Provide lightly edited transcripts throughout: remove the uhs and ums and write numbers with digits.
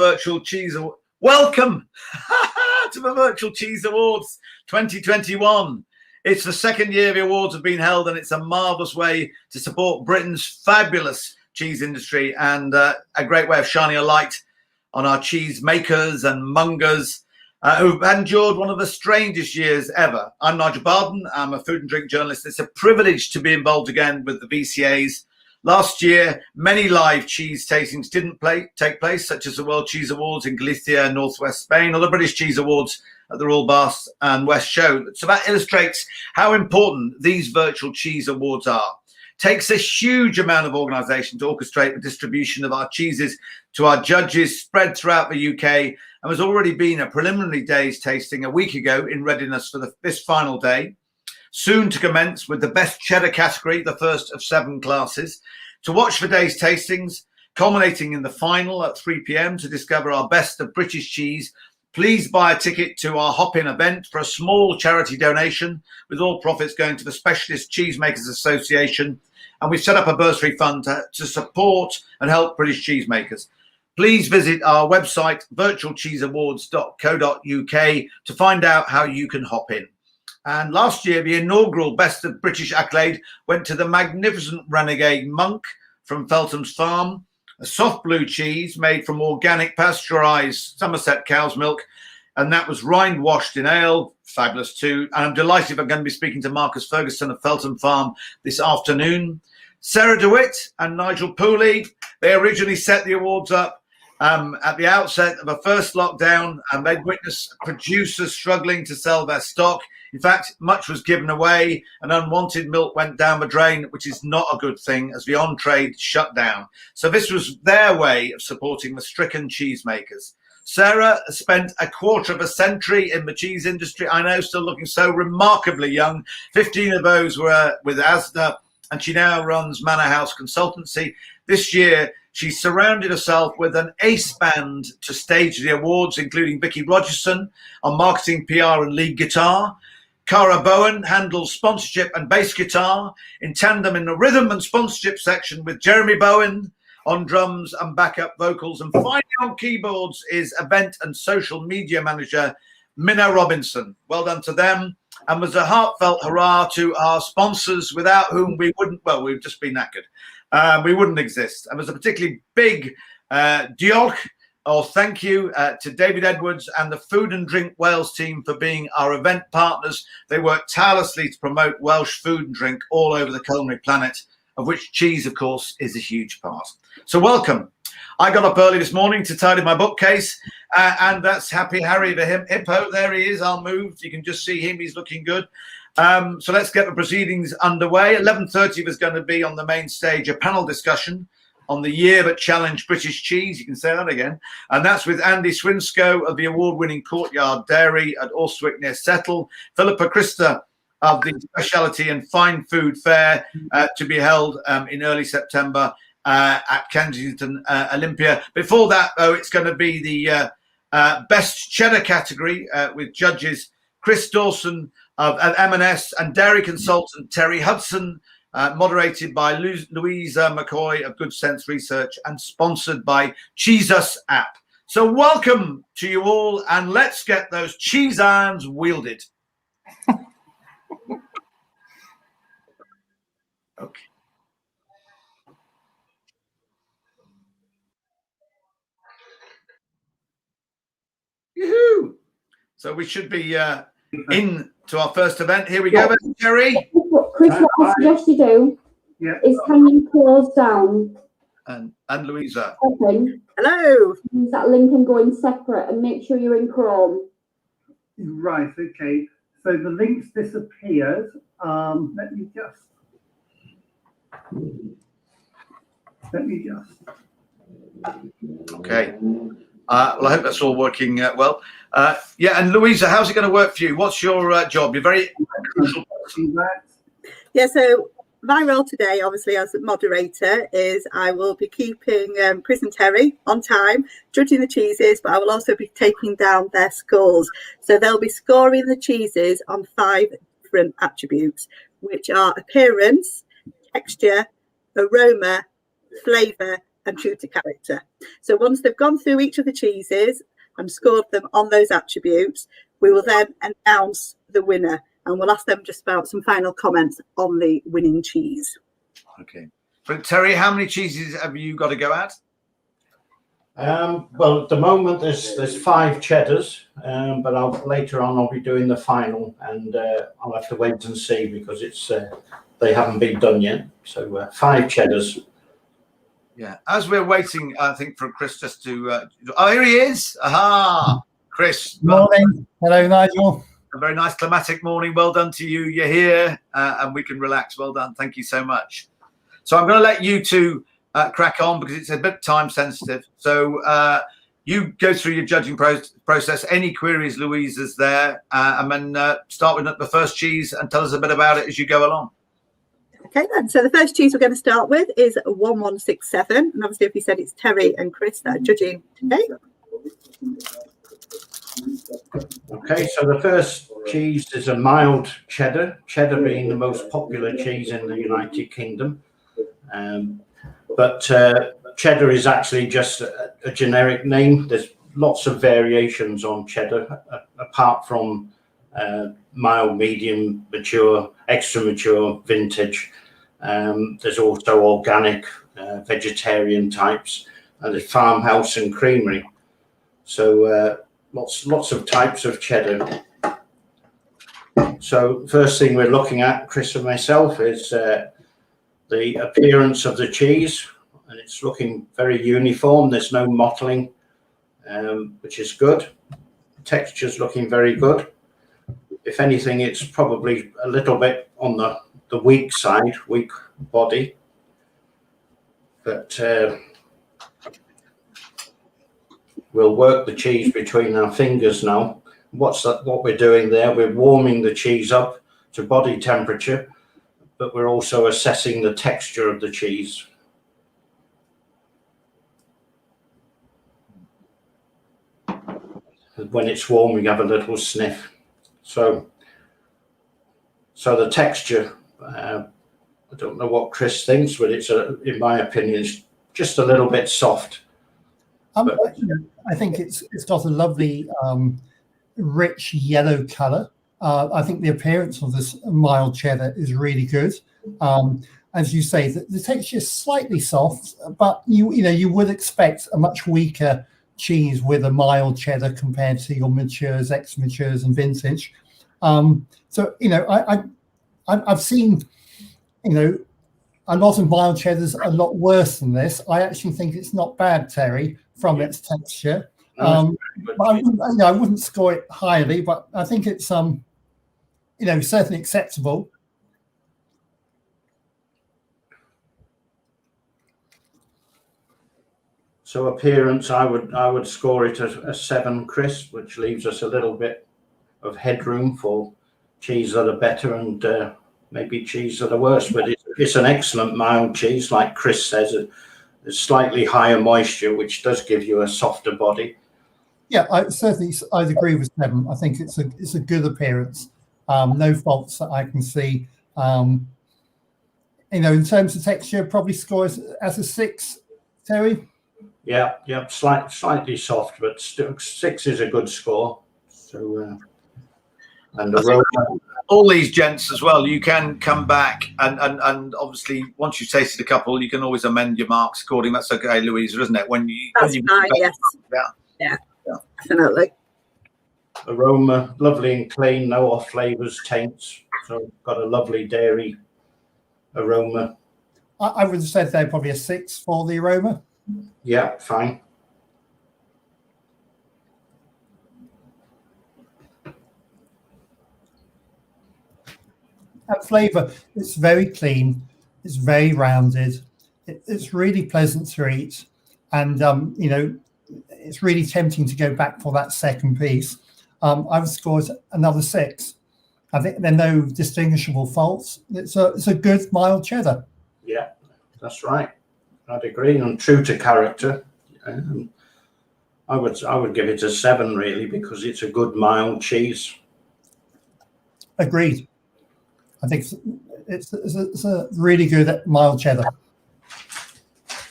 Virtual Cheese Awards. Welcome to the Virtual Cheese Awards 2021. It's the second year the awards have been held, and it's a marvellous way to support Britain's fabulous cheese industry and a great way of shining a light on our cheese makers and mongers who've endured one of the strangest years ever. I'm Nigel Barden. I'm a food and drink journalist. It's a privilege to be involved again with the VCAs. Last year, many live cheese tastings didn't take place, such as the World Cheese Awards in Galicia, Northwest Spain, or the British Cheese Awards at the Royal Bath and West Show. So that illustrates how important these virtual cheese awards are. It takes a huge amount of organisation to orchestrate the distribution of our cheeses to our judges spread throughout the UK, and there's already been a preliminary day's tasting a week ago in readiness for this final day. Soon to commence with the best cheddar category, the first of 7 classes. To watch for day's tastings, culminating in the final at 3 p.m. to discover our best of British cheese, please buy a ticket to our Hop-In event for a small charity donation, with all profits going to the Specialist Cheesemakers Association. And we've set up a bursary fund to support and help British cheesemakers. Please visit our website, virtualcheeseawards.co.uk, to find out how you can hop in. And last year, the inaugural Best of British accolade went to the magnificent Renegade Monk from Feltham's Farm, a soft blue cheese made from organic pasteurised Somerset cow's milk, and that was rind washed in ale, fabulous too. And I'm delighted I'm going to be speaking to Marcus Ferguson of Feltham Farm this afternoon. Sarah DeWitt and Nigel Pooley, they originally set the awards up at the outset of a first lockdown, and they'd witnessed producers struggling to sell their stock. In fact, much was given away and unwanted milk went down the drain, which is not a good thing as the on-trade shut down. So this was their way of supporting the stricken cheesemakers. Sarah spent a quarter of a century in the cheese industry. I know, still looking so remarkably young. 15 of those were with Asda, and she now runs Manor House Consultancy. This year, she surrounded herself with an ace band to stage the awards, including Vicky Rogerson on marketing, PR and lead guitar. Cara Bowen handles sponsorship and bass guitar in tandem in the rhythm and sponsorship section with Jeremy Bowen on drums and backup vocals. And finally on keyboards is event and social media manager Minna Robinson. Well done to them. And was a heartfelt hurrah to our sponsors, without whom we wouldn't, well, we'd just be knackered. We wouldn't exist. And there's a particularly big diolch, or thank you, to David Edwards and the Food and Drink Wales team for being our event partners. They work tirelessly to promote Welsh food and drink all over the culinary planet, of which cheese, of course, is a huge part. So welcome. I got up early this morning to tidy my bookcase, and that's Happy Harry the hippo. There he is, I'll move. You can just see him, he's looking good. So let's get the proceedings underway. 11:30 was going to be on the main stage a panel discussion on the year that challenged British cheese. You can say that again. And that's with Andy Swinscoe of the award-winning Courtyard Dairy at Alstwick near Settle, Philippa Christa of the Speciality and Fine Food Fair to be held in early September at Kensington Olympia. Before that, though, it's going to be the Best Cheddar category with judges Chris Dawson of M&S and dairy consultant Terry Hudson, moderated by Louisa McCoy of Good Sense Research and sponsored by CheeseUs app. So welcome to you all, and let's get those cheese irons wielded. Okay. Yoo-hoo! So we should be in to our first event. Here we go, Terry. Chris, what I suggest you do is, can you close down and Louisa. Open. Hello. Use that link and go in separate and make sure you're in Chrome. Right, okay. So the links disappeared. Let me just. Okay. Well, I hope that's all working well. Yeah, and Louisa, how's it going to work for you? What's your job? You're very crucial. Yeah, so my role today, obviously, as moderator, is I will be keeping Chris and Terry on time, judging the cheeses, but I will also be taking down their scores. So they'll be scoring the cheeses on 5 different attributes, which are appearance, texture, aroma, flavour, and true to character. So once they've gone through each of the cheeses and scored them on those attributes, we will then announce the winner, and we'll ask them just about some final comments on the winning cheese. Okay. But Terry, how many cheeses have you got to go at? Well, at the moment there's 5 cheddars, but later on I'll be doing the final, and I'll have to wait and see because it's they haven't been done yet. So 5 cheddars. Yeah. As we're waiting, I think for Chris just to. Oh, here he is! Aha, Chris. Morning. Hello, Nigel. A very nice climatic morning. Well done to you. You're here, and we can relax. Well done. Thank you so much. So I'm going to let you two crack on because it's a bit time sensitive. So you go through your judging process. Any queries, Louise is there, and then start with the first cheese and tell us a bit about it as you go along. Okay then, so the first cheese we're going to start with is 1167, and obviously if you said it's Terry and Chris that are judging today. Okay, so the first cheese is a mild cheddar, cheddar being the most popular cheese in the United Kingdom. But cheddar is actually just a generic name. There's lots of variations on cheddar, apart from mild, medium, mature, extra mature, vintage. There's also organic, vegetarian types, and there's farmhouse and creamery. So lots of types of cheddar. So first thing we're looking at, Chris and myself, is the appearance of the cheese, and it's looking very uniform. There's no mottling, which is good. The texture's looking very good. If anything, it's probably a little bit on the weak side, weak body. But we'll work the cheese between our fingers now. What we're doing there, we're warming the cheese up to body temperature, but we're also assessing the texture of the cheese. When it's warm, we have a little sniff. So the texture, I don't know what Chris thinks, but it's, in my opinion, it's just a little bit soft. I think it's got a lovely, rich yellow colour. I think the appearance of this mild cheddar is really good. As you say, the texture is slightly soft, but you would expect a much weaker cheese with a mild cheddar compared to your matures, ex-matures, and vintage. So I've seen a lot of mild cheddars a lot worse than this. I actually think it's not bad, Terry, from its texture. But I wouldn't score it highly, but I think it's certainly acceptable. So appearance, I would score it a 7, Chris, which leaves us a little bit of headroom for cheese that are better and maybe cheese that are worse. But it's an excellent mild cheese, like Chris says. There's slightly higher moisture, which does give you a softer body. Yeah, I'd agree with 7. I think it's a good appearance. No faults that I can see. In terms of texture, probably scores as a 6, Terry. Yeah, slightly soft, but still 6 is a good score. So, and the aroma. All these gents as well, you can come back and obviously once you've tasted a couple, you can always amend your marks according. That's okay, Louisa, isn't it? That's fine, yes. Yeah, definitely. Aroma, lovely and clean, no off flavors, taints. So got a lovely dairy aroma. I would have said they're probably a 6 for the aroma. Yeah, fine. That flavour, it's very clean, it's very rounded, it's really pleasant to eat, and it's really tempting to go back for that second piece. I would score it another 6. I think there are no distinguishable faults. It's a good mild cheddar. Yeah, that's right. I'd agree. And true to character, I would give it a 7 really, because it's a good mild cheese. Agreed. I think it's a really good mild cheddar.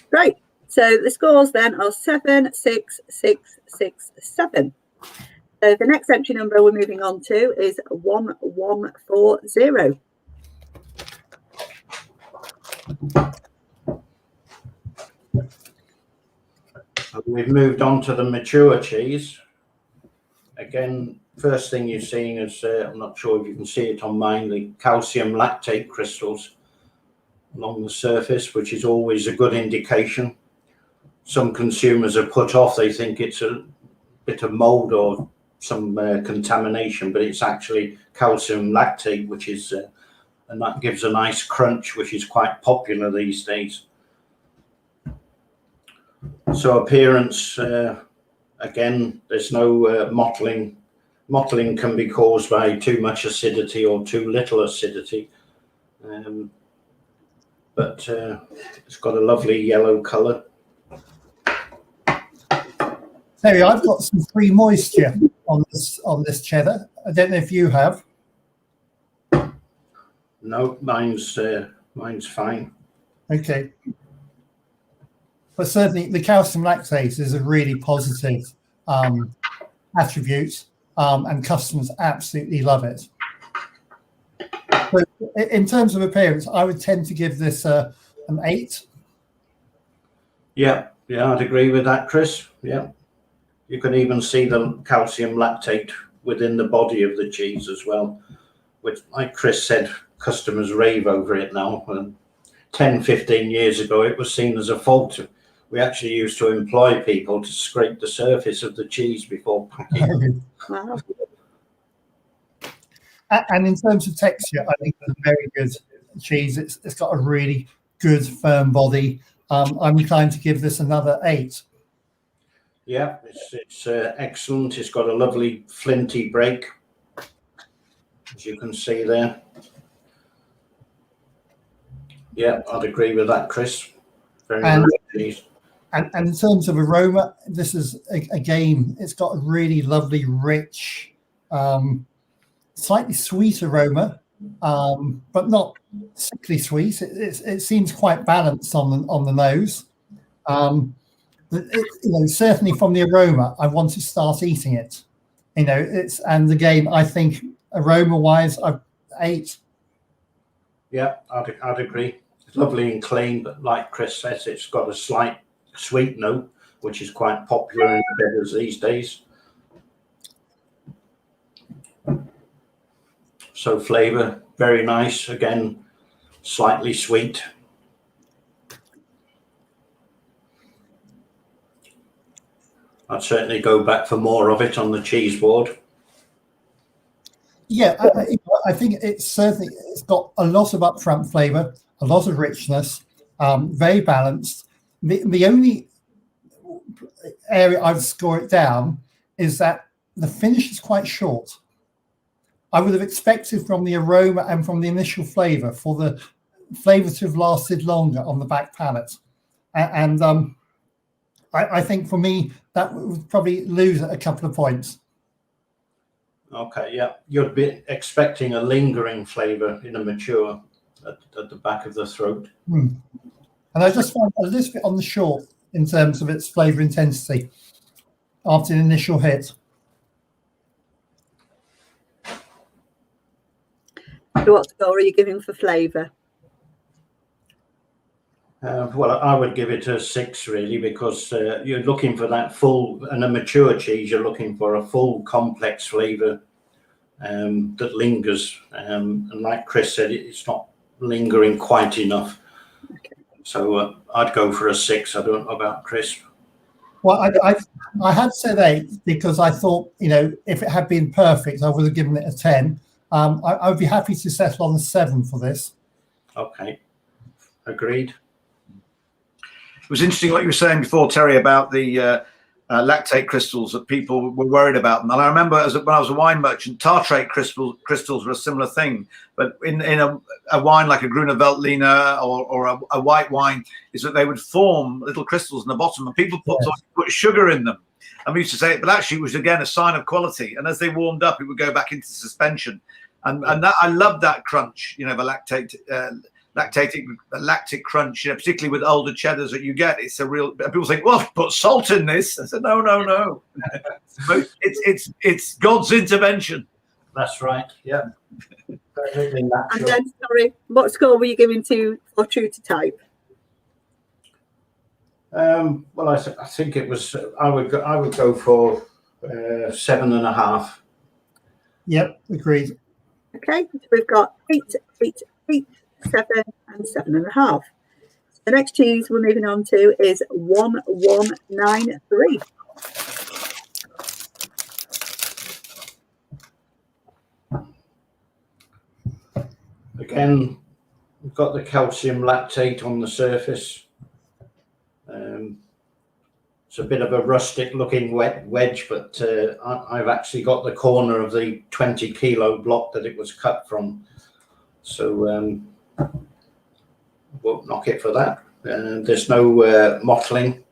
Great. So the scores then are 7, 6, 6, 6, 7. So the next entry number we're moving on to is 1140. We've moved on to the mature cheese. Again, first thing you're seeing is, I'm not sure if you can see it on mine, the calcium lactate crystals along the surface, which is always a good indication. Some consumers are put off, they think it's a bit of mold or some contamination, but it's actually calcium lactate, which is, and that gives a nice crunch, which is quite popular these days. So appearance, again, there's no mottling. Mottling can be caused by too much acidity or too little acidity. But it's got a lovely yellow colour. Terry, I've got some free moisture on this cheddar. I don't know if you have. No, mine's fine. Okay. But certainly the calcium lactate is a really positive attribute, and customers absolutely love it. But in terms of appearance, I would tend to give this an 8. Yeah, I'd agree with that, Chris. Yeah. You can even see the calcium lactate within the body of the cheese as well, which, like Chris said, customers rave over it now. 10, 15 years ago, it was seen as a fault. We actually used to employ people to scrape the surface of the cheese before packing. Wow. And in terms of texture, I think it's a very good cheese. It's got a really good firm body. I'm inclined to give this another 8. Yeah, it's excellent. It's got a lovely flinty break, as you can see there. Yeah, I'd agree with that, Chris. Very nice cheese. And in terms of aroma, this is, again, it's got a really lovely, rich, slightly sweet aroma, but not sickly sweet. It seems quite balanced on the nose. Certainly from the aroma, I want to start eating it. And again, I think aroma-wise, 8. Yeah, I'd agree. It's lovely and clean, but like Chris says, it's got a slight sweet note, which is quite popular in cheddars these days. So flavour, very nice. Again, slightly sweet. I'd certainly go back for more of it on the cheese board. Yeah, I think it's got a lot of upfront flavour, a lot of richness, very balanced. The only area I'd score it down is that the finish is quite short. I would have expected from the aroma and from the initial flavour for the flavour to have lasted longer on the back palate. And I think for me, that would probably lose a couple of points. Okay, yeah. You'd be expecting a lingering flavour in a mature at the back of the throat. And I just found a little bit on the short in terms of its flavour intensity after the initial hit. So what score are you giving for flavour? Well, I would give it a 6 really, because you're looking for that full, and a mature cheese, you're looking for a full complex flavour that lingers. And like Chris said, it's not lingering quite enough. Okay. So I'd go for a 6. I don't know about Chris. Well, I had said 8 because I thought, if it had been perfect, I would have given it a 10. I would be happy to settle on a 7 for this. Okay, agreed. It was interesting what you were saying before, Terry, about the lactate crystals, that people were worried about them. And I remember when I was a wine merchant, tartrate crystals were a similar thing. But in a wine like a Grüner Veltliner or a white wine, is that they would form little crystals in the bottom, and people put sugar in them. And we used to say it, but actually it was, again, a sign of quality. And as they warmed up, it would go back into suspension. And that, I love that crunch, the lactate lactic crunch, particularly with older cheddars that you get. It's a real. People think, well, put salt in this. I said, no. it's God's intervention. That's right. Yeah. Perfectly natural. And then, sorry, what score were you giving for True to Type? Well, I think it was. I would go for 7.5. Yep, agreed. Okay, so we've got 8, 8, 8, 7, and 7.5. The next cheese we're moving on to is 1193. Again, we've got the calcium lactate on the surface. It's a bit of a rustic looking wedge, but I've actually got the corner of the 20 kilo block that it was cut from. So won't knock it for that. There's no mottling.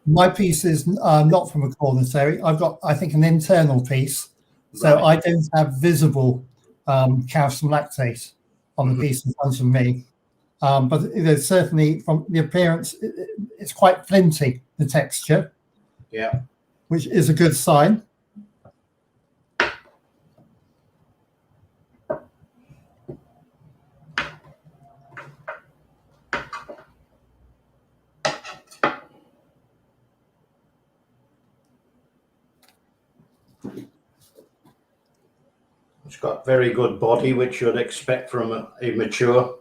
My piece is not from a corner, Terry. I've got, I think, an internal piece. So Right. I don't have visible calcium lactate on the piece in front of me. But there's certainly, from the appearance, it's quite flinty, the texture. Yeah. Which is a good sign. It's got very good body, which you'd expect from a mature,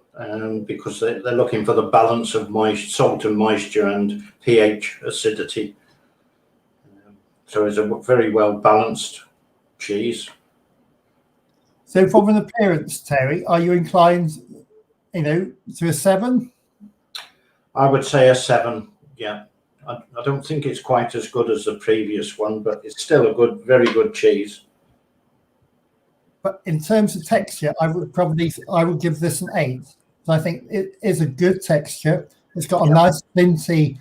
because they're looking for the balance of salt and moisture and pH acidity. So it's a very well balanced cheese. So from an appearance, Terry, are you inclined, to a 7? I would say a 7. Yeah, I don't think it's quite as good as the previous one, but it's still a very good cheese. But in terms of texture, I would give this an 8. So I think it is a good texture. It's got a nice flinty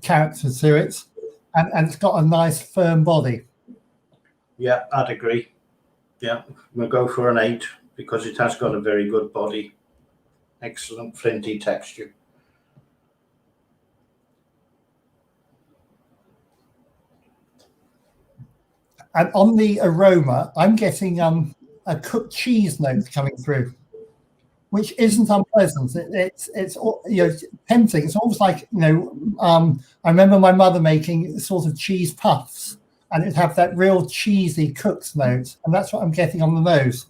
character to it, and it's got a nice firm body. Yeah, I'd agree. Yeah, we'll go for an 8 because it has got a very good body. Excellent flinty texture. And on the aroma, I'm getting a cooked cheese note coming through, which isn't unpleasant. It's tempting. It's almost like I remember my mother making sort of cheese puffs, and it'd have that real cheesy cooked note, and that's what I'm getting on the nose.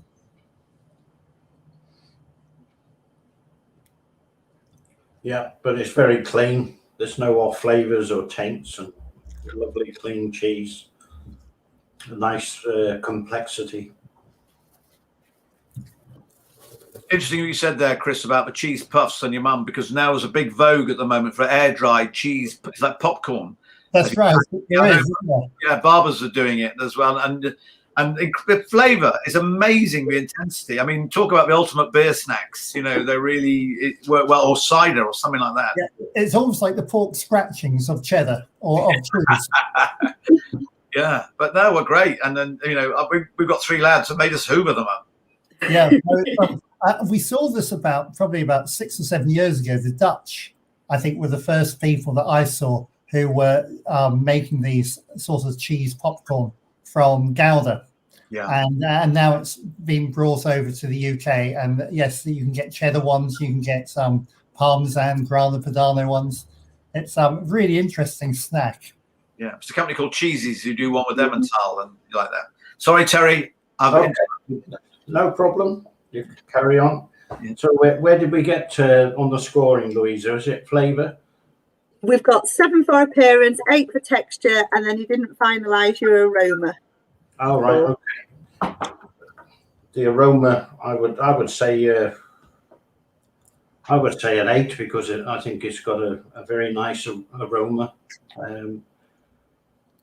Yeah, but it's very clean. There's no off flavors or taints, and lovely clean cheese. A nice complexity. Interesting what you said there, Chris, about the cheese puffs and your mum, because now there's a big vogue at the moment for air dried cheese. It's like popcorn. That's right. Yeah, barbers are doing it as well, and the flavour is amazing. The intensity. I mean, talk about the ultimate beer snacks. They really work well, or cider, or something like that. Yeah, it's almost like the pork scratchings of cheddar or of cheese. Yeah, but no, we're great. And then, we've got 3 lads that made us hoover them up. Yeah, we saw this probably about 6 or 7 years ago. The Dutch, I think, were the first people that I saw who were making these sort of cheese popcorn from Gouda. Yeah. And now it's been brought over to the UK. And yes, you can get cheddar ones, you can get some Parmesan, Grana Padano ones. It's a really interesting snack. Yeah, it's a company called Cheesies who do one with Emmental and like that. Sorry, Terry. No problem. You can carry on. Yeah. So where did we get on the scoring, Louisa? Is it flavour? We've got 7 for appearance, 8 for texture, and then you didn't finalise your aroma. Oh, right. Okay. The aroma, I would say an 8 because I think it's got a very nice aroma.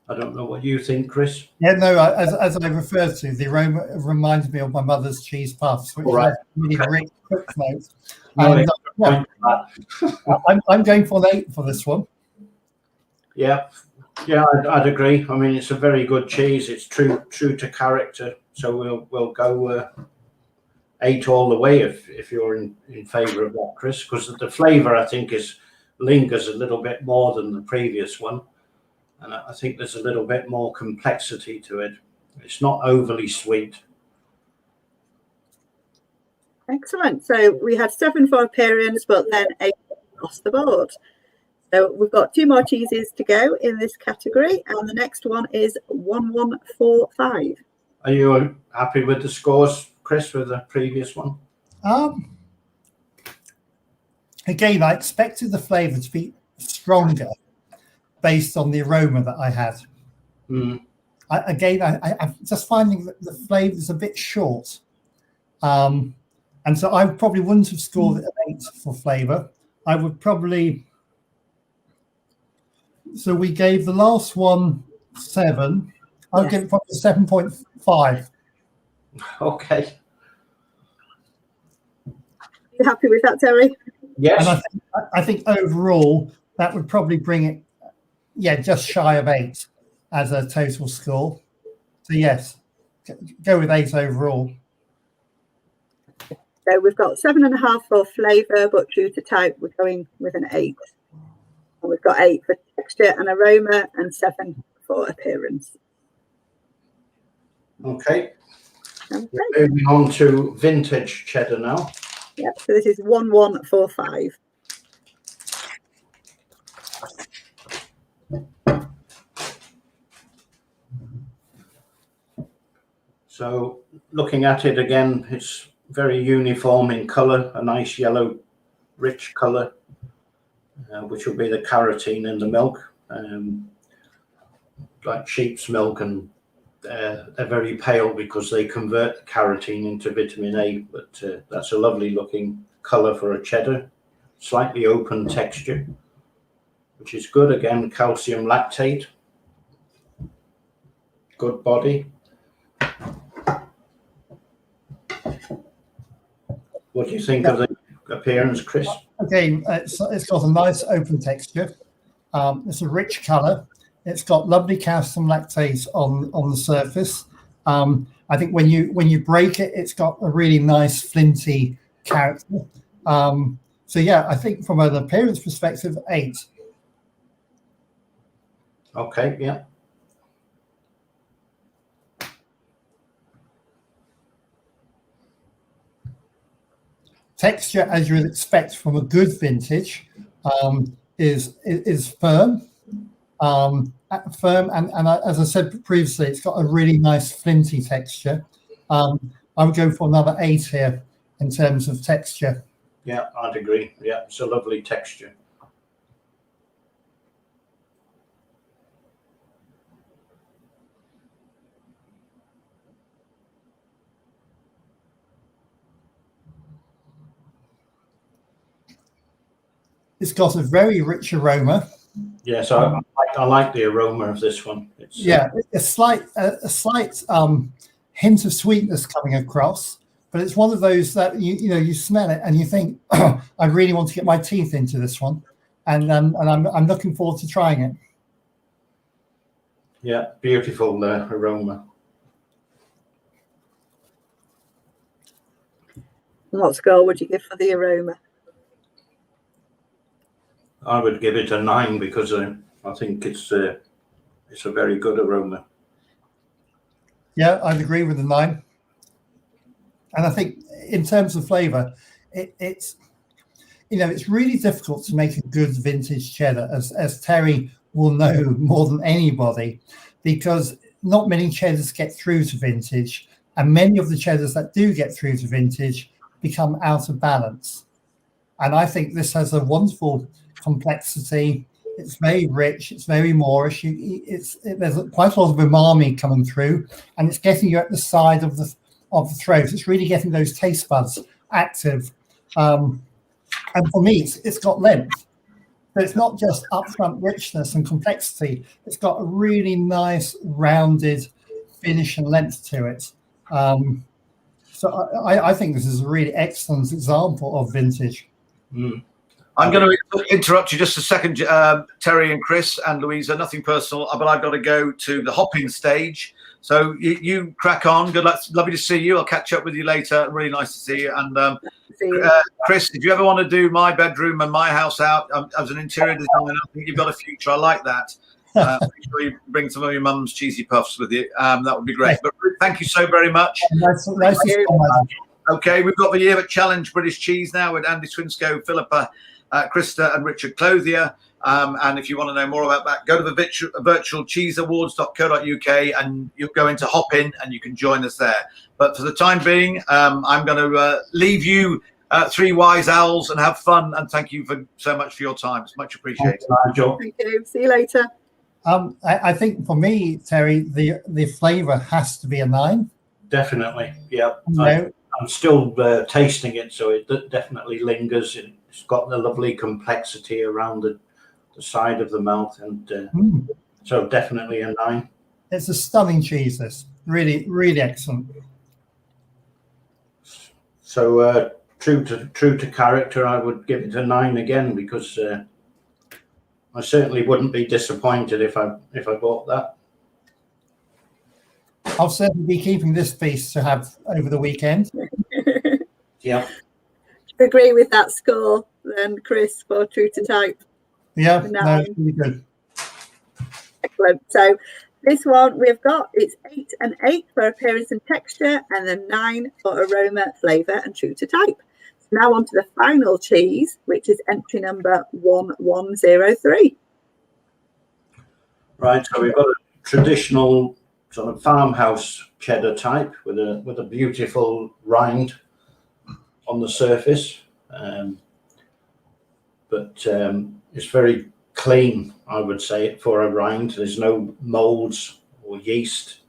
I don't know what you think, Chris. Yeah, no, as I referred to, the aroma reminds me of my mother's cheese puffs, which Right. has really rich cooked notes. No, And, I'm going for an 8 for this one. Yeah, I'd agree. I mean, it's a very good cheese. It's true to character. So we'll go 8 all the way if you're in favour of that, Chris, because the flavour I think lingers a little bit more than the previous one, and I think there's a little bit more complexity to it. It's not overly sweet. Excellent. So we had 7 for appearance, but then 8 across the board. So we've got 2 more cheeses to go in this category, and the next one is 1145. Are you happy with the scores, Chris, with the previous one? Again, I expected the flavour to be stronger based on the aroma that I had. Mm. I'm just finding that the flavour is a bit short. And so I probably wouldn't have scored it an 8 for flavour. I would probably... So we gave the last one 7. I'll give it probably 7.5. Okay. You happy with that, Terry? Yes. And I think overall that would probably bring it, just shy of 8 as a total score. So yes, go with 8 overall. So we've got 7.5 for flavour, but due to type, we're going with an 8. And we've got 8 for texture and aroma, and 7 for appearance. Okay. We're moving on to vintage cheddar now. Yep. So this is 1145. So looking at it again, it's very uniform in colour, a nice yellow, rich colour, which will be the carotene in the milk, like sheep's milk, and they're very pale because they convert carotene into vitamin A, but that's a lovely looking colour for a cheddar, slightly open texture, which is good. Again, calcium lactate, good body. What do you think of the appearance, Chris? Again, it's got a nice open texture. It's a rich colour. It's got lovely calcium lactate on the surface. I think when you break it, it's got a really nice flinty character. So yeah, I think from an appearance perspective, 8. Okay, yeah. Texture, as you would expect from a good vintage, is firm. Firm, and as I said previously, it's got a really nice flinty texture. I would go for another 8 here in terms of texture. Yeah, I'd agree. Yeah, it's a lovely texture. It's got a very rich aroma. Yes, I like the aroma of this one. It's, a slight hint of sweetness coming across, but it's one of those that you smell it and you think, oh, I really want to get my teeth into this one, and I'm looking forward to trying it. Yeah, beautiful aroma. What score would you give for the aroma? I would give it a 9 because I think it's a very good aroma. Yeah, I'd agree with the 9. And I think in terms of flavour, it's really difficult to make a good vintage cheddar, as Terry will know more than anybody, because not many cheddars get through to vintage, and many of the cheddars that do get through to vintage become out of balance. And I think this has a wonderful complexity. It's very rich. It's very Moorish. There's quite a lot of umami coming through, and it's getting you at the side of the throat. It's really getting those taste buds active. And for me, it's got length. So it's not just upfront richness and complexity. It's got a really nice rounded finish and length to it. So I think this is a really excellent example of vintage. Mm. I'm going to interrupt you just a second, Terry and Chris and Louisa. Nothing personal, but I've got to go to the hopping stage. So you crack on. Good luck. Lovely to see you. I'll catch up with you later. Really nice to see you. And Chris, if you ever want to do my bedroom and my house out as an interior designer, I think you've got a future. I like that. Make sure you bring some of your mum's cheesy puffs with you. That would be great. But thank you so very much. Nice to see you. Okay, we've got the Year at Challenge British Cheese now with Andy Swinscoe, Philippa, Krista and Richard Clothier. And if you want to know more about that, go to the virtualcheeseawards.co.uk and you'll go into Hop In and you can join us there. But for the time being, I'm going to leave you three wise owls and have fun. And thank you so much for your time. It's much appreciated. Thank you. See you later. I think for me, Terry, the flavour has to be a 9. Definitely, yeah. No. I'm still tasting it, so it definitely lingers. It's got the lovely complexity around the side of the mouth, and so definitely a 9. It's a stunning cheese. This really, really excellent. So true to character, I would give it a 9 again, because I certainly wouldn't be disappointed if I bought that. I'll certainly be keeping this piece to have over the weekend. Yeah. Agree with that score then, Chris, for True to Type. Yeah, no, it's really good. Excellent. So this one we've got, it's 8 and 8 for appearance and texture, and then 9 for aroma, flavour, and True to Type. So now on to the final cheese, which is entry number 1103. Right. So we've got a traditional sort of farmhouse cheddar type with a beautiful rind on the surface, but it's very clean, I would say, for a rind. There's no molds or yeast,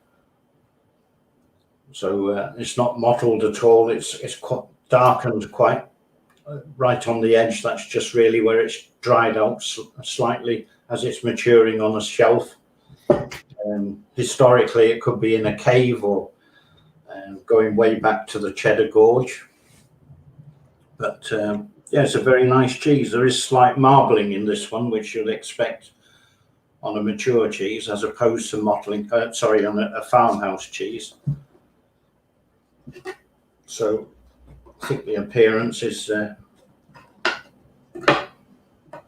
so it's not mottled at all. It's quite darkened, quite right on the edge. That's just really where it's dried out slightly as it's maturing on a shelf. Historically, it could be in a cave or going way back to the Cheddar Gorge. But yeah, it's a very nice cheese. There is slight marbling in this one, which you'd expect on a mature cheese, as opposed to mottling. Sorry, on a farmhouse cheese. So I think the appearance is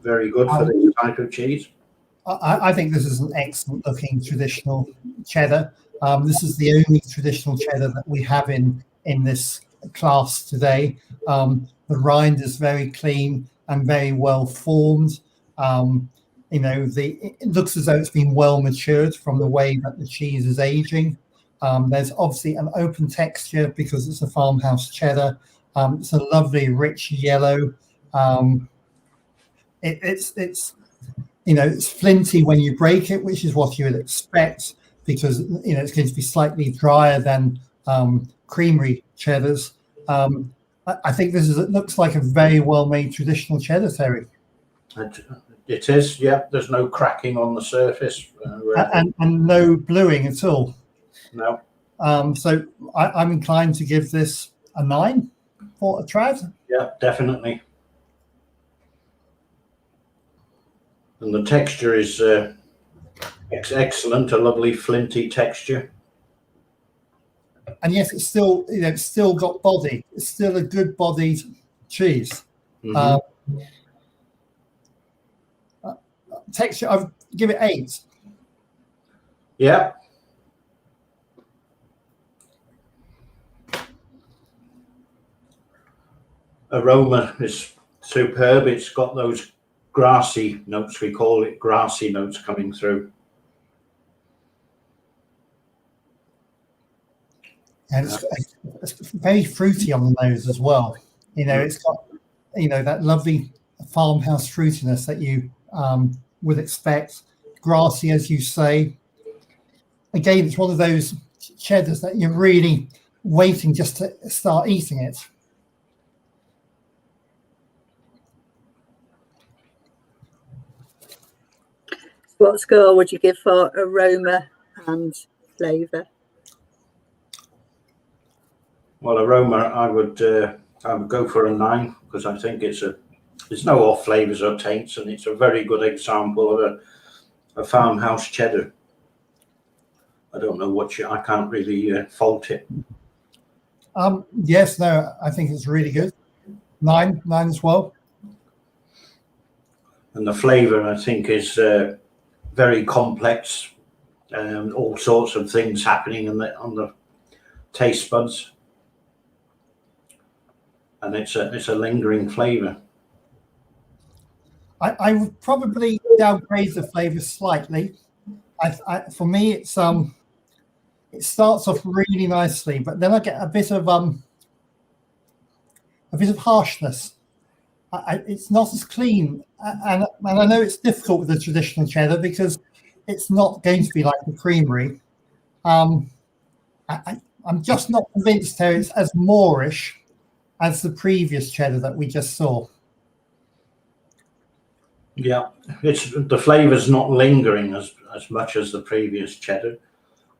very good for this type of cheese. I think this is an excellent looking traditional cheddar. This is the only traditional cheddar that we have in this class today. The rind is very clean and very well formed. It looks as though it's been well matured from the way that the cheese is aging. There's obviously an open texture because it's a farmhouse cheddar. It's a lovely rich yellow. It's flinty when you break it, which is what you would expect, because it's going to be slightly drier than creamery cheddars. I think it looks like a very well made traditional cheddar, Terry. It is, yeah. There's no cracking on the surface, and no bluing at all. No. So I'm inclined to give this a 9 for a trad. Yeah, definitely. And the texture is excellent, a lovely flinty texture. And yes, it's still got body. It's still a good bodied cheese. Mm-hmm. Texture, I'd give it 8. Yeah. Aroma is superb. It's got those grassy notes, we call it grassy notes, coming through. And it's very fruity on the nose as well. It's got that lovely farmhouse fruitiness that you would expect. Grassy, as you say. Again, it's one of those cheddars that you're really waiting just to start eating it. What score would you give for aroma and flavour? Well, aroma, I would go for a 9, because I think it's a there's no off flavours or taints, and it's a very good example of a farmhouse cheddar. I don't know what I can't really fault it. Yes, no, I think it's really good. Nine as well. And the flavour, I think, is very complex. All sorts of things happening on the taste buds, and it's a lingering flavour. I would probably downgrade the flavour slightly. For me, it's it starts off really nicely, but then I get a bit of harshness. It's not as clean, and I know it's difficult with the traditional cheddar because it's not going to be like the creamery. I'm just not convinced how it's as moorish as the previous cheddar that we just saw. Yeah, the flavour's not lingering as much as the previous cheddar.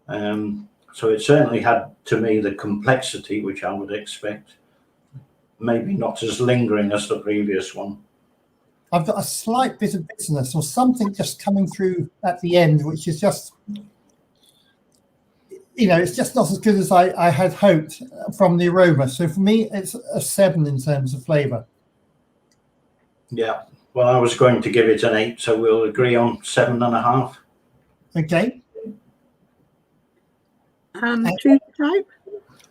So it certainly had, to me, the complexity which I would expect. Maybe not as lingering as the previous one. I've got a slight bit of bitterness or something just coming through at the end, which is just, it's just not as good as I had hoped from the aroma. So for me, it's a 7 in terms of flavour. Yeah, well, I was going to give it an 8, so we'll agree on 7.5. Okay. True type?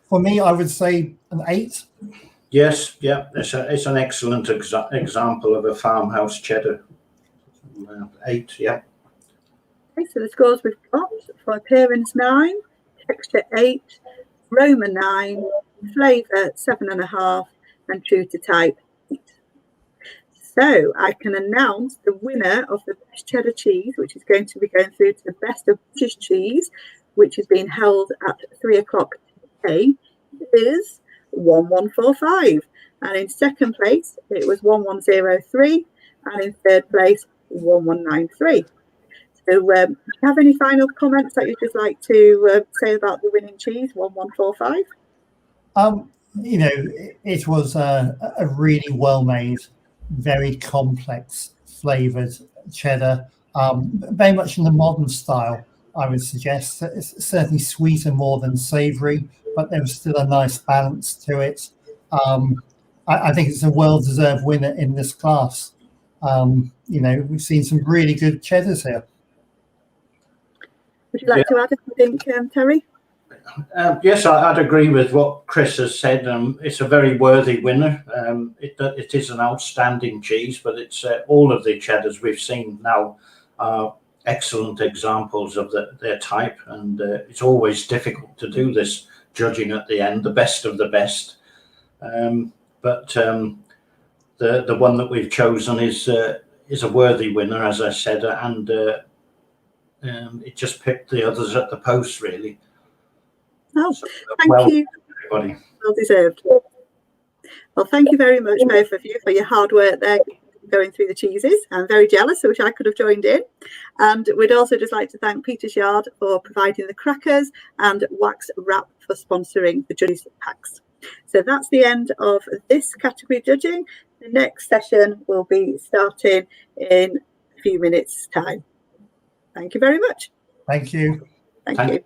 For me, I would say an 8. Yes, yeah, it's an excellent example of a farmhouse cheddar. 8, yeah. Okay, so the scores we've got for appearance 9, texture 8, aroma 9, flavour 7.5, and true to type 8. So I can announce the winner of the best cheddar cheese, which is going to be going through to the best of British cheese, which is being held at 3 o'clock today, is 1145. And in second place, it was 1103. And in third place, 1193. So do you have any final comments that you'd just like to say about the winning cheese, 1145? It was a really well-made, very complex flavoured cheddar, very much in the modern style, I would suggest. It's certainly sweeter more than savoury, but there was still a nice balance to it. I think it's a well-deserved winner in this class. We've seen some really good cheddars here. Would you like to add anything, Terry? Yes, I'd agree with what Chris has said. It's a very worthy winner. It is an outstanding cheese, but it's all of the cheddars we've seen now are excellent examples of their type, and it's always difficult to do this judging at the end, the best of the best. But the one that we've chosen is a worthy winner, as I said, and it just picked the others at the post, really. Oh, so, thank you, everybody. Well deserved. Well, thank you very much, both of you, for your hard work there going through the cheeses. I'm very jealous. I wish I could have joined in. And we'd also just like to thank Peter's Yard for providing the crackers and Wax Wrap for sponsoring the judges' packs. So that's the end of this category judging. The next session will be starting in a few minutes' time. Thank you very much. Thank you. Thank you.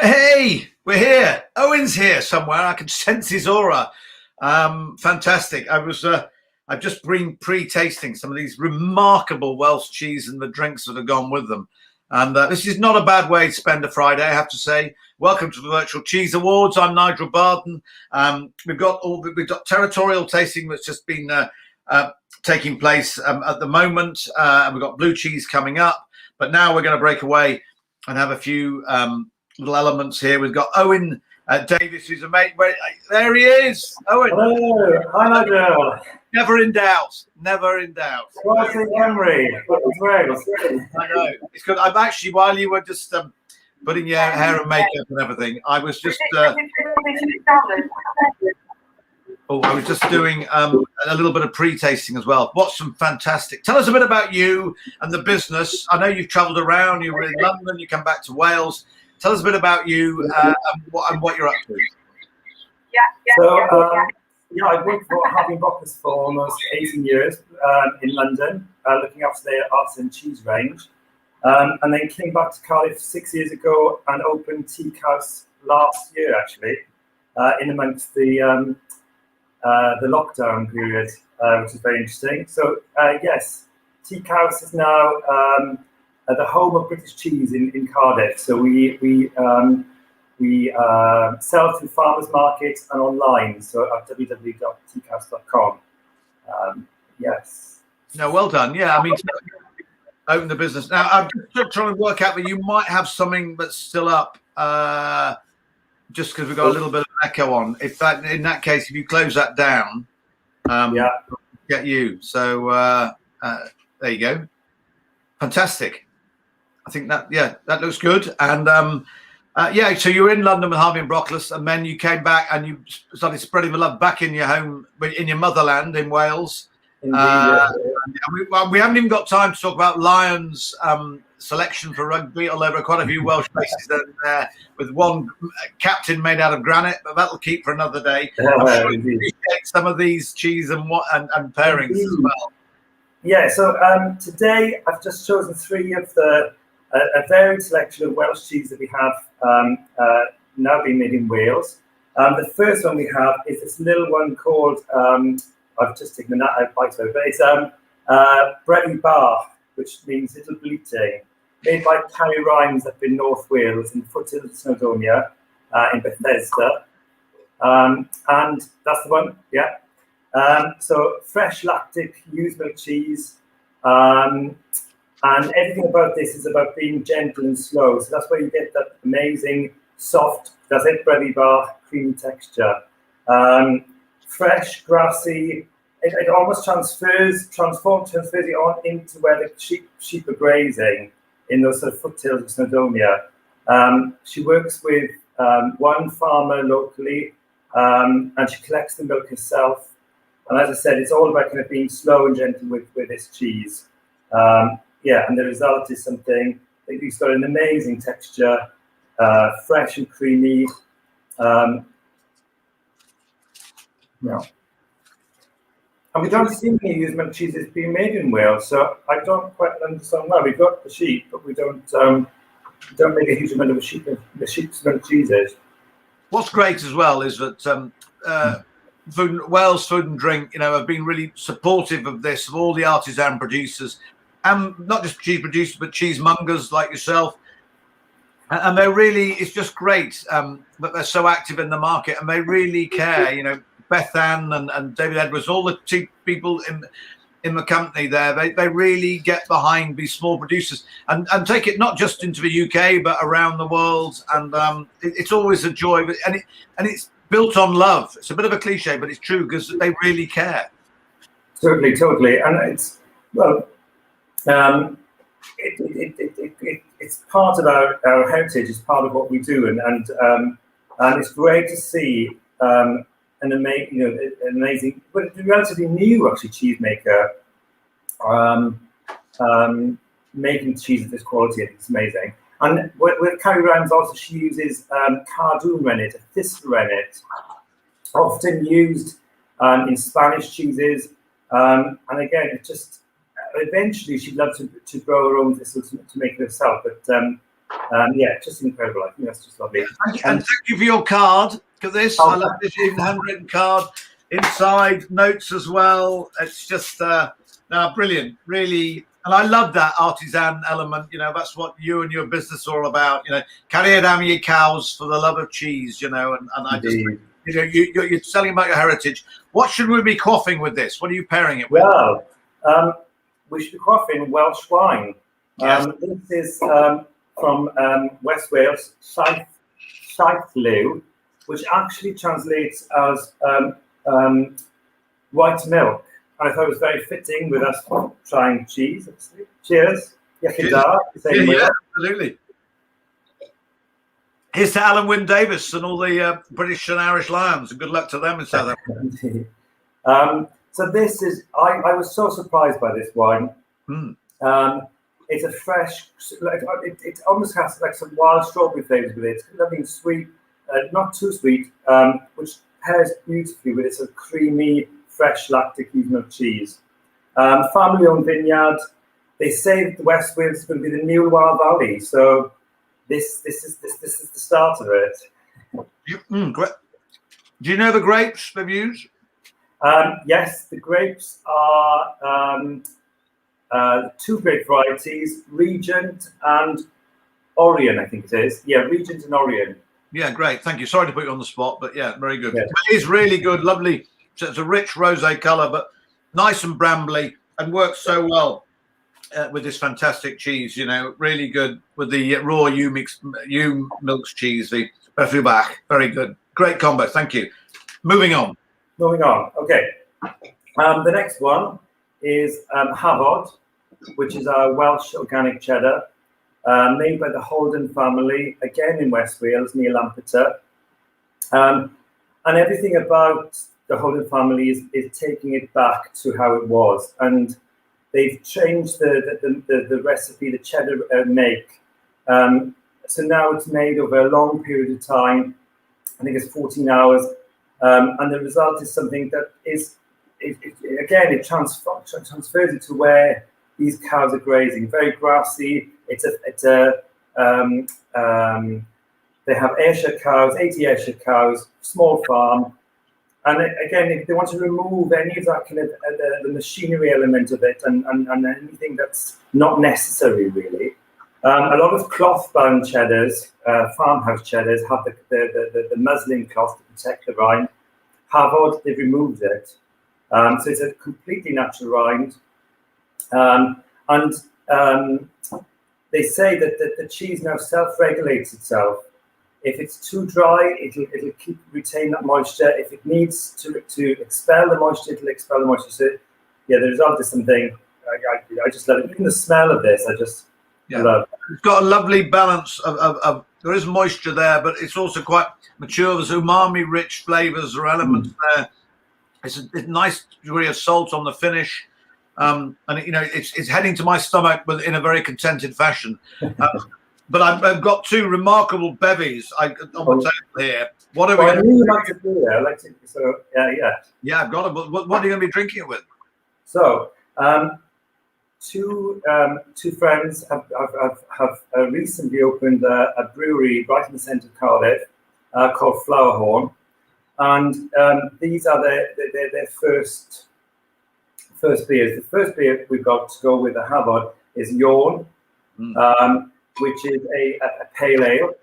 Hey, we're here. Owen's here somewhere. I can sense his aura. Fantastic. I've just been pre-tasting some of these remarkable Welsh cheese and the drinks that have gone with them. And this is not a bad way to spend a Friday, I have to say. Welcome to the Virtual Cheese Awards. I'm Nigel Barden. We've got territorial tasting that's just been taking place at the moment. And we've got blue cheese coming up. But now we're going to break away and have a few little elements here. We've got Owen Davis, who's a mate. There he is. Owen. Hello. Hi, Nigel. Never in doubt. Never in doubt. Crossing Emery. I know. It's good. I'm actually, while you were just putting your hair and makeup and everything, I was just doing a little bit of pre-tasting as well. What's some fantastic. Tell us a bit about you and the business. I know you've travelled around. You were in London. You come back to Wales. Tell us a bit about you and what you're up to. So, I've worked for Harvey & Broccoli for almost 18 years in London, looking after their arts and cheese range. And then came back to Cardiff 6 years ago and opened Teak House last year, actually, in amongst the lockdown period, which is very interesting. So, yes, Teak House is now the home of British cheese in Cardiff. So we sell through farmers markets and online, so at www.teakhouse.com. Yes. No, well done. Yeah, I mean, open the business. Now, I'm just trying to work out that you might have something that's still up, just because we've got a little bit of echo on. In that case, if you close that down, get you. So there you go. Fantastic. I think that looks good. And so you were in London with Harvey & Broccoli, and then you came back and you started spreading the love back in your home, in your motherland in Wales. Indeed, we haven't even got time to talk about Lions' selection for rugby, although there are quite a few Welsh places there with one captain made out of granite, but that'll keep for another day. I'm sure you appreciate some of these cheese and pairings as well. Yeah, so today I've just chosen three of a varied selection of Welsh cheese that we have now being made in Wales. The first one we have is this little one called, I've just taken a bite of it, but it's Brefi Bach, which means little bleating, made by Carrie Rhymes up in North Wales in the foothills of Snowdonia in Bethesda. And that's the one, yeah. So fresh lactic used milk cheese. And everything about this is about being gentle and slow. So that's where you get that amazing, soft, that's it, Brefi Bach, creamy texture. Fresh, grassy, it almost transfers it on into where the sheep are grazing in those sort of foothills of Snowdonia. She works with one farmer locally, and she collects the milk herself. And as I said, it's all about kind of being slow and gentle with this cheese. And the result is something that you've got an amazing texture, fresh and creamy. And we don't see many use milk cheeses being made in Wales, so I don't quite understand why. We've got the sheep, but we don't make a huge amount of the sheep's milk cheeses. What's great as well is that Wales Food and Drink, have been really supportive of this, of all the artisan producers, and not just cheese producers, but cheesemongers like yourself. And they're really, it's just great that they're so active in the market, and they really care. Beth Ann and David Edwards, all the people in the company there, they really get behind these small producers and take it not just into the UK, but around the world. And it's always a joy. And it's built on love. It's a bit of a cliche, but it's true because they really care. Totally. And it's, it's part of our heritage. It's part of what we do. And it's great to see an amazing, but relatively new actually cheesemaker making cheese of this quality. It's amazing. And with Carrie Rhymes also, she uses cardoon rennet, a thistle rennet, often used in Spanish cheeses. And again, it just eventually she'd love to grow her own thistle to make it herself. But Yeah, just incredible. I think that's just lovely. And thank you for your card for this. I love this even handwritten card. Inside notes as well. It's just brilliant, really. And I love that artisan element. You know, that's what you and your business are all about. You know, carry down your cows for the love of cheese. You know, and I just, you know, you're selling about your heritage. What should we be quaffing with this? What are you pairing it with? Well, we should be quaffing Welsh wine. Yes. This is from West Wales, Llew, which actually translates as white milk. And I thought it was very fitting with us trying cheese. Obviously. Cheers. Cheers. Yeah, absolutely. Here's to Alan Wynne Davis and all the British and Irish Lions, and good luck to them in South Africa. So this is, I was so surprised by this wine. It's a fresh, it almost has like some wild strawberry flavors with it. It's nothing sweet, not too sweet, which pairs beautifully with this creamy, fresh lactic milk cheese. Family-owned vineyard. They say that the West Wales is going to be the new Wild Valley. So this is the start of it. Great. Do you know the grapes they've used? Yes, the grapes are two grape varieties, Regent and Orion, I think it is. Yeah, Regent and Orion. Yeah, great. Thank you. Sorry to put you on the spot, but yeah, very good. Yeah. It is really good, lovely. So it's a rich rosé colour, but nice and brambly, and works so well with this fantastic cheese. You know, really good with the raw ewe milks cheese, the Befubach. Very good. Great combo. Thank you. Moving on. Okay. The next one is Hafod, which is our Welsh organic cheddar, made by the Holden family, again in West Wales, near Lampeter. And everything about the Holden family is taking it back to how it was. And they've changed the recipe, the cheddar make. So now it's made over a long period of time. I think it's 14 hours. And the result is something that is, it transfers it to where these cows are grazing. Very grassy. They have Ayrshire cows, 80 Ayrshire cows, small farm. And again, if they want to remove any of that kind of the machinery element of it and anything that's not necessary really. A lot of cloth-bound cheddars, farmhouse cheddars, have the muslin cloth to protect the rind. Hafod, they've removed it. So it's a completely natural rind. They say that the cheese now self-regulates itself. If it's too dry, it'll retain that moisture. If it needs to expel the moisture, it'll expel the moisture. So yeah, the result is something I just love it. Even the smell of this, I just love. It's got a lovely balance of there is moisture there, but it's also quite mature. There's umami-rich flavors or elements there. It's a nice degree of salt on the finish. And you know, it's heading to my stomach, but in a very contented fashion. But I've got two remarkable bevies on the table here. What are we? I really like to do that. I like to. So yeah. Yeah, I've got it. But what are you going to be drinking it with? So two friends have recently opened a brewery right in the centre of Cardiff called Flowerhorn, and these are their first beers. The first beer we've got to go with the Hafod is Yawn, which is a pale ale.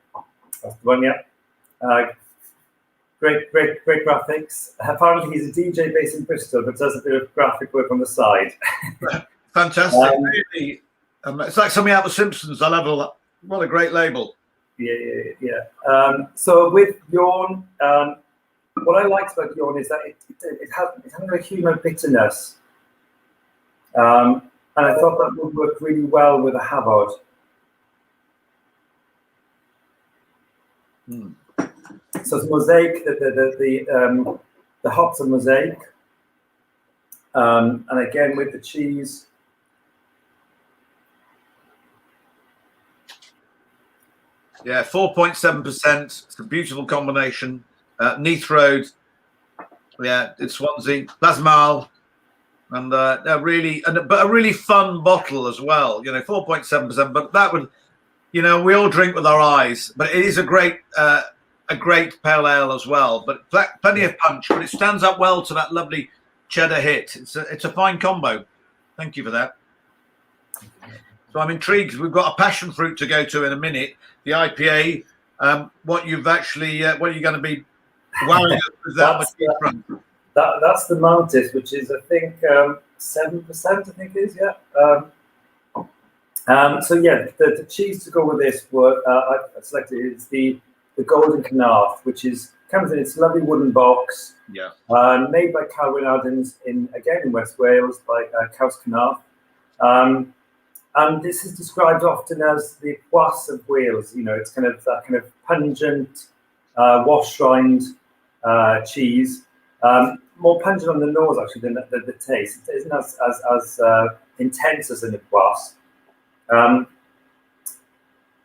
That's the one, yeah. Great graphics. Apparently he's a DJ based in Bristol, but does a bit of graphic work on the side. Fantastic. Really, it's like something out of The Simpsons. I love all that. What a great label. Yeah. So with Yawn, what I liked about Yawn is that it had a human bitterness. And I thought that would work really well with a Hafod. So it's Mosaic, the hops are Mosaic. And again with the cheese. Yeah, 4.7%. It's a beautiful combination. Neath Road. Yeah, it's Swansea. Plasmal. And but a really fun bottle as well. You know, 4.7%. But that would, you know, we all drink with our eyes, but it is a great pale ale as well. But plenty of punch, but it stands up well to that lovely cheddar hit. It's a fine combo. Thank you for that. So I'm intrigued because we've got a passion fruit to go to in a minute. The IPA. What you've actually, what are you going to be wowing us with that? That's the Mantis, which is I think 7%. I think it is, yeah. So yeah, the cheese to go with this, I selected is the Golden Canard, which comes in its lovely wooden box. Yeah. Made by Carwyn Adams in West Wales by Caws Canard. And this is described often as the Poisse of Wales. You know, it's kind of that kind of pungent, wash-rind cheese. More pungent on the nose actually than the taste. It isn't as intense as in the Poisse.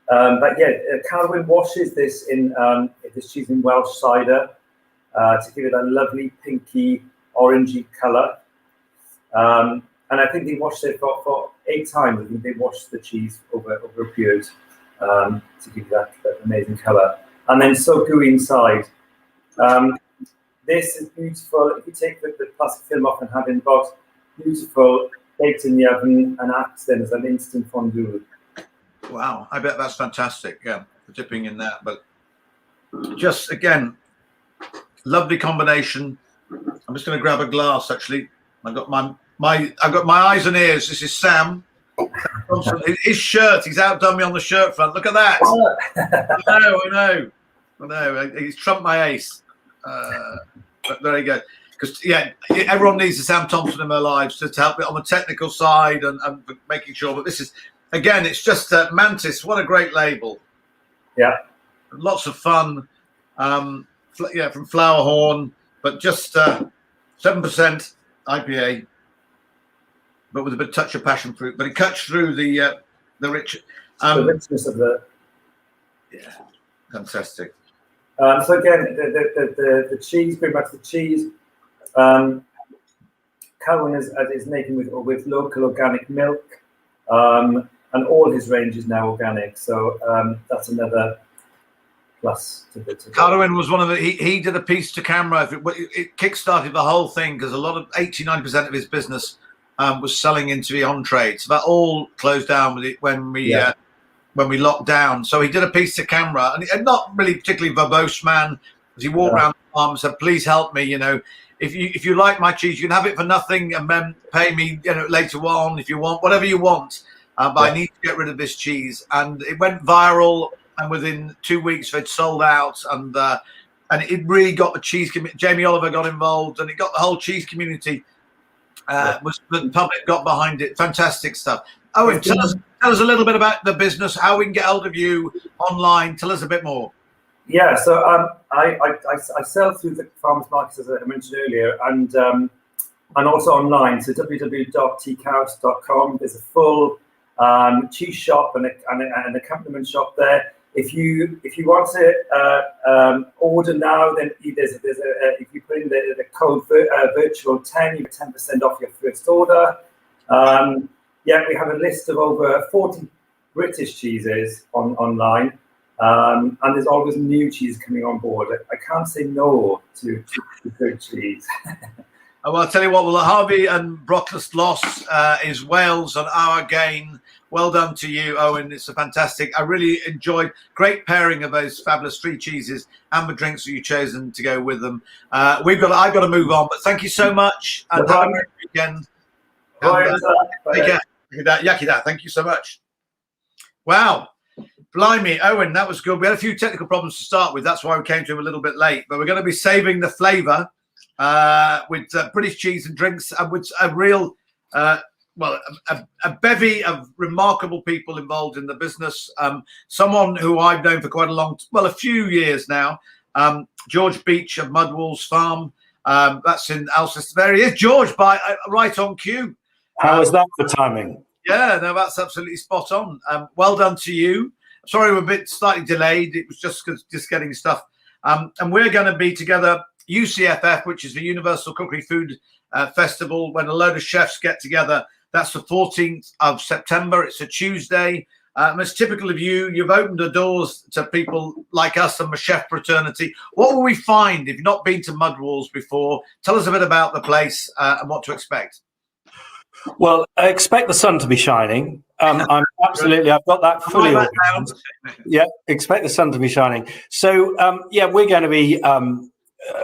But yeah, Carwyn washes this cheese in Welsh cider to give it a lovely pinky, orangey colour. And I think they washed it for 8 times. I think they washed the cheese over a period to give that amazing colour. And then so gooey inside. This is beautiful. If you take the plastic film off and have it in the box, beautiful, baked in the oven and acts then as an instant fondue. Wow, I bet that's fantastic. Yeah, for dipping in that. But just again, lovely combination. I'm just going to grab a glass. Actually, I've got my eyes and ears. This is Sam Thompson. His shirt. He's outdone me on the shirt front. Look at that. I know. He's trumped my ace. But there you go. Because yeah, everyone needs a Sam Thompson in their lives to help it on the technical side and making sure. But this is. Again, it's just Mantis. What a great label! Yeah, lots of fun. From Flowerhorn, but just 7% IPA, but with a bit touch of passion fruit. But it cuts through the rich, the richness of the. Yeah, fantastic. So again, the cheese. Going back to the cheese, Carwyn is making with local organic milk. And all his range is now organic, so that's another plus to the. Carwyn was one of the. He did a piece to camera. It kickstarted the whole thing because a lot of 89% of his business was selling into the on-trade. So that all closed down when we locked down. So he did a piece to camera, and not really particularly verbose man. As he walked around the farm and said, "Please help me. You know, if you like my cheese, you can have it for nothing, and then pay me, you know, later on if you want, whatever you want." But I need to get rid of this cheese, and it went viral. And within 2 weeks, they'd sold out, and it really got the cheese. Jamie Oliver got involved, and it got the whole cheese community. The public got behind it. Fantastic stuff. Owen, tell us a little bit about the business, how we can get hold of you online. Tell us a bit more. Yeah, so I sell through the farmers markets, as I mentioned earlier, and also online. So www.tcaws.com. There's a full cheese shop and an accompaniment shop there. If you want to order now, then there's if you put in the code virtual 10, you get 10% off your first order. We have a list of over 40 British cheeses online, and there's always new cheese coming on board. I can't say no to good cheese. Well, I'll tell you what, well, Harvey and Brockless loss is Wales and our gain. Well done to you, Owen. It's a fantastic. I really enjoyed great pairing of those fabulous 3 cheeses and the drinks that you've chosen to go with them. I've got to move on, but thank you so much. And have a great weekend. Take care. Yucky, thank you so much. Wow. Blimey, Owen, that was good. We had a few technical problems to start with. That's why we came to him a little bit late, but we're going to be saving the flavour with British cheese and drinks, and with a real, a bevy of remarkable people involved in the business. Someone who I've known for quite a few years now, George Beach of Mudwalls Farm. That's in Alcester. There he is, George, right on cue. How was that for timing? Yeah, no, that's absolutely spot on. Well done to you. Sorry, we're a bit slightly delayed. It was just getting stuff. And we're going to be together, UCFF, which is the Universal Cookery Food Festival, when a load of chefs get together. That's the 14th of September. It's a Tuesday. It's typical of you. You've opened the doors to people like us and the chef fraternity. What will we find if you've not been to Mudwalls before? Tell us a bit about the place and what to expect. Well, I expect the sun to be shining. I'm absolutely, I've got that fully organized. Yeah, expect the sun to be shining. So, yeah, we're going to be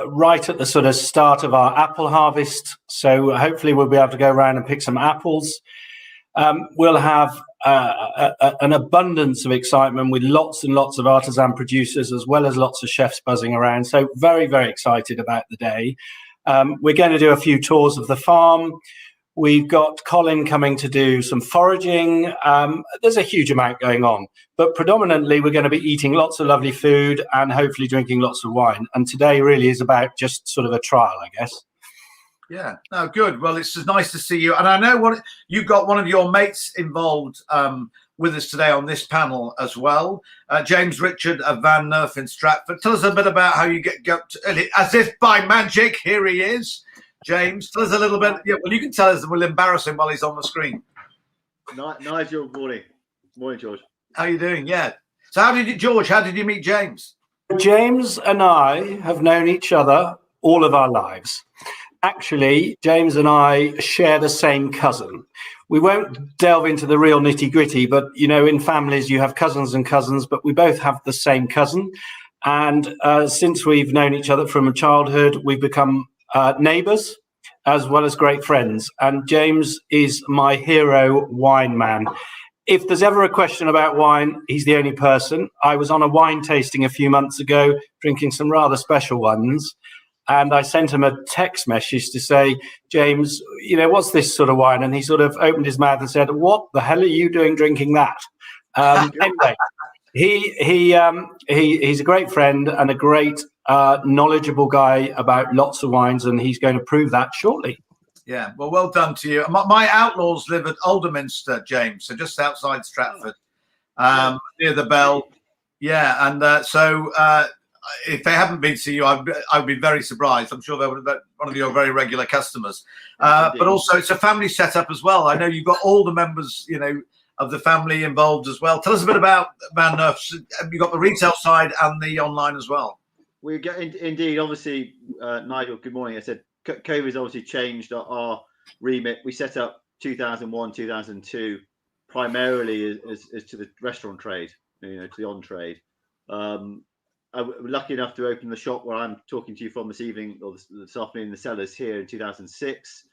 right at the sort of start of our apple harvest. So hopefully we'll be able to go around and pick some apples. We'll have an abundance of excitement with lots and lots of artisan producers, as well as lots of chefs buzzing around. So very, very excited about the day. We're going to do a few tours of the farm. We've got Colin coming to do some foraging. There's a huge amount going on, but predominantly we're going to be eating lots of lovely food and hopefully drinking lots of wine. And today really is about just sort of a trial, I guess. Yeah, no, good. Well, it's just nice to see you. And I know you've got one of your mates involved with us today on this panel as well, James Richard of Van Nerf in Stratford. Tell us a bit about how you get as if by magic, here he is. James, tell us a little bit. Yeah, well, you can tell us and we'll embarrass him while he's on the screen. Nigel, morning. Morning, George. How are you doing? Yeah. So how did you meet James? James and I have known each other all of our lives. Actually, James and I share the same cousin. We won't delve into the real nitty gritty, but, you know, in families you have cousins and cousins, but we both have the same cousin. And since we've known each other from childhood, we've become neighbours as well as great friends. And James is my hero wine man. If there's ever a question about wine, he's the only person. I was on a wine tasting a few months ago, drinking some rather special ones. And I sent him a text message to say, James, you know, what's this sort of wine? And he sort of opened his mouth and said, what the hell are you doing drinking that? Anyway, he's a great friend and a great knowledgeable guy about lots of wines, and he's going to prove that shortly. Yeah, well done to you. My outlaws live at Alderminster, James, so just outside Stratford, near the Bell. Yeah, and so if they haven't been to you, I'd be very surprised. I'm sure they would have been one of your very regular customers. But also, it's a family setup as well. I know you've got all the members, you know, of the family involved as well. Tell us a bit about Van Nerf. You've got the retail side and the online as well. We get indeed, obviously, Nigel. Good morning. I said COVID has obviously changed our remit. We set up 2001, 2002, primarily as to the restaurant trade, you know, to the on trade. I was lucky enough to open the shop where I'm talking to you from this evening or this afternoon in the cellars here in 2006.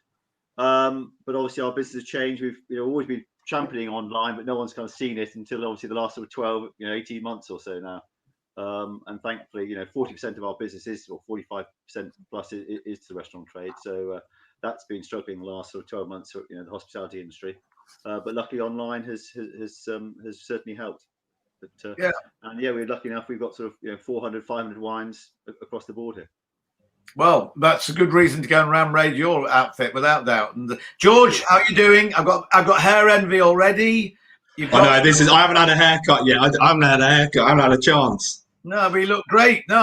But obviously our business has changed. We've always been championing online, but no one's kind of seen it until obviously the last sort of 12, 18 months or so now. And thankfully, 40% of our business is, or 45% plus is to the restaurant trade. So that's been struggling the last sort of 12 months, the hospitality industry. But luckily online has certainly helped. But, and yeah, we're lucky enough. We've got sort of 400, 500 wines across the board here. Well, that's a good reason to go and ram raid your outfit, without doubt. And George, how are you doing? I've got hair envy already. I haven't had a haircut yet. I haven't had a haircut. I haven't had a chance. No, but you look great. No.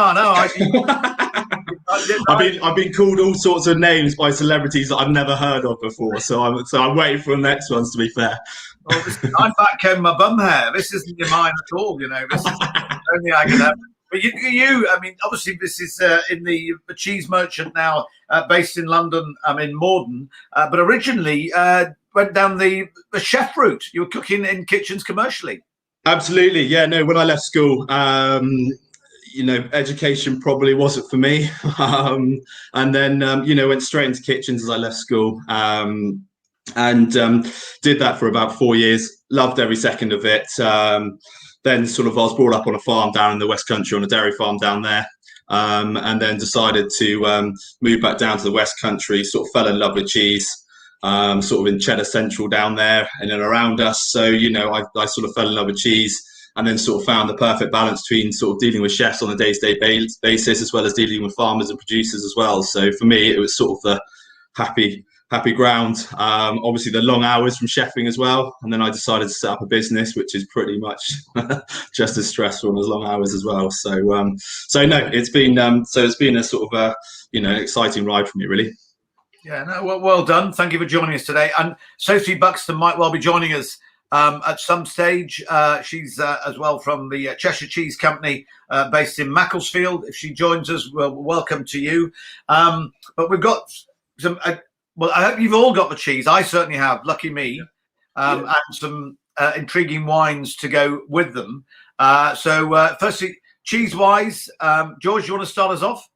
I've been called all sorts of names by celebrities that I've never heard of before. So I'm waiting for the next ones. To be fair. Well, I'm back combing my bum hair. This isn't your mine at all. This is only I can have. But you, I mean, obviously this is in the cheese merchant now, based in London, in Morden, but originally went down the chef route. You were cooking in kitchens commercially. Absolutely, yeah. No, when I left school, education probably wasn't for me, and then went straight into kitchens as I left school, and did that for about 4 years. Loved every second of it. Then sort of I was brought up on a farm down in the West Country, on a dairy farm down there, and then decided to move back down to the West Country, sort of fell in love with cheese, sort of in Cheddar Central down there and then around us. So, I sort of fell in love with cheese and then sort of found the perfect balance between sort of dealing with chefs on a day-to-day basis as well as dealing with farmers and producers as well. So for me, it was sort of the happy ground. Obviously the long hours from chefing as well, and then I decided to set up a business which is pretty much just as stressful as long hours as well. So no, it's been a sort of exciting ride for me, really. Yeah, no, well done. Thank you for joining us today. And Sophie Buxton might well be joining us at some stage. She's as well from the Cheshire Cheese Company, based in Macclesfield. If she joins us, well, welcome to you. But we've got some. Well, I hope you've all got the cheese. I certainly have. Lucky me. And some intriguing wines to go with them. So, firstly, cheese-wise, George, you want to start us off?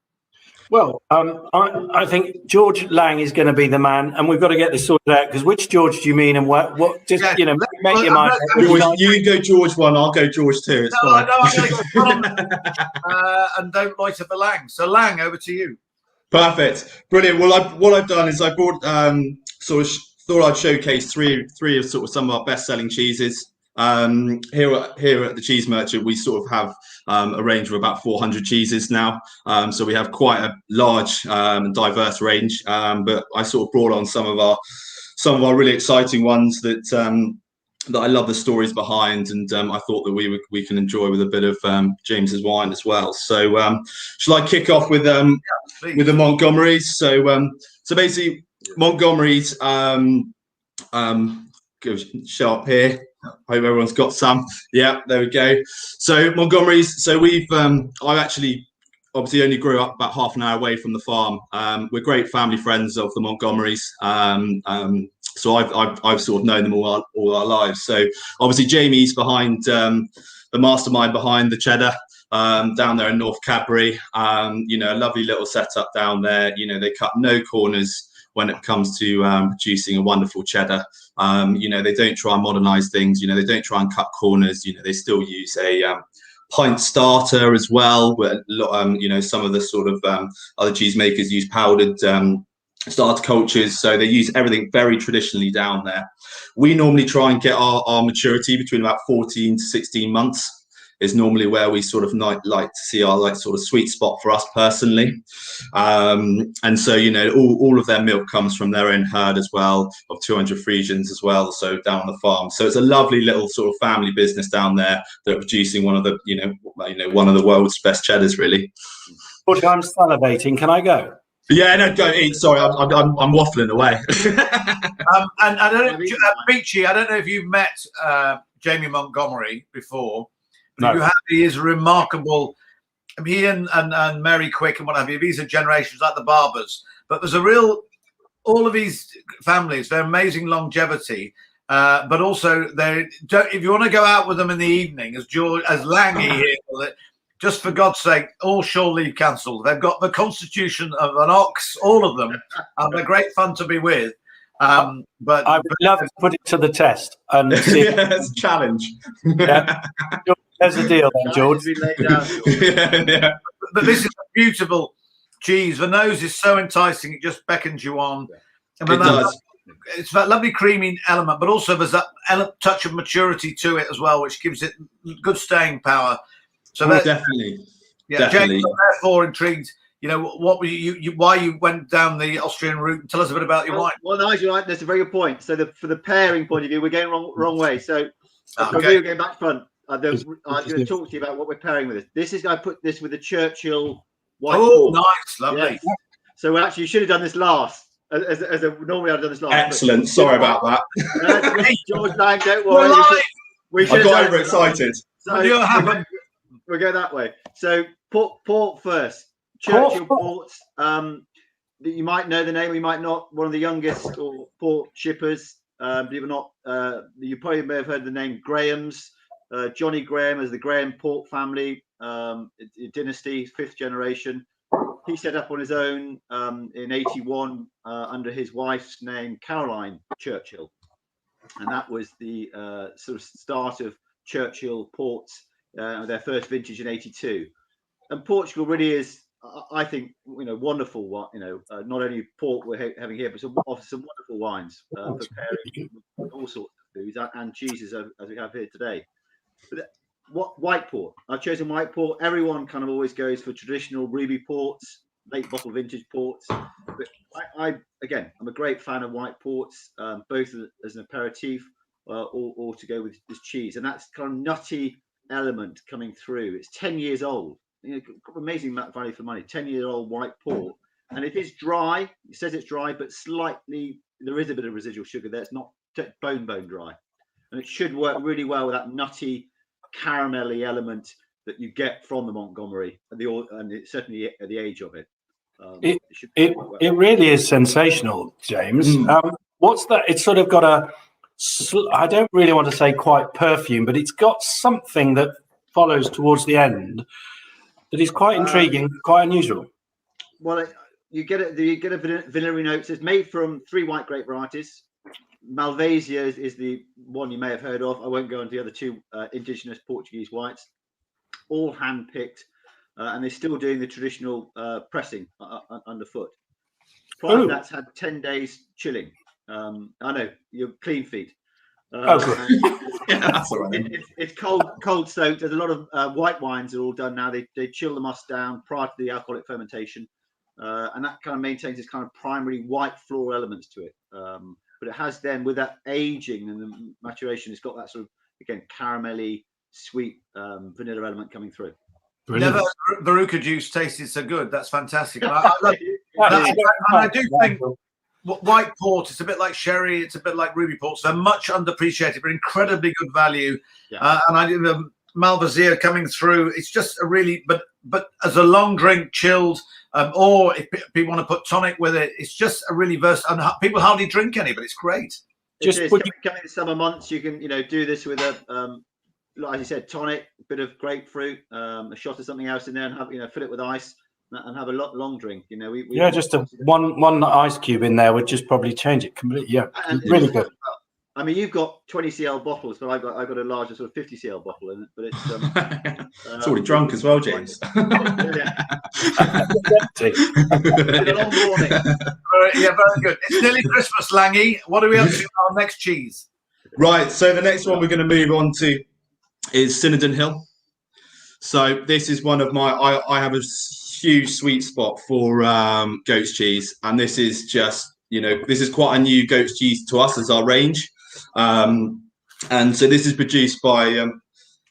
Well, I think George Lang is going to be the man, and we've got to get this sorted out, because which George do you mean, and what just, you know, make your mind. George, you go George 1, I'll go George 2. It's fine. No, I'm going to go and don't loiter for Lang. So, Lang, over to you. Perfect. Brilliant. Well, what I've done is I brought thought I'd showcase three of sort of some of our best-selling cheeses. Here at the Cheese Merchant, we sort of have a range of about 400 cheeses now. So we have quite a large and diverse range. But I sort of brought on some of our really exciting ones that I love the stories behind, and I thought that we can enjoy with a bit of James's wine as well. So shall I kick off with the Montgomerys? So basically Montgomerys, go show up here. Hope everyone's got some. Yeah, there we go. So Montgomerys. So I actually obviously only grew up about half an hour away from the farm. We're great family friends of the Montgomerys. So I've sort of known them all our lives. So obviously Jamie's behind the mastermind behind the cheddar down there in North Cadbury. You know, a lovely little setup down there. You know, they cut no corners when it comes to producing a wonderful cheddar. You know, they don't try and modernize things. You know, they don't try and cut corners. You know, they still use a pint starter as well. Where, you know, some of the sort of other cheesemakers use powdered starter cultures. So they use everything very traditionally down there. We normally try and get our maturity between about 14 to 16 months. Is normally where we sort of like to see our sort of sweet spot for us personally. And so, you know, all of their milk comes from their own herd as well, of 200 Friesians as well, so down on the farm. So it's a lovely little sort of family business down there that are producing one of the, you know, one of the world's best cheddars, really. George, I'm salivating. Can I go? Yeah, no, go eat. Sorry, I'm waffling away. And I don't know, Beachy, I don't know if you've met Jamie Montgomery before. No. He is remarkable. I mean, he and Mary Quick and what have you, these are generations like the Barbers. But there's all of these families, they're amazing longevity. But also, if you want to go out with them in the evening, as Langy here, just for God's sake, all shore leave cancelled. They've got the constitution of an ox, all of them, and they're great fun to be with. But I would love to put it to the test and see. Yeah, it's a challenge. Yeah. There's the deal then, George. Yeah. But this is a beautiful cheese. The nose is so enticing; it just beckons you on. And It does. It's that lovely creamy element, but also there's that touch of maturity to it as well, which gives it good staying power. So Definitely. Yeah, Definitely. James, I'm therefore intrigued. You know, what were why you went down the Austrian route? Tell us a bit about your wine. Well, Nigel, that's a very good point. So for the pairing point of view, we're going wrong way. So Okay. we're going back front. I'm going to talk to you about what we're pairing with this. I put this with the Churchill white. Oh, port. nice, lovely. Yeah. So actually, you should have done this last. Normally I've done this last. Excellent. Sorry about that. George Lang, don't worry. I got overexcited. So we'll go that way. So port first. Churchill ports. You might know the name, you might not. One of the youngest or port shippers. Believe it or not, you probably may have heard the name Graham's. Johnny Graham as the Graham Port family dynasty, 5th generation. He set up on his own in 81 under his wife's name, Caroline Churchill. And that was the sort of start of Churchill ports, their first vintage in 82. And Portugal really is, I think, wonderful. Not only port we're having here, but offers some wonderful wines for pairing with all sorts of foods and cheeses as we have here today. But what white port? I've chosen white port. Everyone kind of always goes for traditional ruby ports, late bottle vintage ports. But I'm a great fan of white ports, both as an aperitif or to go with this cheese. And that's kind of nutty element coming through. It's 10 years old. Amazing value for money. 10-year-old white port, and it is dry. It says it's dry, but slightly there is a bit of residual sugar there. It's not bone dry. and it should work really well with that nutty, caramelly element that you get from the Montgomery, and it's certainly at the age of it. It really is sensational, James. What's that? It's sort of got I don't really want to say quite perfume, but it's got something that follows towards the end that is quite intriguing, quite unusual. Well, you get a vanilla notes. It's made from 3 white grape varieties. Malvasia is the one you may have heard of. I won't go into the other 2 indigenous Portuguese whites, all hand-picked, and they're still doing the traditional pressing underfoot. Prior to that's had 10 days chilling. I know, you're clean feet. That's all right. It's cold soaked. There's a lot of white wines that are all done now. They chill the must down prior to the alcoholic fermentation, and that kind of maintains this kind of primary white floral elements to it. But it has then, with that aging and the maturation, it's got that sort of, again, caramelly, sweet vanilla element coming through. Never Veruca juice tasted so good. That's fantastic. And I do think white port, it's a bit like sherry, it's a bit like ruby ports. They're much underappreciated, but incredibly good value. Yeah. And I think the Malvasia coming through, it's just a really, but as a long drink, chilled, or if people want to put tonic with it, it's just a really versatile. And people hardly drink any, but it's great. Coming in the summer months, you can do this with a like you said, tonic, a bit of grapefruit, a shot of something else in there, and have fill it with ice and have a long drink. Just one ice cube in there would just probably change it completely. Yeah, really good. I mean, you've got 20 cl bottles, but I've got a larger sort of 50 cl bottle in it. But it's it's already drunk as well, James. It's been a long morning. Yeah, very good. It's nearly Christmas, Langy. What are we up to our next cheese? Right. So the next one we're going to move on to is Cinnaden Hill. So this is one of my. I have a huge sweet spot for goat's cheese, and this is just this is quite a new goat's cheese to us as our range. And so this is produced by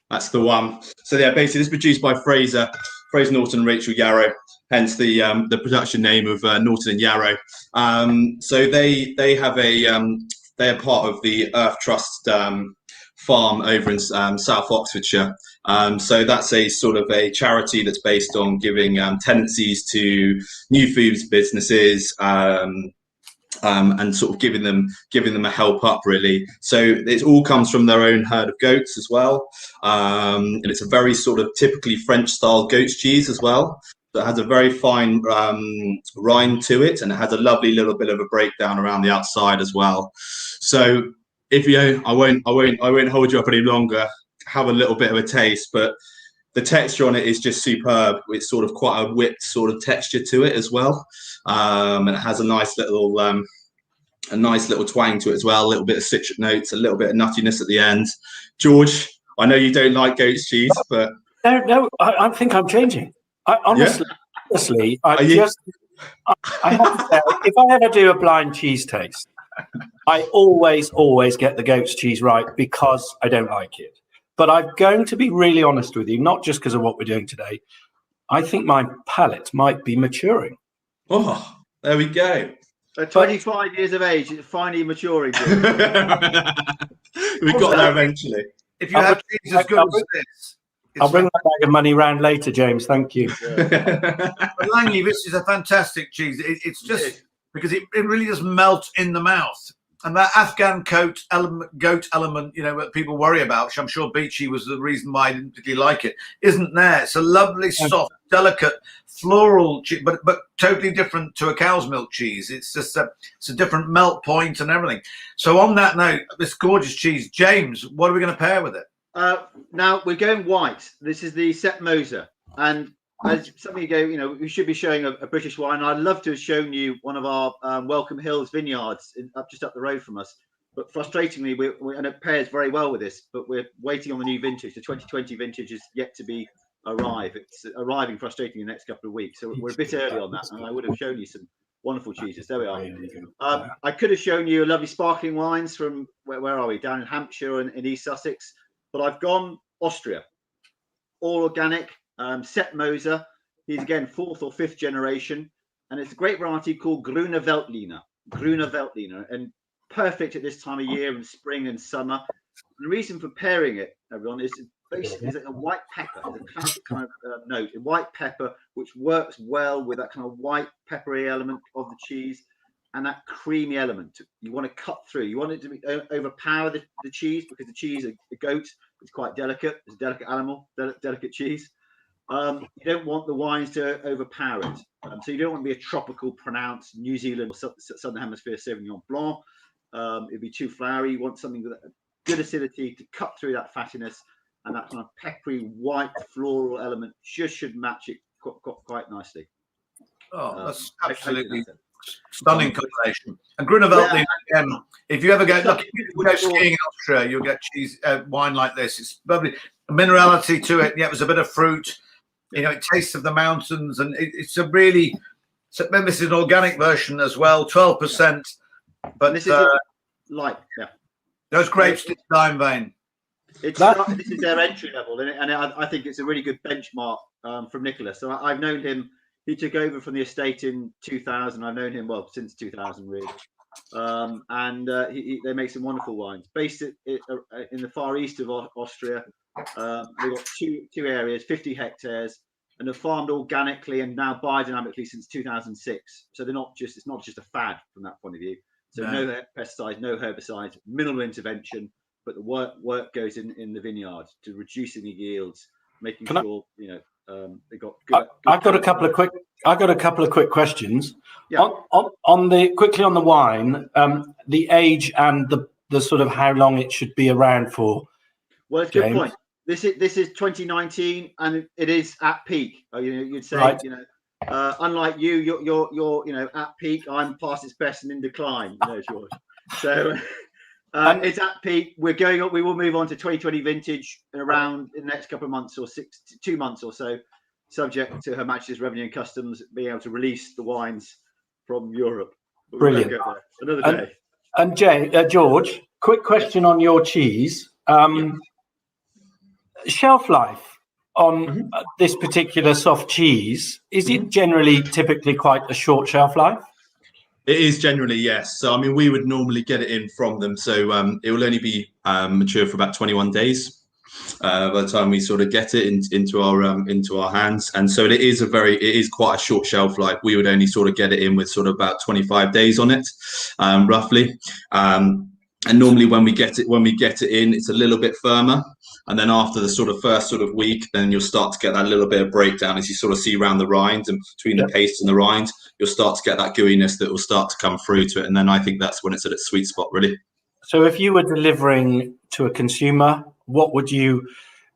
that's the one. So yeah, basically this is produced by Fraser Norton and Rachel Yarrow, hence the production name of Norton and Yarrow. So they have they are part of the Earth Trust farm over in South Oxfordshire. So that's a sort of a charity that's based on giving tenancies to new foods businesses. And sort of giving them a help up, really. So it all comes from their own herd of goats as well, and it's a very sort of typically French style goat's cheese as well. That has a very fine rind to it, and it has a lovely little bit of a breakdown around the outside as well. So if I won't hold you up any longer. Have a little bit of a taste, but the texture on it is just superb. It's sort of quite a whipped sort of texture to it as well, and it has a nice little twang to it as well. A little bit of citric notes, a little bit of nuttiness at the end. George, I know you don't like goat's cheese, but no, I think I'm changing. I honestly, I have to say, if I ever do a blind cheese taste, I always get the goat's cheese right because I don't like it. But I'm going to be really honest with you, not just because of what we're doing today. I think my palate might be maturing. Oh, there we go. At 25 years of age, it's finally maturing. We got there eventually. If you have cheese as good as this, I'll bring that bag of money round later, James. Thank you. But Langley, this is a fantastic cheese. It's just because it really does melt in the mouth. And that Afghan goat element, that people worry about, which I'm sure Beachy was the reason why I didn't particularly like it, isn't there. It's a lovely, soft, delicate, floral cheese, but totally different to a cow's milk cheese. It's just it's a different melt point and everything. So on that note, this gorgeous cheese, James, what are we going to pair with it? Now we're going white. This is the Sepp Moser, and as some of you go, we should be showing a British wine. I'd love to have shown you one of our Welcome Hills vineyards just up the road from us. But frustratingly, and it pairs very well with this, but we're waiting on the new vintage. The 2020 vintage is yet to arrive. It's arriving frustratingly in the next couple of weeks. So we're a bit early on that, and I would have shown you some wonderful cheeses. There we are. I could have shown you lovely sparkling wines from, where are we? Down in Hampshire and in East Sussex. But I've gone Austria. All organic. Sepp Moser, he's again 4th or 5th generation, and it's a great variety called Grüner Veltliner, and perfect at this time of year in spring and summer. The reason for pairing it, everyone, is basically it's like a white pepper. It's a classic kind of note. A white pepper, which works well with that kind of white peppery element of the cheese and that creamy element. You want to cut through. You want it to be, overpower the cheese, because the cheese, the goat, is quite delicate. It's a delicate animal, delicate cheese. You don't want the wines to overpower it. So you don't want to be a tropical, pronounced New Zealand or Southern Hemisphere Sauvignon Blanc. It'd be too flowery. You want something with good acidity to cut through that fattiness, and that kind of peppery, white, floral element just should match it quite nicely. Oh, that's absolutely stunning combination. And Grunewald, if you ever go skiing in Austria, you'll get cheese wine like this. It's lovely, a minerality to it. Yeah, there's a bit of fruit. You know, it tastes of the mountains, and it's a really. Remember, this is an organic version as well, 12%. But this is light, yeah. Those grapes did die in vain. This is their entry level, and I think it's a really good benchmark from Nicholas. So I've known him. He took over from the estate in 2000. I've known him since 2000, really. They make some wonderful wines based in the far east of Austria. They've got two areas, 50 hectares, and they're farmed organically and now biodynamically since 2006. So it's not just a fad from that point of view. So no pesticides, no herbicides, minimal intervention, but the work goes in the vineyard to reducing the yields, making sure they got good. I've got a couple of quick questions. Yeah. Quickly on the wine, the age and the sort of how long it should be around for. Well, it's a good point. This is 2019, and it is at peak. You'd say, right. Unlike you're at peak. I'm past its best and in decline, George. So it's at peak. We're going up. We will move on to 2020 vintage around in the next couple of months or 2 months or so, subject to Her Majesty's Revenue and Customs being able to release the wines from Europe. Brilliant. Another day. And George, quick question on your cheese. Shelf life on this particular soft cheese, is it generally typically quite a short shelf life? It is generally, yes. So, I mean, we would normally get it in from them. So it will only be mature for about 21 days by the time we sort of get it into our hands. And so it is quite a short shelf life. We would only sort of get it in with sort of about 25 days on it, roughly. And normally when we get it in, it's a little bit firmer. And then after the sort of first sort of week, then you'll start to get that little bit of breakdown as you sort of see around the rind and between the paste and the rind, you'll start to get that gooiness that will start to come through to it. And then I think that's when it's at its sweet spot, really. So if you were delivering to a consumer, what would you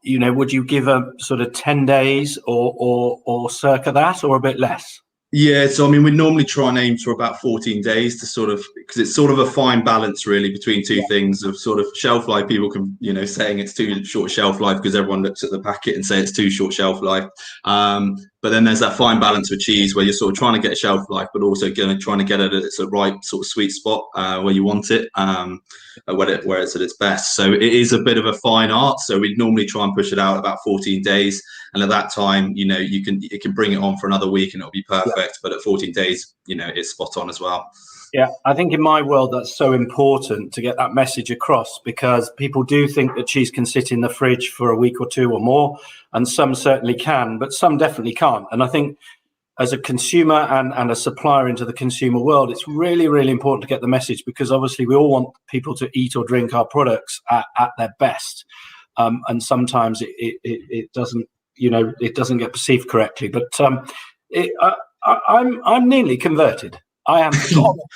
give a sort of 10 days or circa that, or a bit less? Yeah, so I mean, we normally try and aim for about 14 days to sort of, because it's sort of a fine balance really between two things of sort of shelf life. People can, saying it's too short shelf life because everyone looks at the packet and say it's too short shelf life. But then there's that fine balance with cheese where you're sort of trying to get a shelf life, but also trying to get it at its right sort of sweet spot where you want it, where it's at its best. So it is a bit of a fine art. So we normally try and push it out about 14 days. And at that time, it can bring it on for another week and it'll be perfect. Yeah. But at 14 days, it's spot on as well. Yeah, I think in my world, that's so important to get that message across, because people do think that cheese can sit in the fridge for a week or two or more, and some certainly can, but some definitely can't. And I think as a consumer and a supplier into the consumer world, it's really, really important to get the message, because obviously we all want people to eat or drink our products at their best. And sometimes it doesn't, it doesn't get perceived correctly. But I'm nearly converted. I am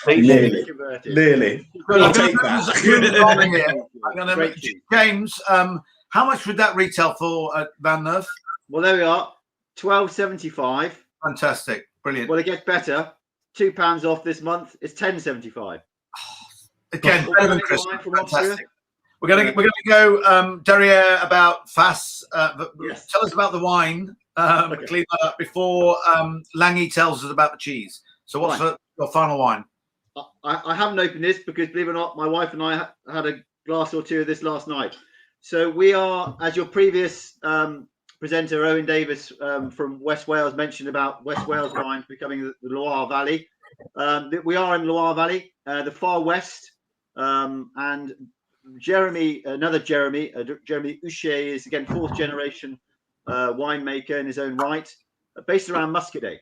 nearly converted. Nearly. I'll take that. I'm going to make James. How much would that retail for at Van Nerf? Well, there we are. $12.75. Fantastic. Brilliant. Well, it gets better. £2 off this month. It's $10.75. Again, better than Christmas. Fantastic. We're going to go Derriere about Fass. Yes. Tell us about the wine. Okay. Clean that up before Langy tells us about the cheese. So what's your final wine? I haven't opened this because, believe it or not, my wife and I had a glass or two of this last night. So we are, as your previous presenter, Owen Davis from West Wales, mentioned about West Wales wine becoming the Loire Valley. We are in Loire Valley, the far west, and another Jeremy Huchet is again 4th generation winemaker in his own right, based around Muscadet.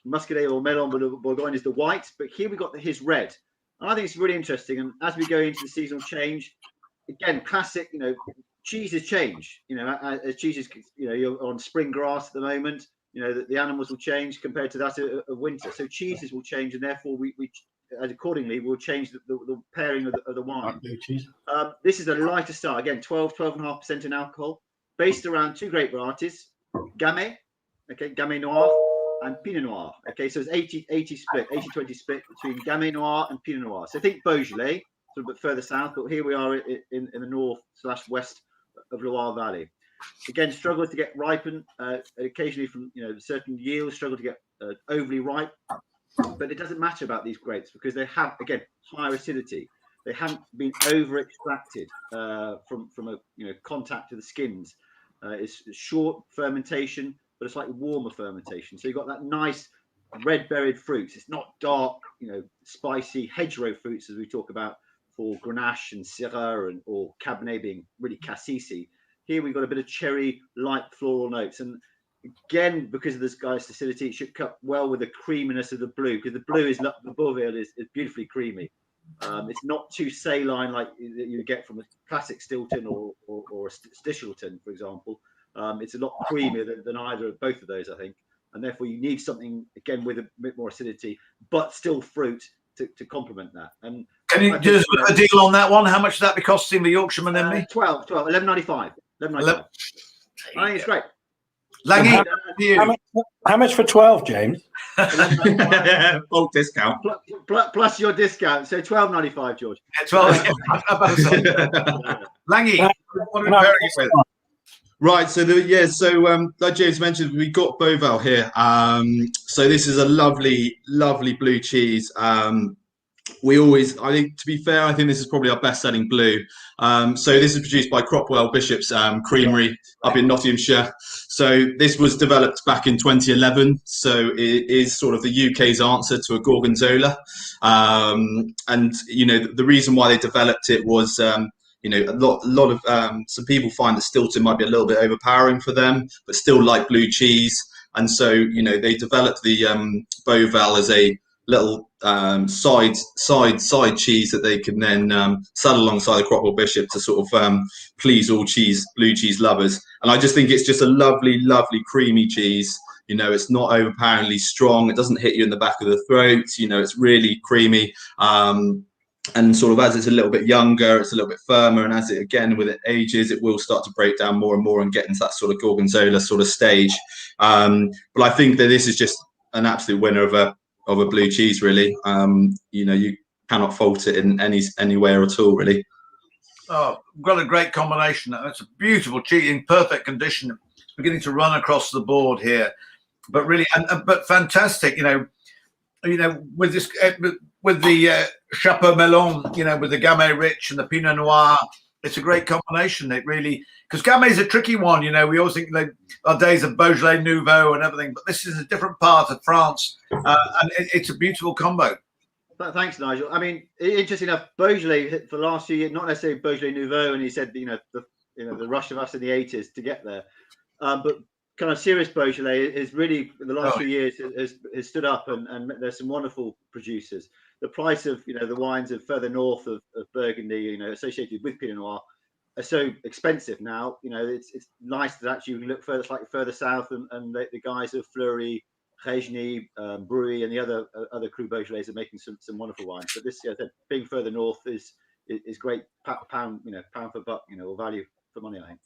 Muscadet or Melon Bourgogne is the white, but here we've got his red. And I think it's really interesting. And as we go into the seasonal change, again, classic, cheeses change, as cheeses, you're on spring grass at the moment, the animals will change compared to that of winter. So cheeses will change, and therefore we accordingly will change the pairing of the wine. This is a lighter style, again, 12.5% in alcohol, based around 2 grape varieties, Gamay, Gamay Noir, and Pinot Noir. Okay, so it's 80-20 split between Gamay Noir and Pinot Noir. So think Beaujolais, sort of a bit further south, but here we are in the north/west of Loire Valley. Again, struggles to get ripened, occasionally from certain yields, struggle to get overly ripe, but it doesn't matter about these grapes because they have, again, higher acidity. They haven't been over extracted from a contact to the skins. It's short fermentation, but it's like warmer fermentation. So you've got that nice red berried fruits. It's not dark, spicy hedgerow fruits as we talk about for Grenache and Syrah or Cabernet being really cassis. Here we've got a bit of cherry, light floral notes. And again, because of this guy's acidity, it should cut well with the creaminess of the blue, because the blue is above it is beautifully creamy. It's not too saline like you get from a classic Stilton or a Stichelton, for example. It's a lot creamier than either of both of those, I think. And therefore you need something, again, with a bit more acidity, but still fruit to complement that. And can you do a deal on that one? How much would that be costing the Yorkshireman and me? 11.95. I think it's great. Langy, how much for 12, James? Full discount. Plus your discount. So 12.95, George. Yeah, 12. Langy, what are we pairing it with? Right, so like James mentioned, we got Beauval here. So this is a lovely blue cheese. I think, to be fair, I think this is probably our best-selling blue. So this is produced by Cropwell Bishop's Creamery up in Nottinghamshire. So this was developed back in 2011. So it is sort of the UK's answer to a Gorgonzola. And the reason why they developed it was a lot of some people find that Stilton might be a little bit overpowering for them, but still like blue cheese. And so they developed the Beauval as a little side cheese that they can then sell alongside the Cropwell Bishop to sort of please all blue cheese lovers. And I just think it's just a lovely creamy cheese. It's not overpoweringly strong. It doesn't hit you in the back of the throat. It's really creamy. And sort of as it's a little bit younger, it's a little bit firmer, and as with it ages, it will start to break down more and more and get into that sort of Gorgonzola sort of stage. But I think that this is just an absolute winner of a blue cheese, really. You cannot fault it in anywhere at all, really. Oh, got a great combination. It's a beautiful cheese in perfect condition. It's beginning to run across the board here, but really, but fantastic. With this, with the Chapeau Melon, with the Gamay Rich and the Pinot Noir, it's a great combination. It really, because Gamay is a tricky one. We always think our days of Beaujolais Nouveau and everything, but this is a different part of France, and it's a beautiful combo. Thanks, Nigel. I mean, interesting enough, Beaujolais for the last few years, not necessarily Beaujolais Nouveau, and he said, the rush of us in the 80s to get there, but kind of serious Beaujolais is really in the last few years has stood up, and there's some wonderful producers. The price of the wines of further north of Burgundy, associated with Pinot Noir, are so expensive now. It's nice that actually you can look slightly further south, and the guys of Fleury, Regny, Bruy, and the other Cru Beaujolais are making some wonderful wines. But this, being further north is great pound for buck, or value for money, I think.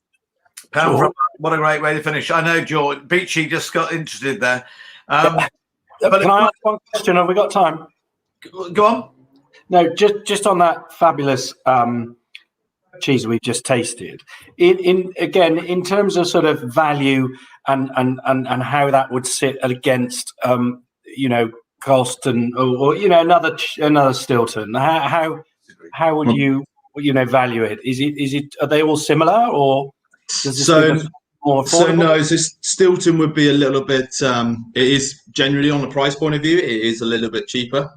What a great way to finish. I know, George Beachy just got interested there. But can I ask one question? Have we got time? Go on. No, just on that fabulous cheese we've just tasted. In terms of sort of value and how that would sit against cost and or another Stilton. How would you value it? Is it are they all similar, or does this more So affordable? no, so Stilton would be a little bit. It is generally on the price point of view, it is a little bit cheaper.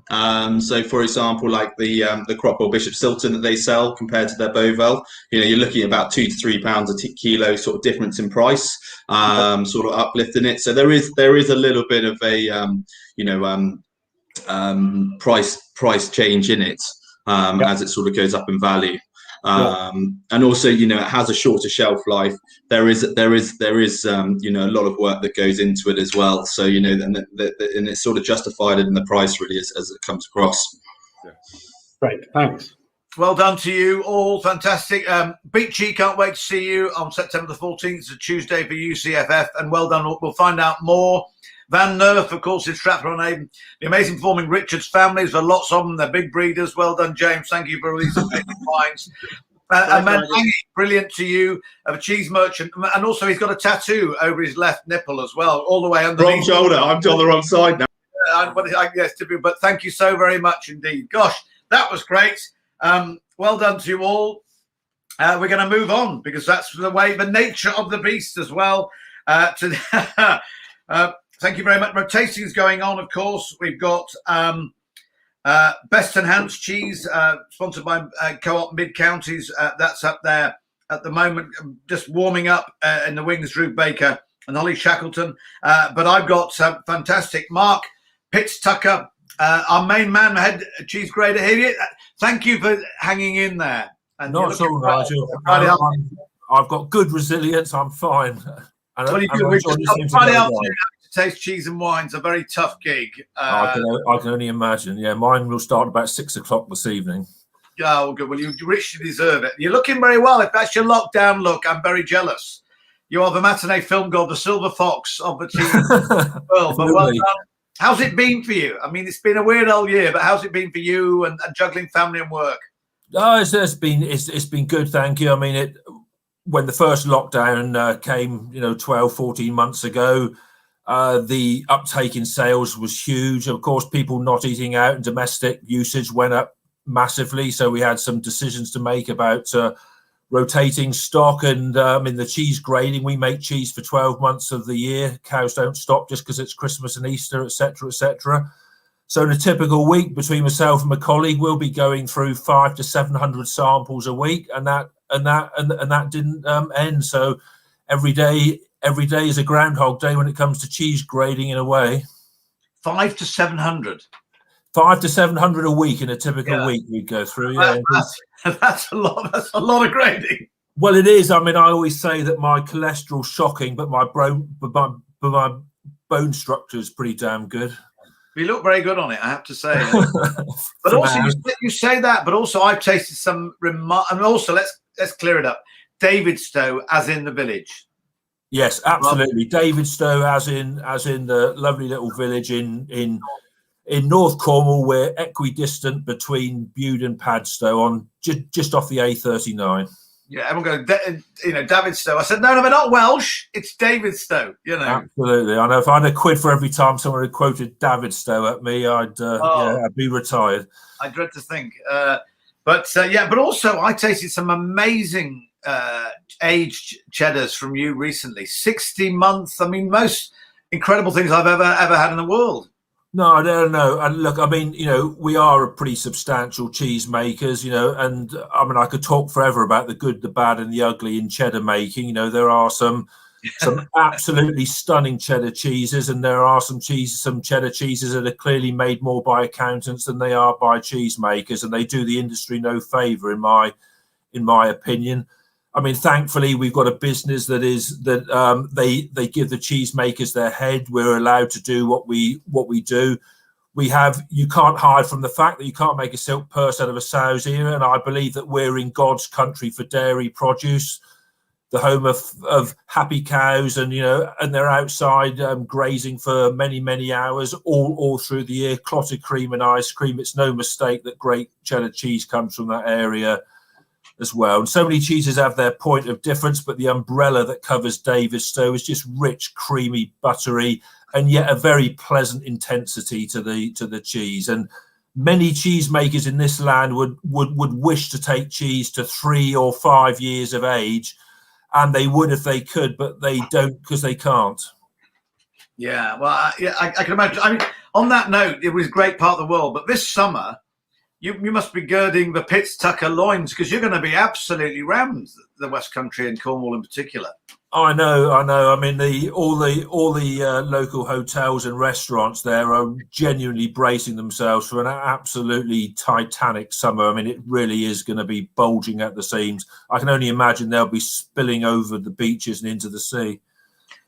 So for example, like the Cropwell Bishop Stilton that they sell compared to their Beauvale, you're looking at about £2 to £3 a kilo sort of difference in price, sort of uplift in it. So there is a little bit of a price change in it as it sort of goes up in value. And also, it has a shorter shelf life. There is a lot of work that goes into it as well. So, and it's sort of justified in the price really as it comes across. Great, thanks. Well done to you all. Fantastic. Beachy, can't wait to see you on September the 14th. It's a Tuesday for UCFF. And well done. We'll find out more. Van Nerf, of course, is Stratford-on-Avon. The amazing performing Richards families, there are lots of them. They're big breeders. Well done, James. Thank you for all these amazing wines. And Manny, brilliant to you, a cheese merchant. And also he's got a tattoo over his left nipple as well, all the way underneath. Wrong shoulder. I'm on the wrong side now. Yes, but thank you so very much indeed. Gosh, that was great. Well done to you all. We're going to move on because that's the nature of the beast as well. Thank you very much. Tasting is going on, of course. We've got Best Enhanced Cheese, sponsored by Co-op Mid-Counties. That's up there at the moment, just warming up in the wings, Drew Baker and Holly Shackleton. But I've got fantastic Mark Pitts-Tucker, our main man, head cheese grader here. Thank you for hanging in there. And not at all, Nigel. I've got good resilience. I'm fine. And Friday afternoon to taste cheese and wine's a very tough gig. I can only imagine. Yeah, mine will start about 6 o'clock this evening. Oh, good. Well, you richly deserve it. You're looking very well. If that's your lockdown look, I'm very jealous. You are the matinee film god, the silver fox of the cheese world. But well done. How's it been for you? I mean, it's been a weird old year, but how's it been for you and juggling family and work? Oh, it's been good, thank you. I mean, when the first lockdown came, 12, 14 months ago, the uptake in sales was huge. Of course, people not eating out and domestic usage went up massively. So we had some decisions to make about rotating stock and in the cheese grading. We make cheese for 12 months of the year. Cows don't stop just because it's Christmas and Easter, etc., etc. So in a typical week between myself and my colleague, we'll be going through 500 to 700 samples a week, and that didn't end. So every day is a Groundhog Day when it comes to cheese grading in a way. 500 to 700. 500 to 700 a week in a typical week we'd go through. Yeah, that's a lot. That's a lot of grading. Well, it is. I mean, I always say that my cholesterol's shocking, but my bone structure is pretty damn good. You look very good on it, I have to say. But also, you say that, but also I've tasted some and also let's clear it up. Davidstow, as in the village. Yes, absolutely. Davidstow, as in the lovely little village in North Cornwall. We're equidistant between Bude and Padstow, on just off the A39. Yeah, everyone goes, Davidstow. I said, no, we're not Welsh. It's Davidstow. Absolutely. I know. If I had a quid for every time someone had quoted Davidstow at me, I'd be retired. I dread to think. But also I tasted some amazing aged cheddars from you recently. 60 months. I mean, most incredible things I've ever had in the world. No, I don't know. And look, I mean, we are a pretty substantial cheese makers, and I mean, I could talk forever about the good, the bad, and the ugly in cheddar making. There are some absolutely stunning cheddar cheeses, and there are some cheddar cheeses that are clearly made more by accountants than they are by cheese makers, and they do the industry no favour, in my opinion. I mean, thankfully, we've got a business that they give the cheese makers their head. We're allowed to do what we do. You can't hide from the fact that you can't make a silk purse out of a sow's ear, and I believe that we're in God's country for dairy produce, the home of happy cows, and they're outside grazing for many, many hours all through the year. Clotted cream and ice cream. It's no mistake that great cheddar cheese comes from that area as well. And so many cheeses have their point of difference, but the umbrella that covers Davidstow is just rich, creamy, buttery, and yet a very pleasant intensity to the cheese. And many cheese makers in this land would wish to take cheese to 3 or 5 years of age and they would if they could, but they don't because they can't. Yeah, well, I can imagine. I mean, on that note, it was a great part of the world, but this summer, you must be girding the Pitts Tucker loins, because you're going to be absolutely rammed, the West Country and Cornwall in particular. I know. I mean, all the local hotels and restaurants there are genuinely bracing themselves for an absolutely titanic summer. I mean, it really is going to be bulging at the seams. I can only imagine they'll be spilling over the beaches and into the sea.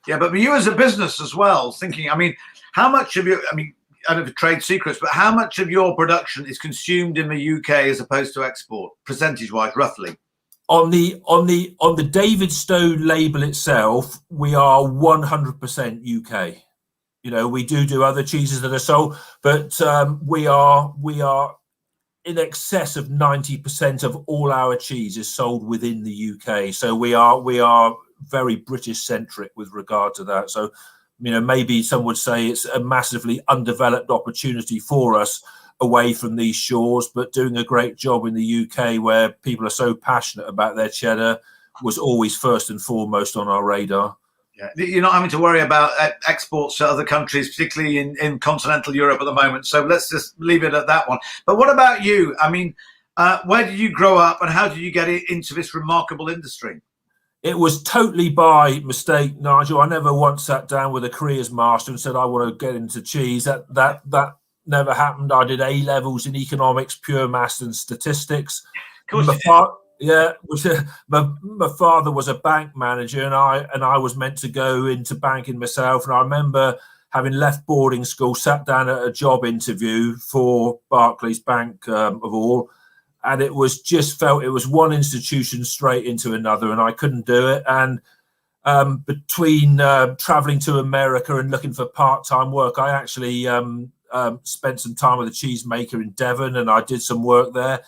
Yeah, but you as a business as well, thinking, I mean, how much of your, I mean, I don't know trade secrets, but how much of your production is consumed in the UK as opposed to export, percentage-wise, roughly? On the David Stowe label itself, we are 100% UK. You know, we do other cheeses that are sold, but we are in excess of 90% of all our cheese is sold within the UK. So we are very British centric with regard to that. So, you know, maybe some would say it's a massively undeveloped opportunity for us away from these shores, but doing a great job in the UK, where people are so passionate about their cheddar, was always first and foremost on our radar. Yeah, you're not having to worry about exports to other countries, particularly in continental Europe at the moment. So let's just leave it at that one. But what about you? I mean, where did you grow up, and how did you get into this remarkable industry? It was totally by mistake, Nigel. I never once sat down with a careers master and said, I want to get into cheese. That never happened. I did A-levels in economics, pure maths and statistics. My father was a bank manager, and I was meant to go into banking myself. And I remember having left boarding school, sat down at a job interview for Barclays Bank of all, and it was just felt it was one institution straight into another, and I couldn't do it. And between traveling to America and looking for part-time work, I actually spent some time with a cheesemaker in Devon, and I did some work there.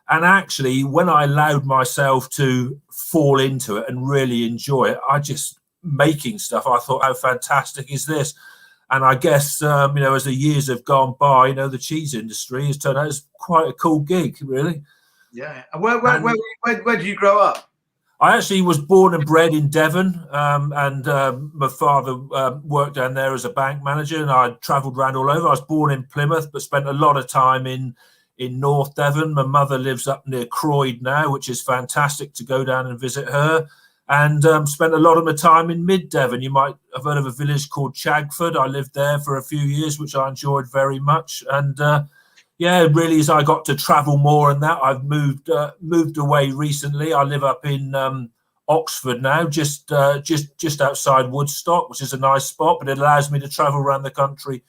And actually, when I allowed myself to fall into it and really enjoy it, I just making stuff, I thought, how fantastic is this? And I guess, you know, as the years have gone by, you know, the cheese industry has turned out as quite a cool gig, really. Yeah. And where do you grow up? I actually was born and bred in Devon, and my father worked down there as a bank manager, and I travelled around all over. I was born in Plymouth, but spent a lot of time in North Devon. My mother lives up near Croyd now, which is fantastic to go down and visit her. And spent a lot of my time in Mid Devon. You might have heard of a village called Chagford. I lived there for a few years, which I enjoyed very much. And yeah, really, as I got to travel more and that, I've moved away recently. I live up in Oxford now, just outside Woodstock, which is a nice spot, but it allows me to travel around the country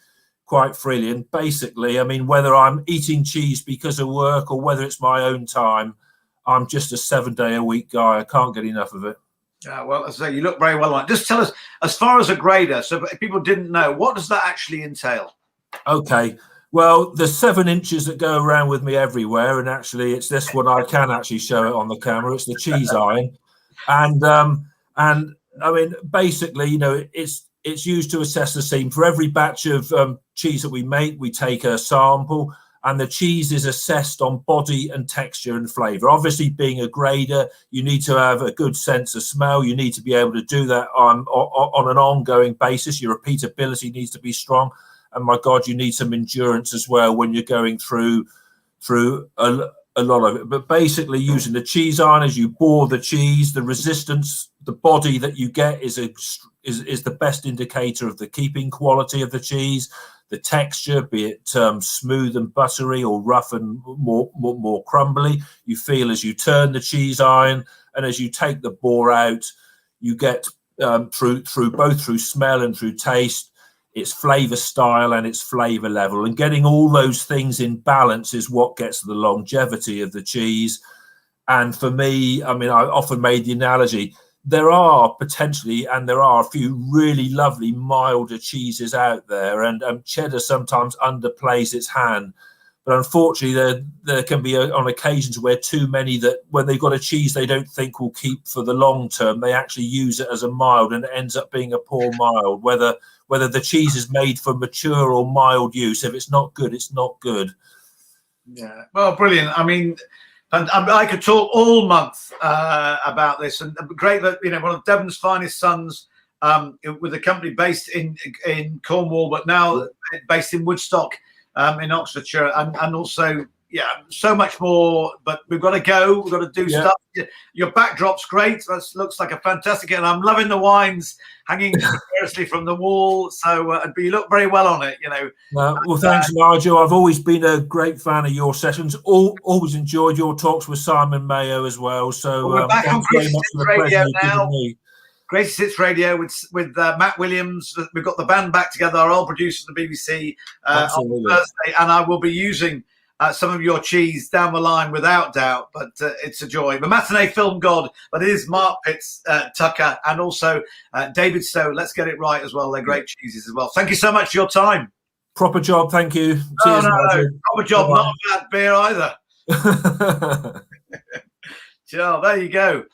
quite freely. And basically, I mean, whether I'm eating cheese because of work or whether it's my own time, I'm just a 7-day-a-week guy. I can't get enough of it. Yeah, well, as I say, you look very well on it. Just tell us, as far as a grader, so if people didn't know, what does that actually entail? Okay. Well, there's 7 inches that go around with me everywhere, and actually, it's this one. I can actually show it on the camera. It's the cheese iron, and I mean, basically, you know, it's used to assess the seam. For every batch of cheese that we make, we take a sample, and the cheese is assessed on body and texture and flavour. Obviously, being a grader, you need to have a good sense of smell. You need to be able to do that on an ongoing basis. Your repeatability needs to be strong. And my God, you need some endurance as well when you're going through a lot of it. But basically, using the cheese iron as you bore the cheese, the resistance, the body that you get is the best indicator of the keeping quality of the cheese. The texture, be it smooth and buttery or rough and more crumbly, you feel as you turn the cheese iron, and as you take the bore out, you get through both through smell and through taste, its flavor style and its flavor level. And getting all those things in balance is what gets the longevity of the cheese. And for me, I mean, I often made the analogy, there are potentially, and there are a few really lovely milder cheeses out there, and cheddar sometimes underplays its hand. But unfortunately, there can be on occasions where too many that when they've got a cheese they don't think will keep for the long term, they actually use it as a mild, and it ends up being a poor mild. Whether the cheese is made for mature or mild use, if it's not good, it's not good. Yeah, well, brilliant. I mean, And I could talk all month about this, and great that one of Devon's finest sons, with a company based in Cornwall, but now based in Woodstock, in Oxfordshire, and also so much more. But we've got to go. We've got to do stuff. Your backdrop's great. That looks like a fantastic, and I'm loving the wines hanging precariously from the wall. So, but you look very well on it. Well, thanks, Nigel. I've always been a great fan of your sessions. Always enjoyed your talks with Simon Mayo as well. So we're back on very much for the Radio pleasure now. me. Greatest Hits Radio with Matt Williams. We've got the band back together, our old producer at the BBC, on Thursday, and I will be using some of your cheese down the line without doubt. But it's a joy. The Matinee Film God, but it is Mark Pitts Tucker and also David Stowe. Let's get it right as well. They're great cheeses as well. Thank you so much for your time. Proper job, thank you. Cheers, no. Proper job, not a bad beer either. Sure, there you go.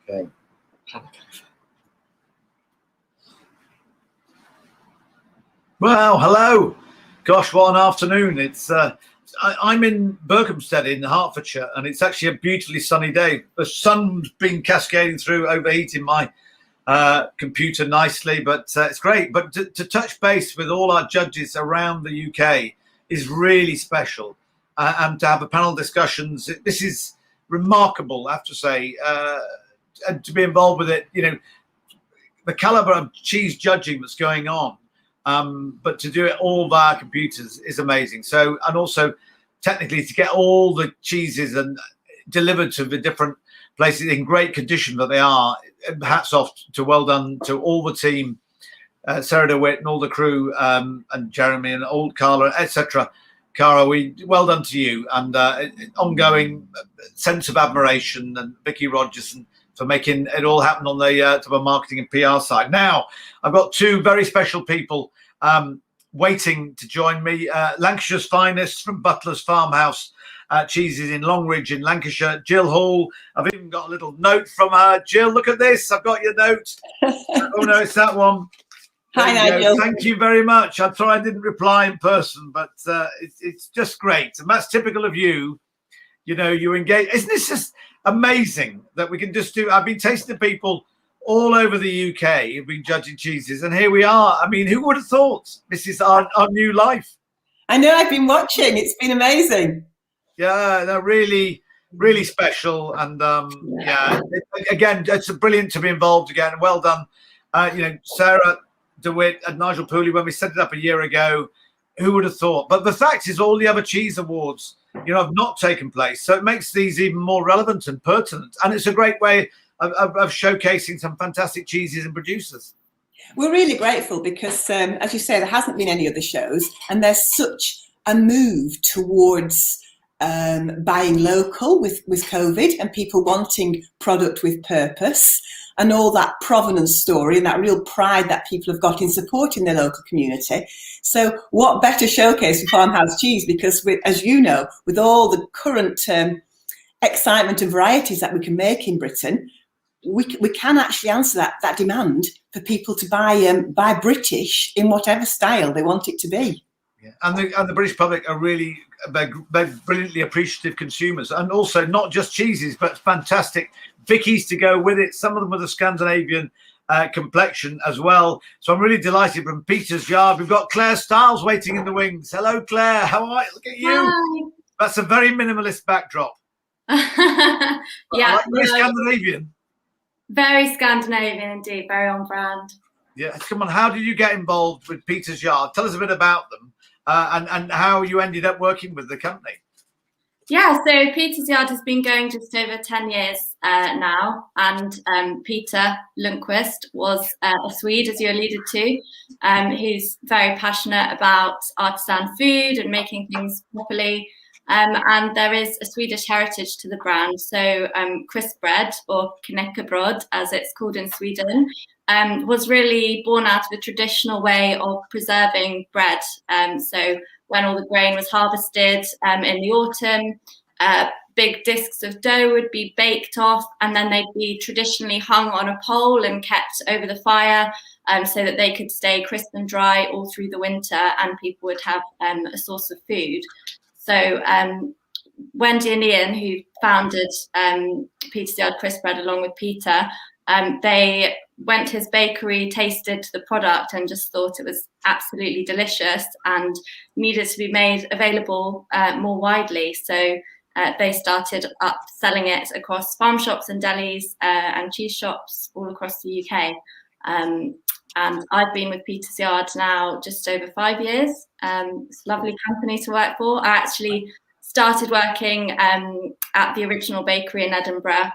Okay. Well, hello. Gosh, what an afternoon. It's I'm in Berkhamsted in Hertfordshire, and it's actually a beautifully sunny day. The sun's been cascading through, overheating my computer nicely, but it's great. But to touch base with all our judges around the UK is really special, and to have a panel discussions, this is remarkable, I have to say, and to be involved with it, you know, the caliber of cheese judging that's going on, but to do it all via computers is amazing. So, and also technically to get all the cheeses and delivered to the different places in great condition that they are, hats off to, well done to all the team, Sarah DeWitt and all the crew, and Jeremy and old Carla, etc. Cara, well done to you, and ongoing sense of admiration, and Vicky Rogers for making it all happen on the to the marketing and PR side. Now, I've got two very special people waiting to join me. Lancashire's finest from Butler's Farmhouse Cheeses in Longridge in Lancashire, Jill Hall. I've even got a little note from her. Jill, look at this. I've got your note. Oh no, it's that one. Hi, Nigel. Thank you very much. I thought I didn't reply in person, but it's just great. And that's typical of you. You know, you engage. Isn't this just amazing that we can just do? I've been tasting to people all over the UK who've been judging cheeses, and here we are. I mean, who would have thought this is our new life? I know, I've been watching. It's been amazing. Yeah, they're really, really special. And again, it's brilliant to be involved again. Well done. You know, Sarah DeWitt and Nigel Pooley, when we set it up a year ago, who would have thought? But the fact is all the other cheese awards, you know, have not taken place. So it makes these even more relevant and pertinent. And it's a great way of showcasing some fantastic cheeses and producers. We're really grateful because, as you say, there hasn't been any other shows, and there's such a move towards buying local with COVID and people wanting product with purpose, and all that provenance story and that real pride that people have got in supporting their local community. So what better showcase for Farmhouse Cheese? Because, as you know, with all the current excitement and varieties that we can make in Britain, we can actually answer that demand for people to buy British in whatever style they want it to be. Yeah. And the British public are really brilliantly appreciative consumers, and also not just cheeses, but fantastic Vickies to go with it. Some of them with a Scandinavian complexion as well. So I'm really delighted. From Peter's Yard, we've got Claire Stiles waiting in the wings. Hello, Claire. How are you? Look at you. Hi. That's a very minimalist backdrop. Yeah, like very Scandinavian. Very Scandinavian indeed. Very on brand. Yeah, come on. How did you get involved with Peter's Yard? Tell us a bit about them. And how you ended up working with the company. Yeah, so Peter's Yard has been going just over 10 years now, and Peter Lundqvist was a Swede, as you alluded to, who's very passionate about artisan food and making things properly. And there is a Swedish heritage to the brand. So crisp bread, or knäckebröd, as it's called in Sweden, was really born out of a traditional way of preserving bread. So when all the grain was harvested in the autumn, big discs of dough would be baked off, and then they'd be traditionally hung on a pole and kept over the fire so that they could stay crisp and dry all through the winter, and people would have a source of food. So Wendy and Ian, who founded Peter's Yard Crisp Bread along with Peter, they went to his bakery, tasted the product, and just thought it was absolutely delicious and needed to be made available more widely. So they started up selling it across farm shops and delis and cheese shops all across the UK. And I've been with Peter's Yard now just over 5 years. It's a lovely company to work for. I actually started working at the original bakery in Edinburgh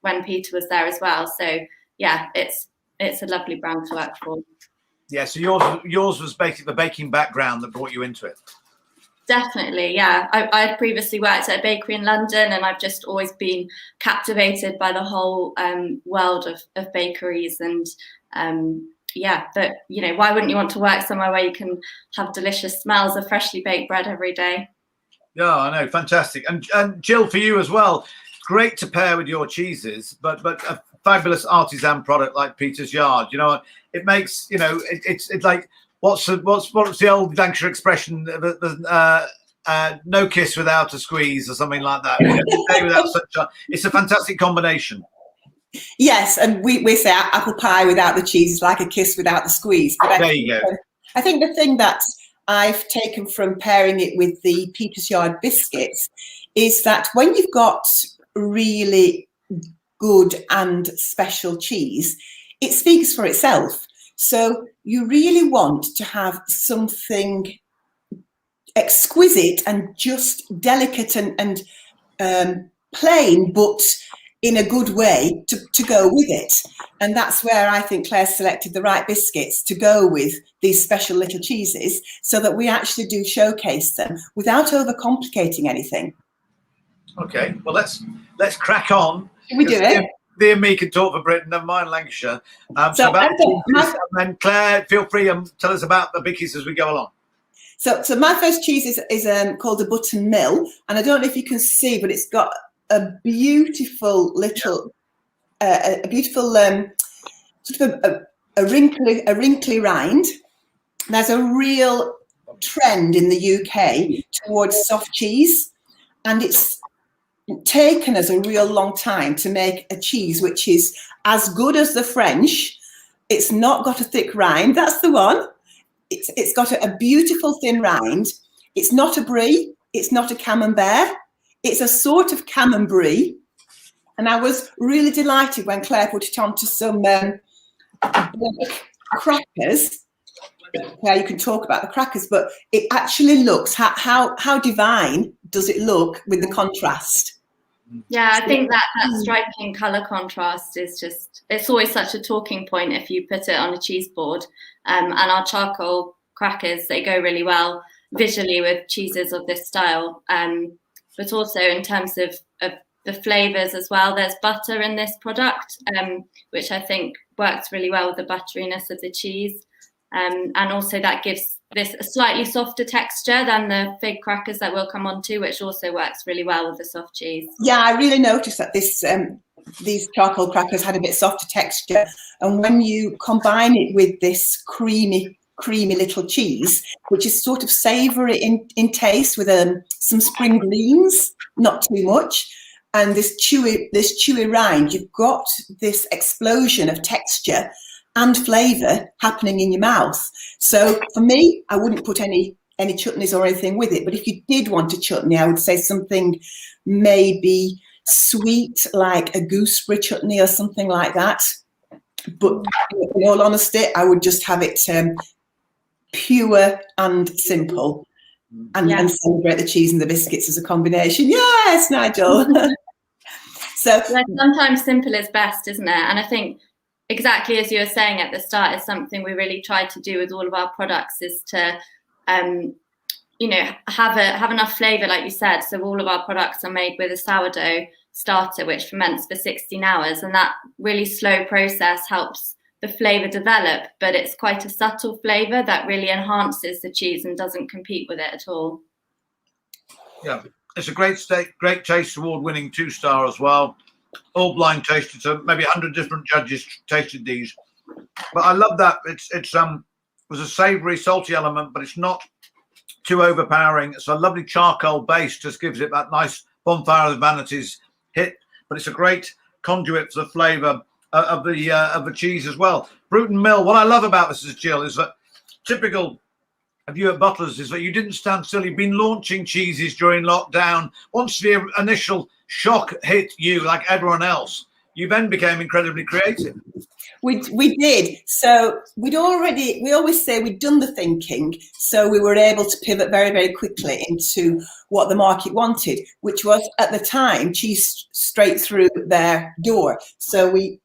when Peter was there as well. So yeah, it's a lovely brand to work for. Yeah, so yours was basically the baking background that brought you into it. Definitely, yeah. I had previously worked at a bakery in London, and I've just always been captivated by the whole world of bakeries. And yeah, but you know, why wouldn't you want to work somewhere where you can have delicious smells of freshly baked bread every day? Yeah, I know, fantastic. And Jill, for you as well, great to pair with your cheeses, but a fabulous artisan product like Peter's Yard, you know, it makes, you know, it's like what's the old Lancashire expression? No kiss without a squeeze or something like that. It's a fantastic combination. Yes, and we say apple pie without the cheese is like a kiss without the squeeze. But there you go. I think the thing that I've taken from pairing it with the Peter's Yard biscuits is that when you've got really good and special cheese, it speaks for itself. So you really want to have something exquisite and just delicate and plain, but in a good way to go with it. And that's where I think Claire selected the right biscuits to go with these special little cheeses, so that we actually do showcase them without overcomplicating anything. Okay, well let's crack on. We do it. Thee and me can talk for Britain, never mind Lancashire. And Claire, feel free and tell us about the bickies as we go along. So my first cheese is called a Button Mill, and I don't know if you can see, but it's got a beautiful little, sort of a wrinkly rind. There's a real trend in the UK towards soft cheese, and it's taken us a real long time to make a cheese which is as good as the French. It's not got a thick rind. That's the one. It's got a beautiful thin rind. It's not a brie. It's not a camembert. It's a sort of camembert. And I was really delighted when Claire put it onto some black crackers. Claire, you can talk about the crackers, but it actually looks, how divine does it look with the contrast? Yeah, I think that striking colour contrast is just, it's always such a talking point if you put it on a cheese board. And our charcoal crackers, they go really well visually with cheeses of this style. But also in terms of the flavours as well, there's butter in this product, which I think works really well with the butteriness of the cheese. And also that gives this a slightly softer texture than the fig crackers that we'll come on to, which also works really well with the soft cheese. Yeah, I really noticed that these charcoal crackers had a bit softer texture. And when you combine it with this creamy little cheese, which is sort of savoury in taste with some spring greens, not too much, and this chewy rind, you've got this explosion of texture and flavour happening in your mouth. So for me, I wouldn't put any chutneys or anything with it. But if you did want a chutney, I would say something maybe sweet, like a gooseberry chutney or something like that. But in all honesty, I would just have it pure and simple, and celebrate the cheese and the biscuits as a combination. Yes, Nigel. So sometimes simple is best, isn't it? And I think exactly as you were saying at the start, is something we really try to do with all of our products, is to have enough flavour, like you said. So all of our products are made with a sourdough starter which ferments for 16 hours, and that really slow process helps the flavour develop, but it's quite a subtle flavour that really enhances the cheese and doesn't compete with it at all. Yeah, it's a great Taste Award winning 2-star as well. All blind tasted, so maybe 100 different judges tasted these. But I love that it's was a savoury, salty element, but it's not too overpowering. It's a lovely charcoal base, just gives it that nice Bonfire of the Vanities hit. But it's a great conduit for the flavour of the cheese as well. Broughton Mill. What I love about this, Jill, is that typical of you at Butlers is that you didn't stand still. You've been launching cheeses during lockdown. Once the initial shock hit you, like everyone else, you then became incredibly creative. We did. So we always say we'd done the thinking, so we were able to pivot very, very quickly into what the market wanted, which was at the time cheese straight through their door. So we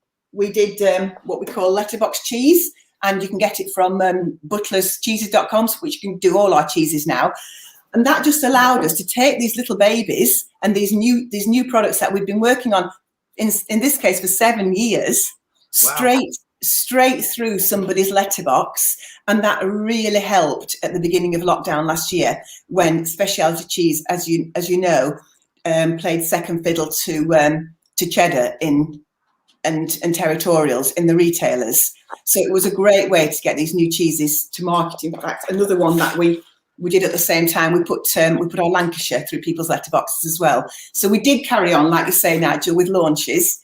did what we call letterbox cheese, and you can get it from butlerscheeses.com, which you can do all our cheeses now. And that just allowed us to take these little babies and these new products that we've been working on, in this case for 7 years, wow, straight through somebody's letterbox. And that really helped at the beginning of lockdown last year, when specialty cheese, as you know, played second fiddle to cheddar and territorials in the retailers. So it was a great way to get these new cheeses to market. In fact, another one that we did at the same time, we put our Lancashire through people's letterboxes as well. So we did carry on, like you say, Nigel, with launches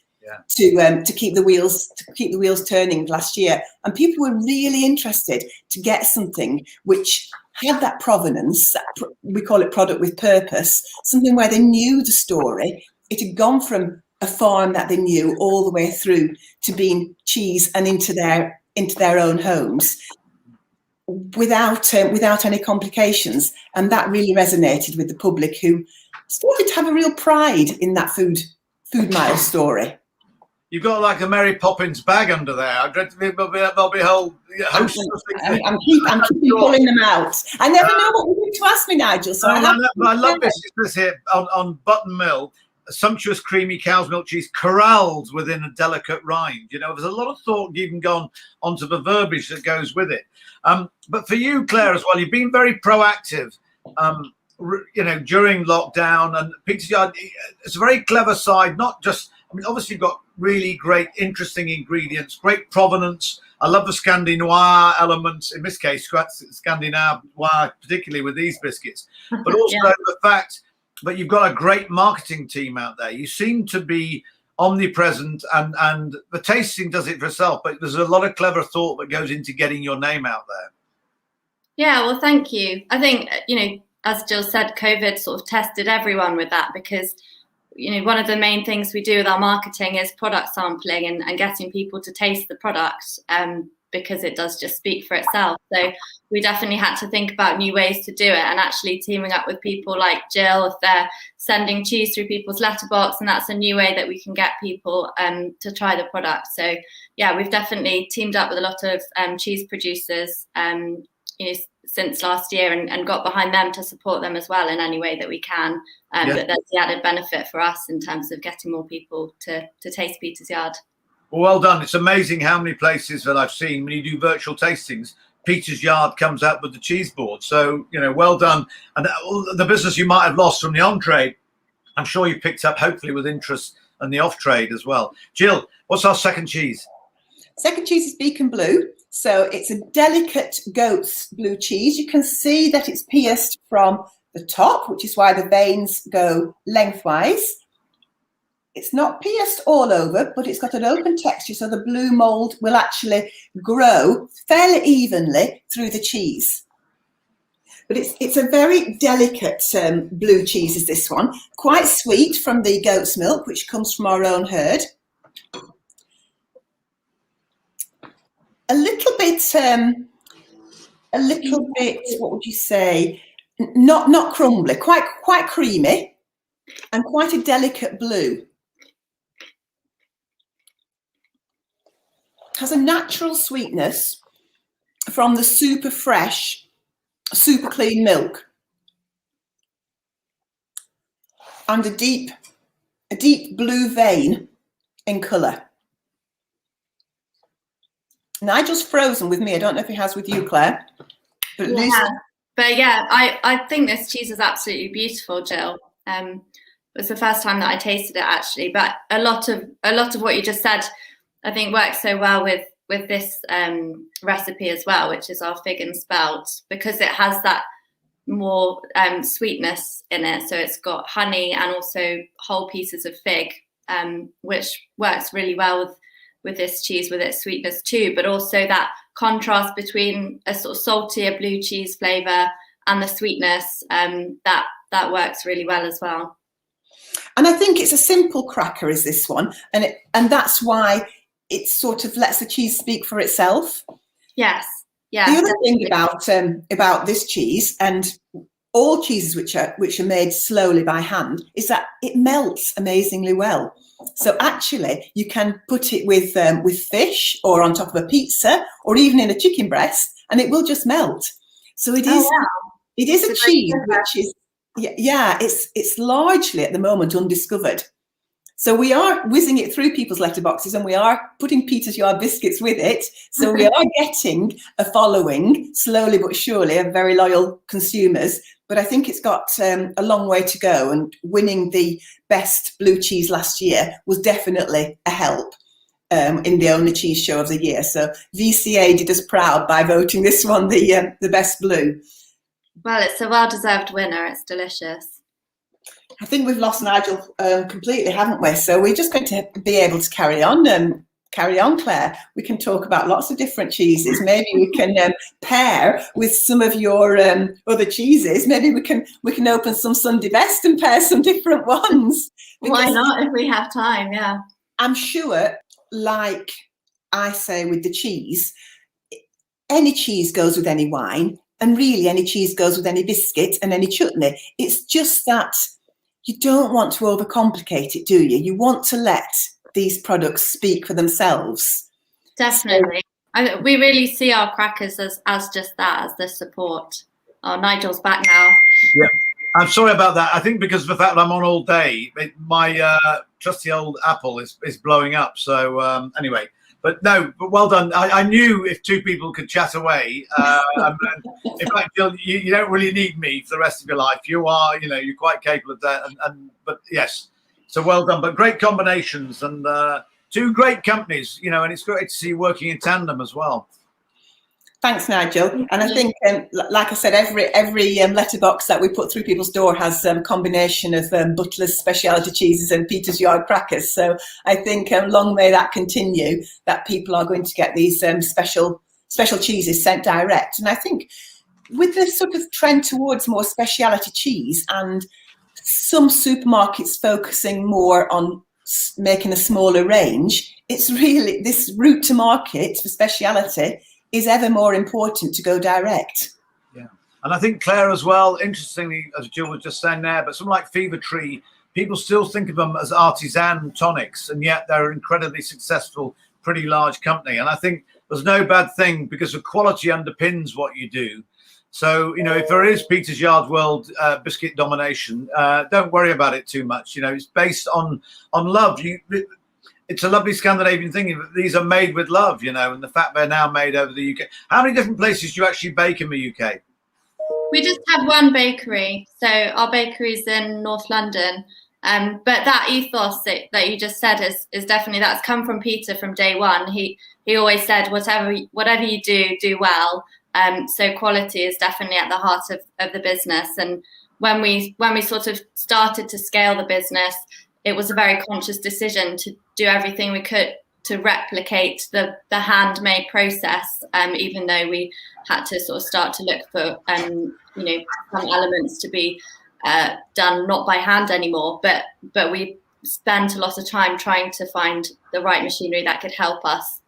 to keep the wheels turning last year. And people were really interested to get something which had that provenance, we call it product with purpose, something where they knew the story. It had gone from a farm that they knew all the way through to being cheese and into their own homes without any complications. And that really resonated with the public, who started to have a real pride in that food mile story. You've got like a Mary Poppins bag under there. I dread there'll be a whole host of things. I'm keeping pulling them out. I never know what you're going to ask me, Nigel. So I love this. This here on Button Mill, a sumptuous creamy cow's milk cheese corralled within a delicate rind. You know, there's a lot of thought even gone onto the verbiage that goes with it. But for you, Claire, as well, you've been very proactive. You know, during lockdown, and Peter's Yard, it's a very clever side. Not just, I mean, obviously you've got really great, interesting ingredients, great provenance. I love the Scandinois elements, in this case, Scandinois, particularly with these biscuits, but also the fact that you've got a great marketing team out there. You seem to be omnipresent, and the tasting does it for itself, but there's a lot of clever thought that goes into getting your name out there. Yeah, well, thank you. I think, you know, as Jill said, COVID sort of tested everyone with that, because, you know, one of the main things we do with our marketing is product sampling and getting people to taste the product, because it does just speak for itself. So we definitely had to think about new ways to do it, and actually teaming up with people like Jill, if they're sending cheese through people's letterbox, and that's a new way that we can get people to try the product. So yeah, we've definitely teamed up with a lot of cheese producers, you know, since last year, and got behind them to support them as well in any way that we can. But there's the added benefit for us in terms of getting more people to taste Peter's Yard. Well done. It's amazing how many places that I've seen when you do virtual tastings, Peter's Yard comes out with the cheese board. So, you know, well done. And the business you might have lost from the on-trade, I'm sure you've picked up, hopefully, with interest in the off-trade as well. Jill, what's our second cheese? Second cheese is Beacon Blue. So it's a delicate goat's blue cheese. You can see that it's pierced from the top, which is why the veins go lengthwise. It's not pierced all over, but it's got an open texture, so the blue mould will actually grow fairly evenly through the cheese. But it's a very delicate blue cheese, is this one. Quite sweet from the goat's milk, which comes from our own herd. A little bit, what would you say? Not crumbly, quite creamy, and quite a delicate blue. Has a natural sweetness from the super fresh, super clean milk, and a deep blue vein in colour. Nigel's frozen with me. I don't know if he has with you, Claire. But yeah, I think this cheese is absolutely beautiful, Jill. It was the first time that I tasted it, actually. But a lot of what you just said, I think, works so well with this recipe as well, which is our fig and spelt, because it has that more sweetness in it. So it's got honey and also whole pieces of fig, which works really well with this cheese, with its sweetness too, but also that contrast between a sort of saltier blue cheese flavour and the sweetness, that works really well as well. And I think it's a simple cracker, is this one, and that's why it sort of lets the cheese speak for itself. Yes, yeah. The other thing about this cheese, and all cheeses which are made slowly by hand, is that it melts amazingly well. So actually, you can put it with fish, or on top of a pizza, or even in a chicken breast, and it will just melt. So it is. Wow. It is a cheese which is it's largely at the moment undiscovered. So we are whizzing it through people's letterboxes, and we are putting Peter's Yard biscuits with it. So we are getting a following slowly but surely of very loyal consumers. but I think it's got a long way to go. And winning the best blue cheese last year was definitely a help in the Only Cheese Show of the year. So VCA did us proud by voting this one the best blue. Well, it's a well-deserved winner. It's delicious. I think we've lost Nigel completely, haven't we? So we're just going to be able to carry on. Carry on, Claire. We can talk about lots of different cheeses. Maybe we can pair with some of your other cheeses. Maybe we can open some Sunday Best and pair some different ones. Why not, if we have time? Yeah. I'm sure, like I say with the cheese, any cheese goes with any wine, and really any cheese goes with any biscuit and any chutney. It's just that you don't want to overcomplicate it, do you? You want to let these products speak for themselves. Definitely. We really see our crackers as just that, as the support. Oh, Nigel's back now. Yeah, I'm sorry about that. I think because of the fact that I'm on all day, my trusty old Apple is blowing up. So anyway, but well done. I knew if two people could chat away, in fact, you don't really need me for the rest of your life. You are, you're quite capable of that. But yes. So well done, but great combinations and two great companies, and it's great to see you working in tandem as well. Thanks, Nigel. And I think, like I said, every letterbox that we put through people's door has a combination of Butler's specialty cheeses and Peter's Yard crackers. So I think long may that continue, that people are going to get these special cheeses sent direct. And I think with the sort of trend towards more specialty cheese and some supermarkets focusing more on making a smaller range, it's really this route to market for speciality is ever more important to go direct. Yeah, and I think, Claire, as well, interestingly, as Jill was just saying there, but something like Fever Tree, people still think of them as artisan tonics, and yet they're an incredibly successful, pretty large company. And I think there's no bad thing because the quality underpins what you do. So, if there is Peter's Yard World biscuit domination, don't worry about it too much. It's based on love. It's a lovely Scandinavian thing. These are made with love, and the fact they're now made over the UK. How many different places do you actually bake in the UK? We just have one bakery. So our bakery is in North London. But that ethos that you just said is definitely, that's come from Peter from day one. He always said, whatever you do well. So quality is definitely at the heart of the business. And when we sort of started to scale the business, it was a very conscious decision to do everything we could to replicate the handmade process, even though we had to sort of start to look for some elements to be done not by hand anymore. But we spent a lot of time trying to find the right machinery that could help us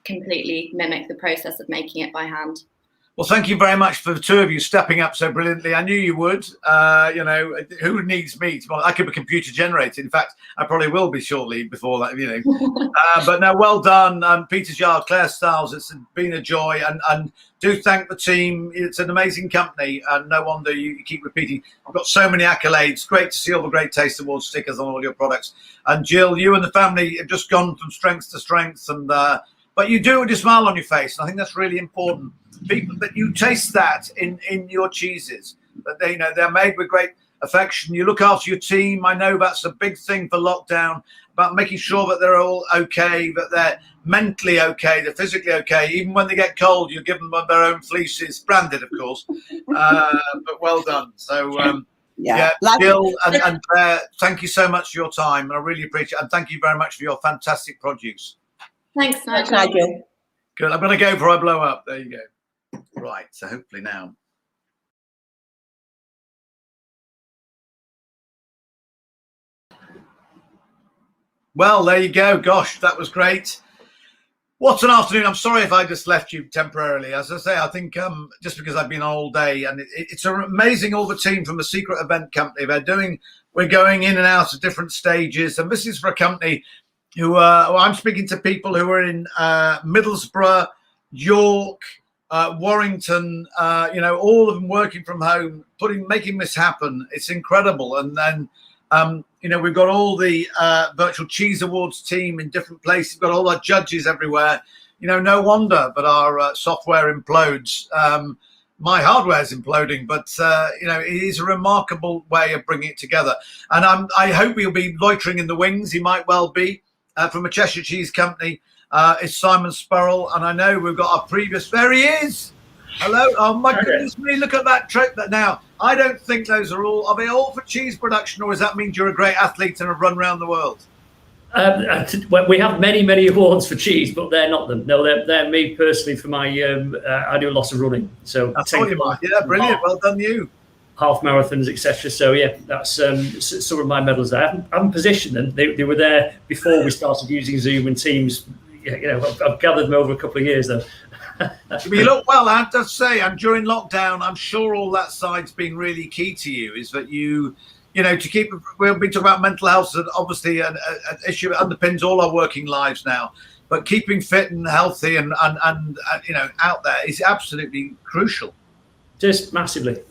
completely mimic the process of making it by hand. Well, thank you very much for the two of you stepping up so brilliantly. I knew you would. Who needs me? I could be computer generated. In fact, I probably will be shortly before that, But no, well done. Peter's Yard, Claire Stiles, it's been a joy. And do thank the team. It's an amazing company. And no wonder you keep repeating. I've got so many accolades. Great to see all the Great Taste Awards stickers on all your products. And Jill, you and the family have just gone from strength to strength. And but you do it with a smile on your face. And I think that's really important. People that you taste that in your cheeses, that they're made with great affection. You look after your team. I know that's a big thing for lockdown, about making sure that they're all okay, that they're mentally okay, they're physically okay. Even when they get cold, you give them their own fleeces, branded, of course. But well done. So Jill and Claire, thank you so much for your time. I really appreciate it. And thank you very much for your fantastic produce. Thanks, Nigel. Good. I'm going to go before I blow up. There you go. Right, so hopefully now. Well, there you go. Gosh, that was great. What an afternoon. I'm sorry if I just left you temporarily. As I say, I think just because I've been on all day, and it's amazing, all the team from the Secret Event Company. We're going in and out at different stages. And this is for a company who I'm speaking to people who are in Middlesbrough, York, Warrington, all of them working from home, making this happen. It's incredible. And then, we've got all the Virtual Cheese Awards team in different places. We've got all our judges everywhere. No wonder that our software implodes. my hardware is imploding, but it is a remarkable way of bringing it together. And I hope he'll be loitering in the wings. He might well be. From a Cheshire Cheese Company is Simon Spurrell, and I know we've got our previous. There he is. Hello. Oh my goodness me! Look at that trip. Now I don't think those are they all for cheese production, or does that mean you're a great athlete and have run around the world? We have many awards for cheese, but they're not them. No, they're me personally for my. I do a lot of running, so I thought you might. Yeah, brilliant. Well done, you. Half marathons, etc. So yeah, that's some of my medals there. I haven't positioned them. They were there before we started using Zoom and Teams. I've gathered them over a couple of years though. You look well, I have to say, and during lockdown, I'm sure all that side's been really key to you. Is that to keep, we'll be talking about mental health, and obviously an issue that underpins all our working lives now. But keeping fit and healthy and out there is absolutely crucial. Just massively.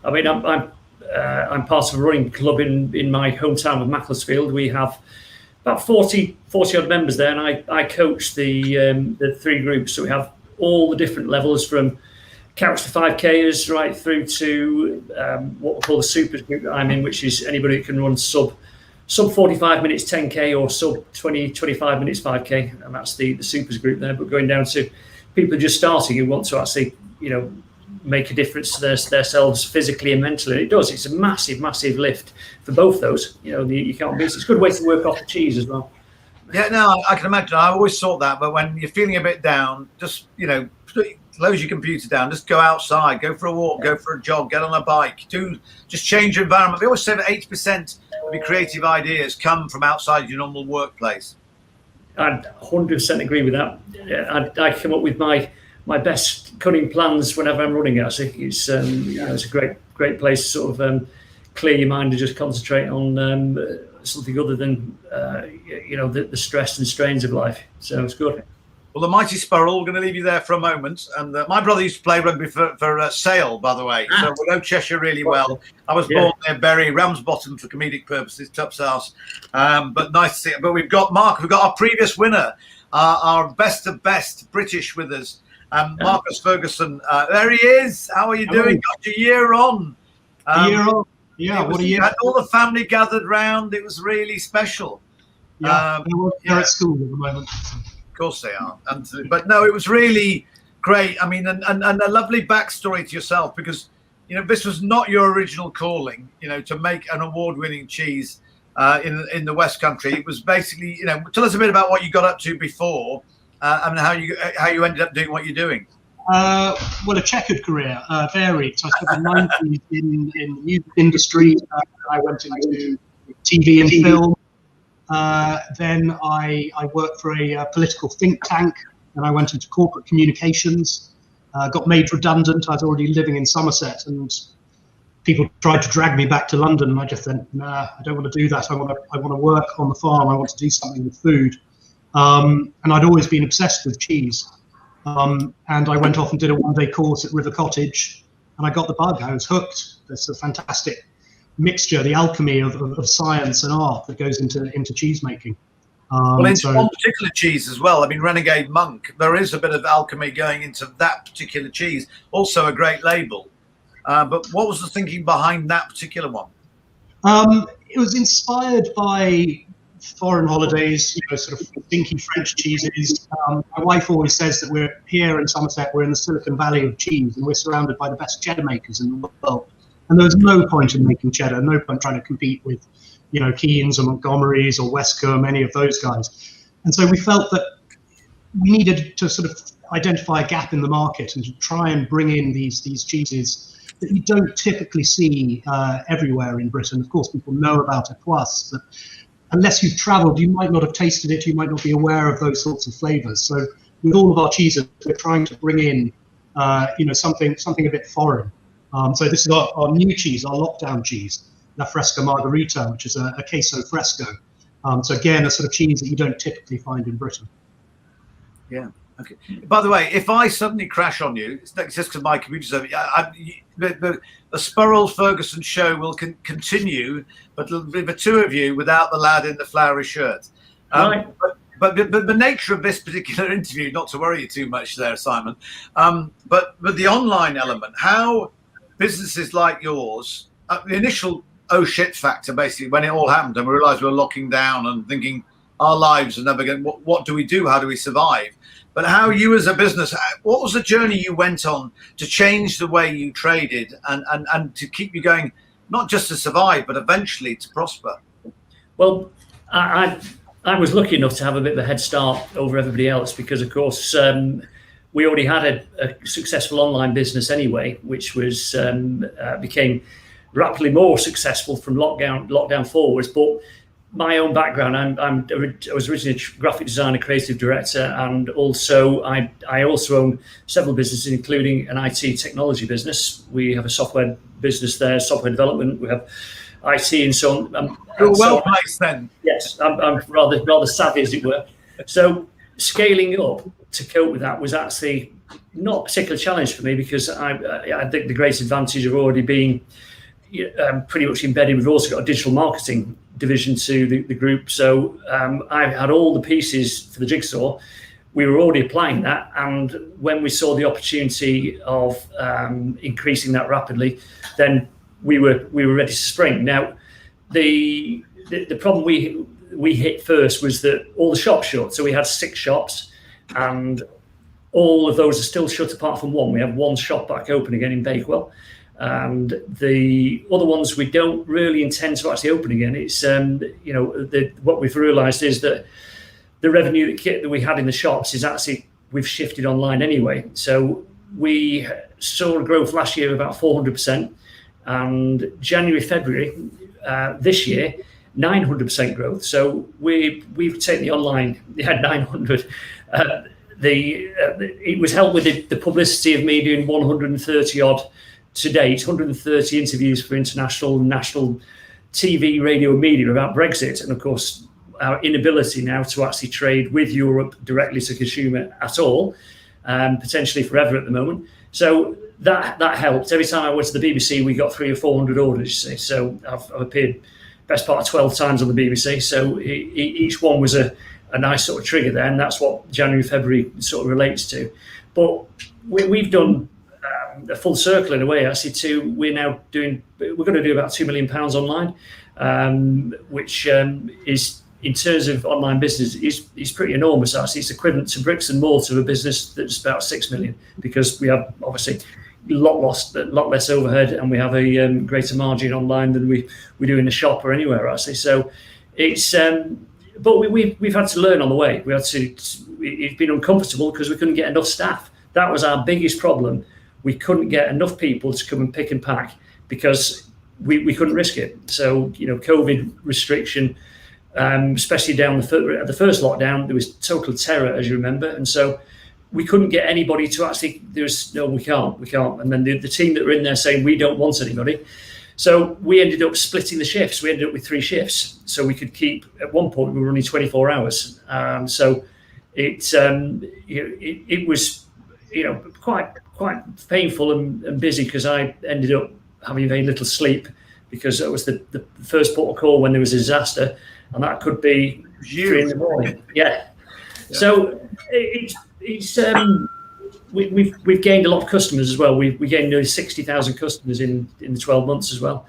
I'm part of a running club in my hometown of Macclesfield. We have about 40 odd members there, and I coach the three groups. So we have all the different levels from couch to 5Kers right through to what we call the supers group that I'm in, which is anybody that can run sub 45 minutes 10K or sub 25 minutes 5K, and that's the supers group there. But going down to people just starting who want to actually make a difference to themselves physically and mentally. It does. It's a massive lift for both those. You can't miss. It's a good way to work off the cheese as well. Yeah, no, I can imagine. I always thought that, but when you're feeling a bit down, just close your computer down, just go outside, go for a walk, go for a jog, get on a bike, just change your environment. They always say that 80% of your creative ideas come from outside your normal workplace. I 100% agree with that. I come up with my best cunning plans whenever I'm running. Actually, it's it's a great place to sort of clear your mind and just concentrate on something other than the stress and strains of life. So it's good. Well, the mighty Spurrell, we're going to leave you there for a moment. And my brother used to play rugby for Sale, by the way. So we know Cheshire really well. I was born near Bury, Ramsbottom for comedic purposes, Tupshouse. But nice to see it. But we've got Mark, we've got our previous winner, our best of best British with us, Marcus Ferguson. There he is. How are you doing? Got your year on. A year on. Yeah, what a year. Had all the family gathered round. It was really special. Yeah, they're at school at the moment. So. Of course they are, but no, it was really great. I mean, and a lovely backstory to yourself, because this was not your original calling. To make an award-winning cheese in the West Country. It was basically, tell us a bit about what you got up to before, and how you ended up doing what you're doing. Well, a checkered career, varied. So I spent the 90s in the music industry. I went into TV and film. Then I worked for a political think tank, and I went into corporate communications, got made redundant. I was already living in Somerset, and people tried to drag me back to London, and I just said, nah, I don't want to do that. I want to work on the farm. I want to do something with food. And I'd always been obsessed with cheese. And I went off and did a one-day course at River Cottage, and I got the bug. I was hooked. There's a fantastic mixture, the alchemy of science and art that goes into cheese making. Well, into one particular cheese as well. I mean, Renegade Monk, there is a bit of alchemy going into that particular cheese. Also a great label. But what was the thinking behind that particular one? It was inspired by foreign holidays, sort of stinky French cheeses. My wife always says that we're here in Somerset, we're in the Silicon Valley of cheese, and we're surrounded by the best cheddar makers in the world. And there was no point in making cheddar, no point trying to compete with, Keens or Montgomerys or Westcombe, any of those guys. And so we felt that we needed to sort of identify a gap in the market and to try and bring in these cheeses that you don't typically see everywhere in Britain. Of course, people know about Epoisse, but unless you've travelled, you might not have tasted it, you might not be aware of those sorts of flavours. So with all of our cheeses, we're trying to bring in, something a bit foreign. So this is our new cheese, our lockdown cheese, La Fresca Margherita, which is a queso fresco. So again, a sort of cheese that you don't typically find in Britain. Yeah. Okay. By the way, if I suddenly crash on you, it's just because my computer's over. The Spurrell Ferguson show will continue, but it'll be the two of you without the lad in the flowery shirt. Right. but the nature of this particular interview, not to worry you too much there, Simon, but the online element, how businesses like yours, the initial oh shit factor, basically, when it all happened and we realized we were locking down and thinking our lives are never going, what do we do? How do we survive? But how you as a business, what was the journey you went on to change the way you traded and to keep you going, not just to survive, but eventually to prosper? Well, I was lucky enough to have a bit of a head start over everybody else because, of course, we already had a successful online business anyway, which was became rapidly more successful from lockdown forwards. But my own background, I was originally a graphic designer, creative director, and also I also own several businesses, including an IT technology business. We have a software business there, software development. We have IT and so on. You're well placed then. Yes, I'm rather savvy, as it were. So scaling up to cope with that was actually not a particular challenge for me because I think the great advantage of already being pretty much embedded. We've also got a digital marketing division to the group. So I had all the pieces for the jigsaw. We were already applying that. And when we saw the opportunity of increasing that rapidly, then we were ready to spring. Now, the problem we hit first was that all the shops shut. So we had 6 shops and all of those are still shut apart from one. We have one shop back open again in Bakewell. And the other ones we don't really intend to actually open again. It's what we've realised is that the revenue that we had in the shops is actually we've shifted online anyway. So we saw a growth last year of about 400%, and January, February this year 900% growth. So we've taken the online. They had 900. It was helped with the publicity of me doing 130 odd. To date, 130 interviews for international and national TV, radio, and media about Brexit, and of course our inability now to actually trade with Europe directly to consumer at all, potentially forever at the moment. So that helped. Every time I went to the BBC, we got 300 or 400 orders. You see, so I've appeared best part of 12 times on the BBC. So each one was a nice sort of trigger there, and that's what January, February sort of relates to. But we've done a full circle in a way actually we're going to do about £2 million online, which is in terms of online business is pretty enormous actually. It's equivalent to bricks and mortar of a business that's about 6 million because we have obviously a lot less overhead and we have a greater margin online than we do in the shop or anywhere actually. So it's but we've had to learn on the way. It's been uncomfortable because we couldn't get enough staff. That was our biggest problem. We couldn't get enough people to come and pick and pack because we couldn't risk it. So, COVID restriction, especially down at the first lockdown, there was total terror, as you remember. And so we couldn't get anybody to actually, we can't. And then the team that were in there saying, we don't want anybody. So we ended up splitting the shifts. We ended up with 3 shifts. So we could keep, at one point, we were running 24 hours. So it was, quite painful and busy because I ended up having very little sleep because it was the first port of call when there was a disaster, and that could be 3 in the morning. Yeah. So we've gained a lot of customers as well. We gained nearly 60,000 customers in the 12 months as well.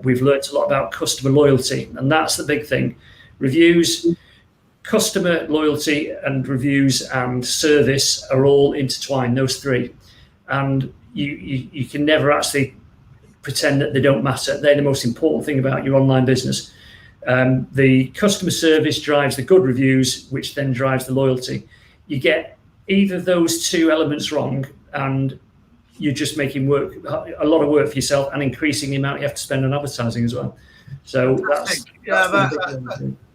We've learned a lot about customer loyalty, and that's the big thing. Reviews. Customer loyalty and reviews and service are all intertwined, those 3. And you can never actually pretend that they don't matter. They're the most important thing about your online business. The customer service drives the good reviews, which then drives the loyalty. You get either of those 2 elements wrong and you're just making a lot of work for yourself and increasing the amount you have to spend on advertising as well. So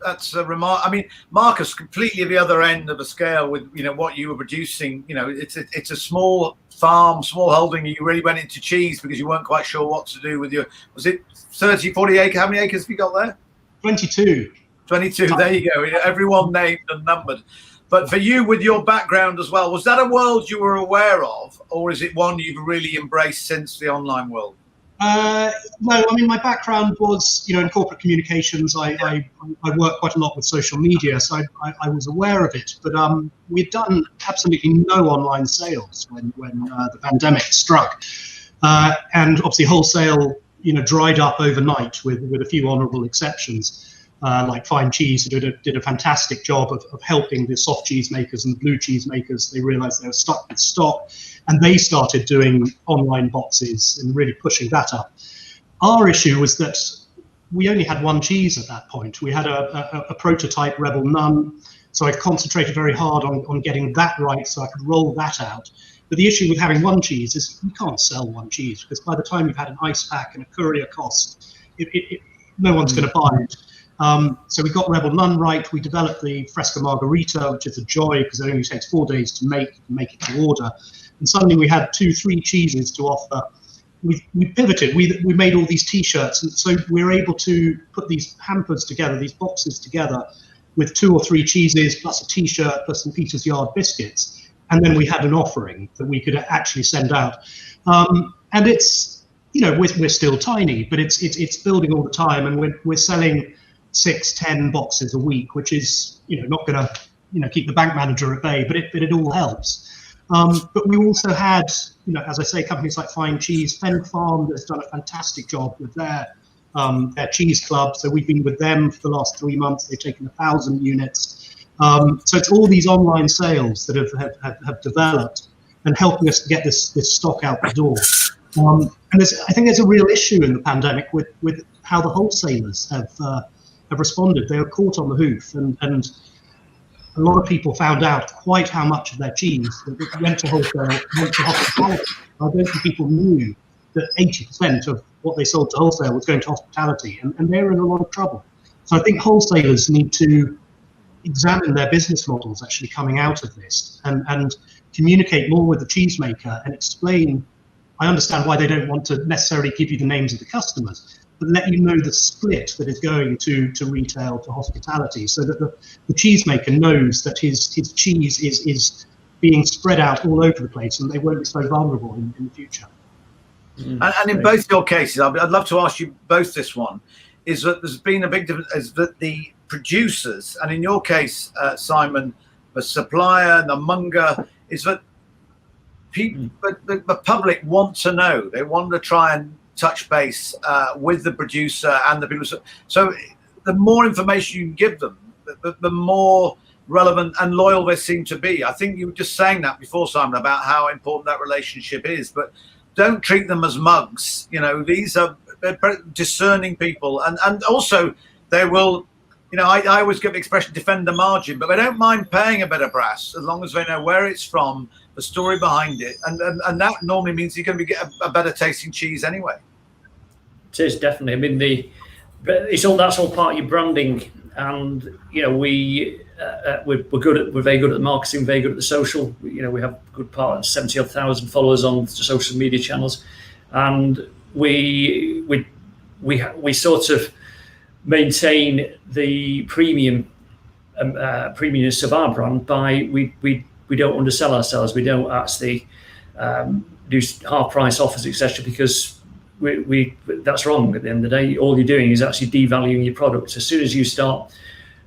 that's a remark. I mean, Marcus, completely the other end of the scale with what you were producing. It's a small farm, small holding. You really went into cheese because you weren't quite sure what to do with your. Was it 30, 40 acres? How many acres have you got there? 22. 22. There you go. Everyone named and numbered. But for you, with your background as well, was that a world you were aware of, or is it one you've really embraced since the online world? No, I mean, my background was, in corporate communications. I work quite a lot with social media, so I was aware of it. But we'd done absolutely no online sales when the pandemic struck, and obviously wholesale, dried up overnight with a few honourable exceptions. Like Fine Cheese, who did a fantastic job of helping the soft cheese makers and the blue cheese makers. They realised they were stuck with stock, and they started doing online boxes and really pushing that up. Our issue was that we only had one cheese at that point. We had a prototype Rebel Nun, so I concentrated very hard on getting that right so I could roll that out. But the issue with having one cheese is you can't sell one cheese, because by the time you've had an ice pack and a courier cost, no one's going to buy it. So we got Rebel Nun right. We developed the Fresca Margarita, which is a joy because it only takes 4 days to make it to order. And suddenly we had 2-3 cheeses to offer. We pivoted. We made all these T-shirts, and so we were able to put these hampers together, these boxes together, with 2 or 3 cheeses plus a T-shirt plus some Peter's Yard biscuits, and then we had an offering that we could actually send out. And it's, we're still tiny, but it's building all the time, and we're selling 6-10 boxes a week, which is not going to keep the bank manager at bay, but it all helps. But we also had, as I say, companies like Fine Cheese. Fen Farm has done a fantastic job with their cheese club. So we've been with them for the last 3 months. They've taken 1,000 units. So it's all these online sales that have developed and helping us to get this stock out the door. And I think there's a real issue in the pandemic with how the wholesalers have responded. They were caught on the hoof, and a lot of people found out quite how much of their cheese that went to wholesale went to hospitality. I don't think people knew that 80% of what they sold to wholesale was going to hospitality, and they're in a lot of trouble. So I think wholesalers need to examine their business models actually coming out of this, and communicate more with the cheesemaker and explain. I understand why they don't want to necessarily give you the names of the customers, but let you know the split that is going to retail, to hospitality, so that the cheesemaker knows that his cheese is being spread out all over the place, and they won't be so vulnerable in the future. And in both your cases, I'd love to ask you both this one, is that there's been a big difference, is that the producers, and in your case, Simon, the supplier, the monger, is that people, the public want to know. They want to try and touch base with the producer and the people. So the more information you can give them, the more relevant and loyal they seem to be. I think you were just saying that before, Simon, about how important that relationship is. But don't treat them as mugs. These are discerning people, and also they will. I always give the expression defend the margin, but they don't mind paying a bit of brass as long as they know where it's from, the story behind it, and that normally means you're going to get a better tasting cheese anyway. It is definitely. I mean, that's all part of your branding, and we're very good at the marketing, very good at the social. We have a good part of 70,000 followers on social media channels, and we sort of maintain the premiumness of our brand by we don't undersell ourselves. We don't actually do half price offers, etc., because we that's wrong. At the end of the day, all you're doing is actually devaluing your product. As soon as you start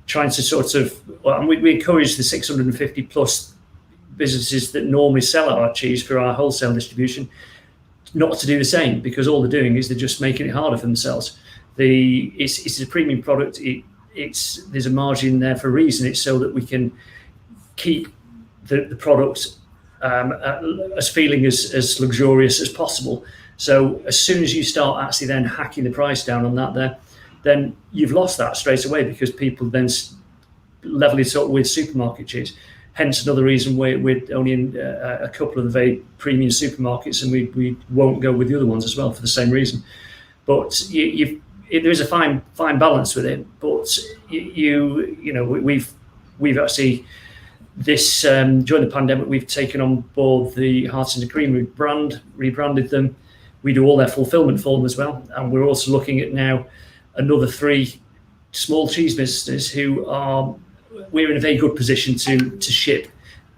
trying to sort of, and we encourage the 650 plus businesses that normally sell our cheese for our wholesale distribution not to do the same, because all they're doing is they're just making it harder for themselves. It's a premium product. There's a margin there for a reason. It's so that we can keep the product as feeling as luxurious as possible. So as soon as you start actually then hacking the price down on that, then you've lost that straight away, because people then level it up with supermarket cheese. Hence another reason we're only in a couple of the very premium supermarkets, and we won't go with the other ones as well for the same reason. But there is a fine balance with it. But we've actually during the pandemic we've taken on board the Hearts and Creamery brand, rebranded them. We do all their fulfillment for them as well, and we're also looking at now another 3 small cheese businesses we're in a very good position to ship,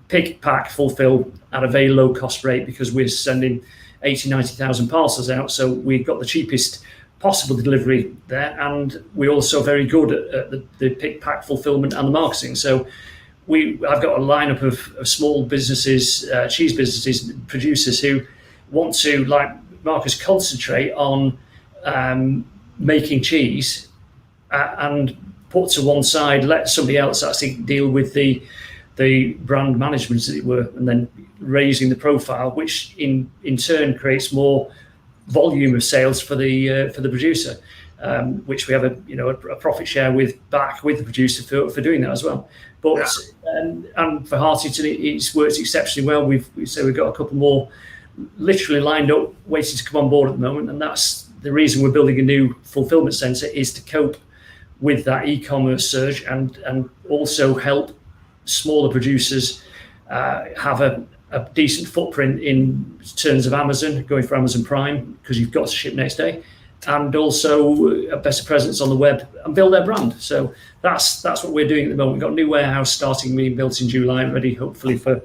pick, pack, fulfill at a very low cost rate, because we're sending 90,000 parcels out. So we got the cheapest possible delivery there, and we're also very good at the pick, pack, fulfillment and the marketing. So I've got a lineup of small businesses, cheese businesses, producers who want to, like Marcus, concentrate on making cheese and put to one side, let somebody else actually deal with the brand management, as it were, and then raising the profile, which in turn creates more volume of sales for the producer, which we have a profit share with the producer for doing that as well. But and for Hartington, it's worked exceptionally well. We've got a couple more literally lined up, waiting to come on board at the moment, and that's the reason we're building a new fulfillment centre, is to cope with that e-commerce surge and also help smaller producers have a decent footprint in terms of Amazon, going for Amazon Prime, because you've got to ship next day, and also a better presence on the web and build their brand. So that's what we're doing at the moment. We've got a new warehouse starting being built in July, ready hopefully for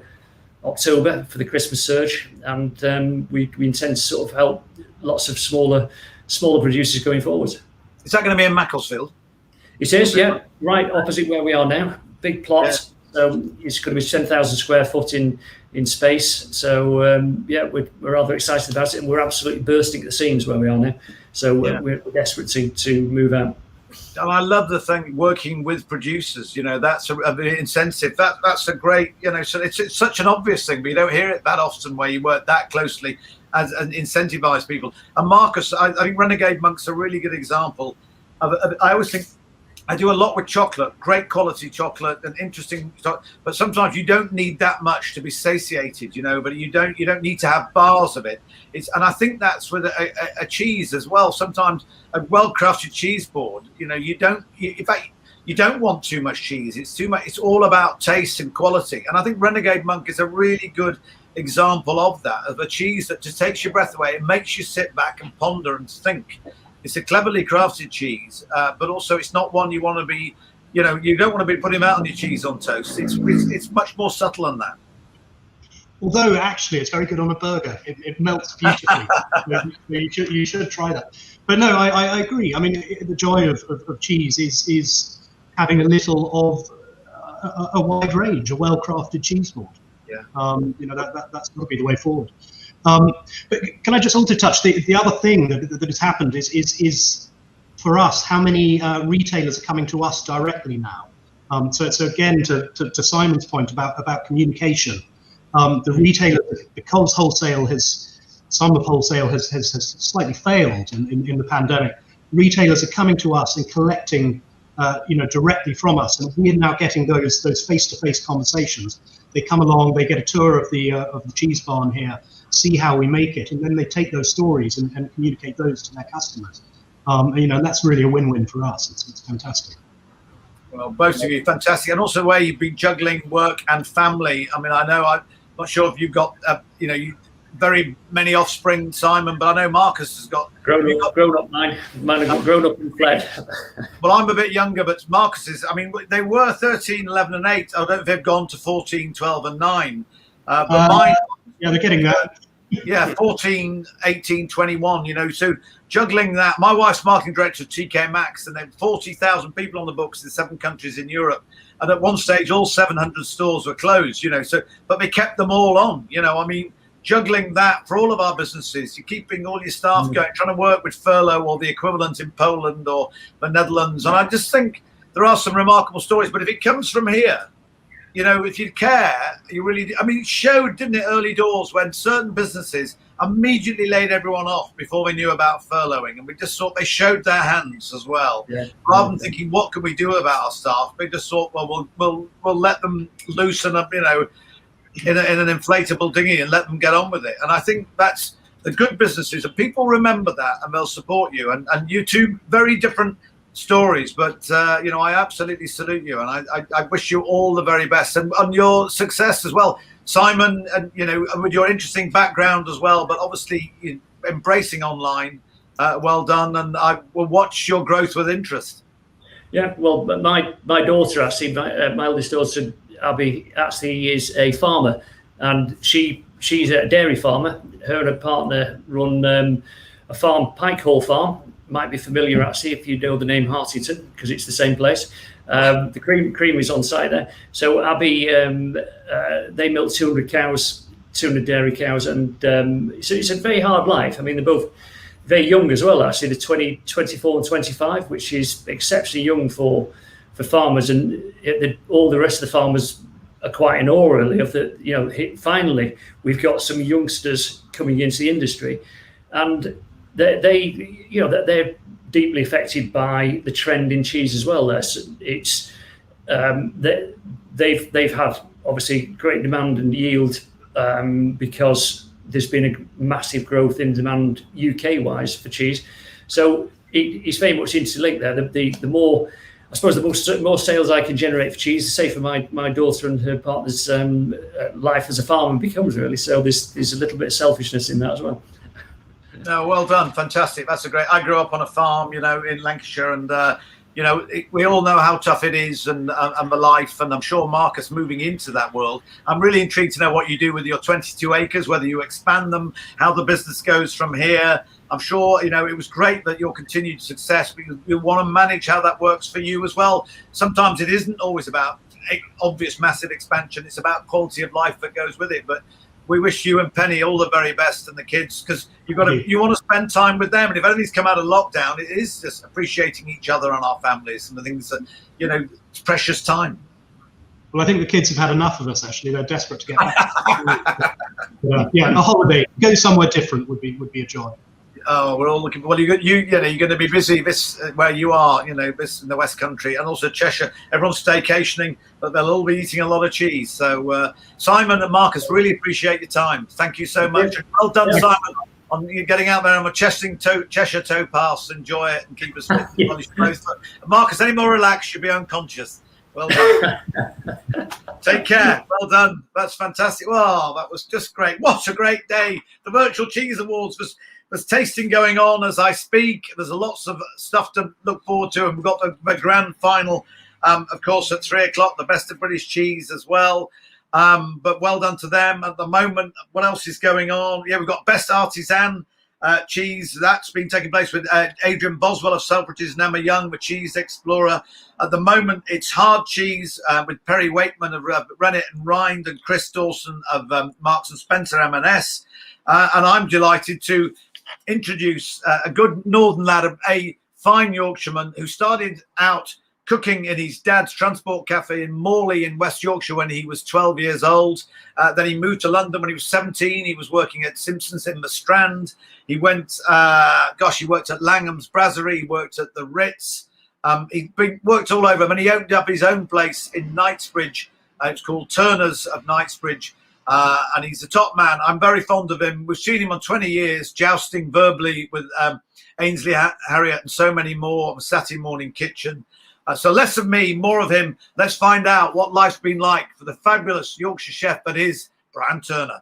October for the Christmas surge, and we intend to sort of help lots of smaller producers going forward. Is that going to be in Macclesfield? It is, yeah, right opposite where we are now. Big plot. Yeah. So it's going to be 10,000 square foot in space. So we're rather excited about it, and we're absolutely bursting at the seams where we are now. So we're desperate to move out. And I love the thing working with producers. That's an incentive. That's a great. So it's such an obvious thing, but you don't hear it that often where you work that closely and incentivize people. And Marcus, I think Renegade Monk's a really good example of. I always think. I do a lot with chocolate, great quality chocolate and interesting, but sometimes you don't need that much to be satiated, but you don't need to have bars of it. And I think that's with a cheese as well. Sometimes a well-crafted cheese board, in fact, you don't want too much cheese. It's too much. It's all about taste and quality. And I think Renegade Monk is a really good example of that, of a cheese that just takes your breath away. It makes you sit back and ponder and think. It's a cleverly crafted cheese, but also it's not one you want to be, you don't want to be putting out on your cheese on toast. It's much more subtle than that. Although actually it's very good on a burger. It melts beautifully. You should try that. But no, I agree. I mean, the joy of cheese is having a little of a wide range, a well-crafted cheese board. Yeah. That's got to be the way forward. But can I just also touch the other thing that has happened is for us, how many retailers are coming to us directly now. So again, to Simon's point about communication, the retailer, because some of wholesale has slightly failed in the pandemic. Retailers are coming to us and collecting, directly from us, and we're now getting those face-to-face conversations. They come along, they get a tour of the cheese barn here, see how we make it, and then they take those stories and communicate those to their customers. And that's really a win-win for us. It's fantastic. Well, both of you, fantastic. And also where you've been juggling work and family. I mean, I know I'm not sure if you've got, very many offspring, Simon, but I know Marcus has got... Grown up, mine have grown up and fled. Well, I'm a bit younger, but Marcus's, they were 13, 11 and 8. I don't know if they've gone to 14, 12 and 9. But mine... Yeah, they're getting that. Yeah, 14, 18, 21, so juggling that. My wife's marketing director of TK Maxx, and there were 40,000 people on the books in 7 countries in Europe. And at one stage, all 700 stores were closed, but they kept them all on, juggling that for all of our businesses. You're keeping all your staff going, trying to work with furlough or the equivalent in Poland or the Netherlands. And I just think there are some remarkable stories, but if it comes from here, if you care, you really do. It showed, didn't it, early doors when certain businesses immediately laid everyone off before they knew about furloughing. And we just thought they showed their hands as well. Yeah. Rather than thinking, what can we do about our staff? They just thought, well, we'll let them loosen up, in an inflatable dinghy and let them get on with it. And I think that's the good businesses. And people remember that and they'll support you. And you two, very different stories, but I absolutely salute you, and I wish you all the very best and on your success as well, Simon. And with your interesting background as well, but obviously embracing online. Well done, and I will watch your growth with interest. Yeah, well, my daughter actually, my eldest daughter Abby actually is a farmer, and she she's a dairy farmer. Her and her partner run a farm, Pikehall Farm. Might be familiar actually if you know the name Hartington, because it's the same place. The cream is on site there. So Abbey, they milk 200 cows, 200 dairy cows, and so it's a very hard life. I mean, they're both very young as well. Actually, they're 24 and 25, which is exceptionally young for farmers, and all the rest of the farmers are quite in awe really of the, you know, finally we've got some youngsters coming into the industry, and they're deeply affected by the trend in cheese as well. It's they've had obviously great demand and yield because there's been a massive growth in demand UK wise for cheese. So it's very much interlinked there. The more, I suppose, the more sales I can generate for cheese, the safer my daughter and her partner's life as a farmer becomes really. So there's a little bit of selfishness in that as well. No, well done, fantastic. That's a great. I grew up on a farm, you know, in Lancashire, and you know, we all know how tough it is, and the life. And I'm sure Marcus moving into that world. I'm really intrigued to know what you do with your 22 acres, whether you expand them, how the business goes from here. I'm sure, you know, it was great that your continued success, but you want to manage how that works for you as well. Sometimes it isn't always about obvious massive expansion. It's about quality of life that goes with it. But we wish you and Penny all the very best, and the kids, because you want to spend time with them. And if anything's come out of lockdown, it is just appreciating each other and our families and the things that, you know, it's precious time. Well, I think the kids have had enough of us. Actually, they're desperate to get back. Yeah, a holiday, go somewhere different would be a joy. Oh, we're all looking. Well, you're going to be busy this where you are, you know, this in the West Country, and also Cheshire. Everyone's staycationing, but they'll all be eating a lot of cheese. So, Simon and Marcus, really appreciate your time. Thank you so much. Well done, Simon, on getting out there on a Cheshire towpath. Enjoy it and keep us fit. Marcus, any more relaxed, you'll be unconscious. Well done. Take care. Well done. That's fantastic. Wow, that was just great. What a great day. The Virtual Cheese Awards was. There's tasting going on as I speak. There's lots of stuff to look forward to, and we've got the grand final, of course, at 3 o'clock. The Best of British Cheese as well. But well done to them. At the moment, what else is going on? Yeah, we've got Best Artisan Cheese. That's been taking place with Adrian Boswell of Selfridges and Emma Young, the Cheese Explorer. At the moment, it's hard cheese with Perry Wakeman of Rennet and Rind, and Chris Dawson of Marks and Spencer M&S. And I'm delighted to introduce a good northern lad, a fine Yorkshireman who started out cooking in his dad's transport cafe in Morley in West Yorkshire when he was 12 years old. Then he moved to London when he was 17. He was working at Simpsons in the Strand. He went, he worked at Langham's Brasserie. He worked at the Ritz. He'd worked all over, and he opened up his own place in Knightsbridge. It's called Turner's of Knightsbridge. And he's a top man. I'm very fond of him. We've seen him on 20 years, jousting verbally with Ainsley Harriott and so many more on Saturday Morning Kitchen. So less of me, more of him. Let's find out what life's been like for the fabulous Yorkshire chef that is Brian Turner.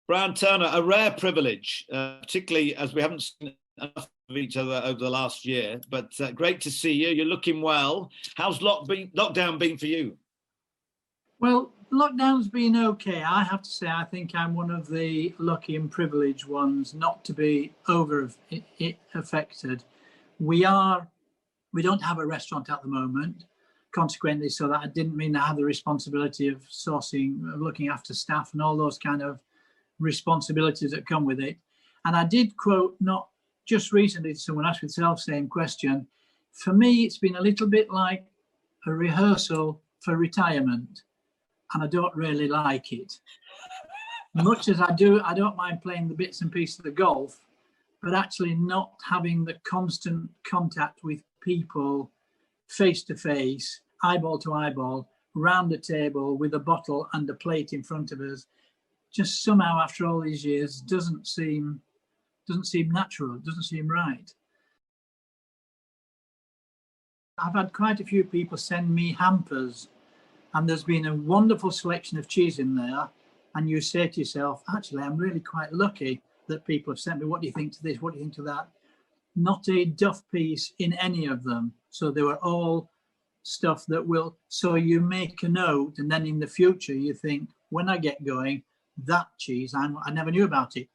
Brian Turner, a rare privilege, particularly as we haven't seen enough of each other over the last year, but great to see you. You're looking well. How's lockdown been for you? Well, lockdown's been okay. I have to say, I think I'm one of the lucky and privileged ones not to be affected. We don't have a restaurant at the moment, consequently, so that I didn't mean I had the responsibility of sourcing, of looking after staff and all those kind of responsibilities that come with it. And I did quote, not just recently, someone asked me the self-same question. For me, it's been a little bit like a rehearsal for retirement, and I don't really like it. Much as I don't mind playing the bits and pieces of the golf, but actually not having the constant contact with people face to face, eyeball to eyeball, round a table with a bottle and a plate in front of us, just somehow after all these years doesn't seem natural, doesn't seem right. I've had quite a few people send me hampers and there's been a wonderful selection of cheese in there, and you say to yourself, actually, I'm really quite lucky that people have sent me, what do you think to this? What do you think to that? Not a duff piece in any of them. So they were all stuff that will, so you make a note, and then in the future you think, when I get going, that cheese, I never knew about it.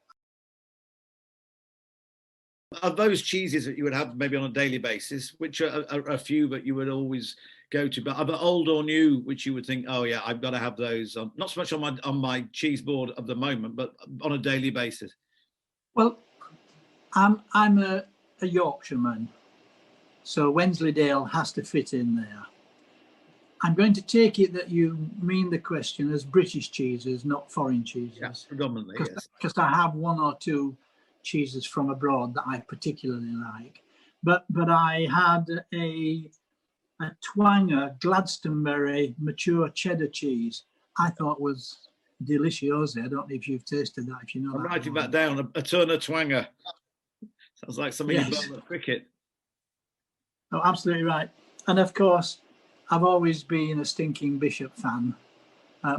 Are those cheeses that you would have maybe on a daily basis, which are a few that you would always go to, but are they old or new, which you would think, oh yeah, I've got to have those on, not so much on my cheese board at the moment, but on a daily basis? Well, I'm a Yorkshireman, so Wensleydale has to fit in there. I'm going to take it that you mean the question as British cheeses, not foreign cheeses. Yeah, predominantly, yes. Because I have one or two cheeses from abroad that I particularly like. But I had a Twanger Gladstoneberry mature cheddar cheese I thought was delicious. I don't know if you've tasted that, if you know I'm that writing one. that down, a Turner Twanger. Sounds like something Yes. you burn at cricket. Oh, absolutely right. And of course, I've always been a Stinking Bishop fan.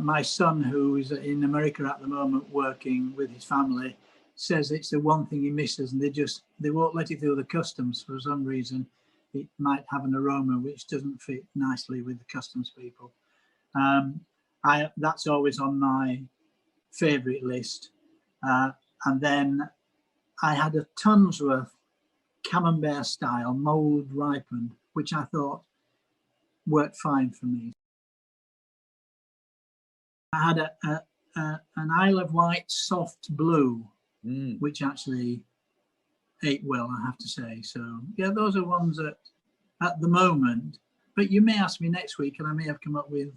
My son, who is in America at the moment working with his family, says it's the one thing he misses, and they won't let it through the customs for some reason. It might have an aroma which doesn't fit nicely with the customs people. That's always on my favourite list. And then I had a Tunsworth Camembert style mould ripened, which I thought worked fine for me. I had an Isle of Wight soft blue, which actually ate well, I have to say. So yeah, those are ones that at the moment, but you may ask me next week and I may have come up with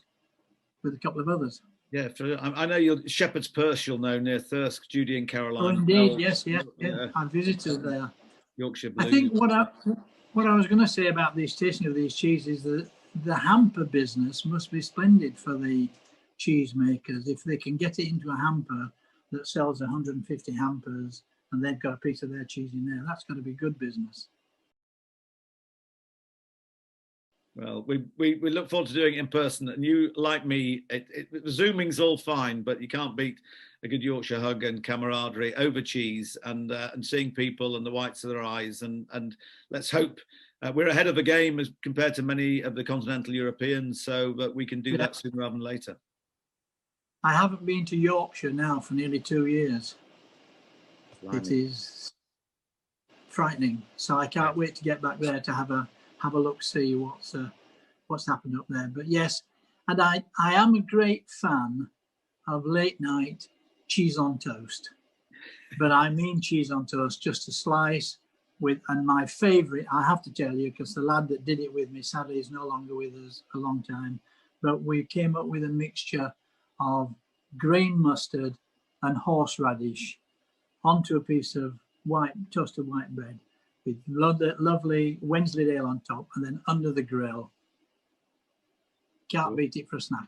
a couple of others. Yeah, I know you're Shepherd's Purse, you'll know, near Thirsk, Judy and Caroline. Oh, indeed, yes. I visited there. Yorkshire Blue. I think what I was going to say about the tasting of these cheeses, the hamper business must be splendid for the cheese makers if they can get it into a hamper that sells 150 hampers and they've got a piece of their cheese in there. That's got to be good business. Well, we look forward to doing it in person. And you, like me, Zooming's all fine, but you can't beat a good Yorkshire hug and camaraderie over cheese and seeing people and the whites of their eyes. And let's hope we're ahead of the game as compared to many of the continental Europeans, so that we can do that sooner rather than later. I haven't been to Yorkshire now for nearly 2 years. Blimey. It is frightening. So I can't wait to get back there to have a look, see what's happened up there. But yes, and I am a great fan of late night cheese on toast. But I mean cheese on toast, just a slice with, and my favourite, I have to tell you, because the lad that did it with me sadly is no longer with us a long time, but we came up with a mixture of grain mustard and horseradish onto a piece of toasted white bread with lovely Wensleydale on top, and then under the grill. Can't beat it for a snack.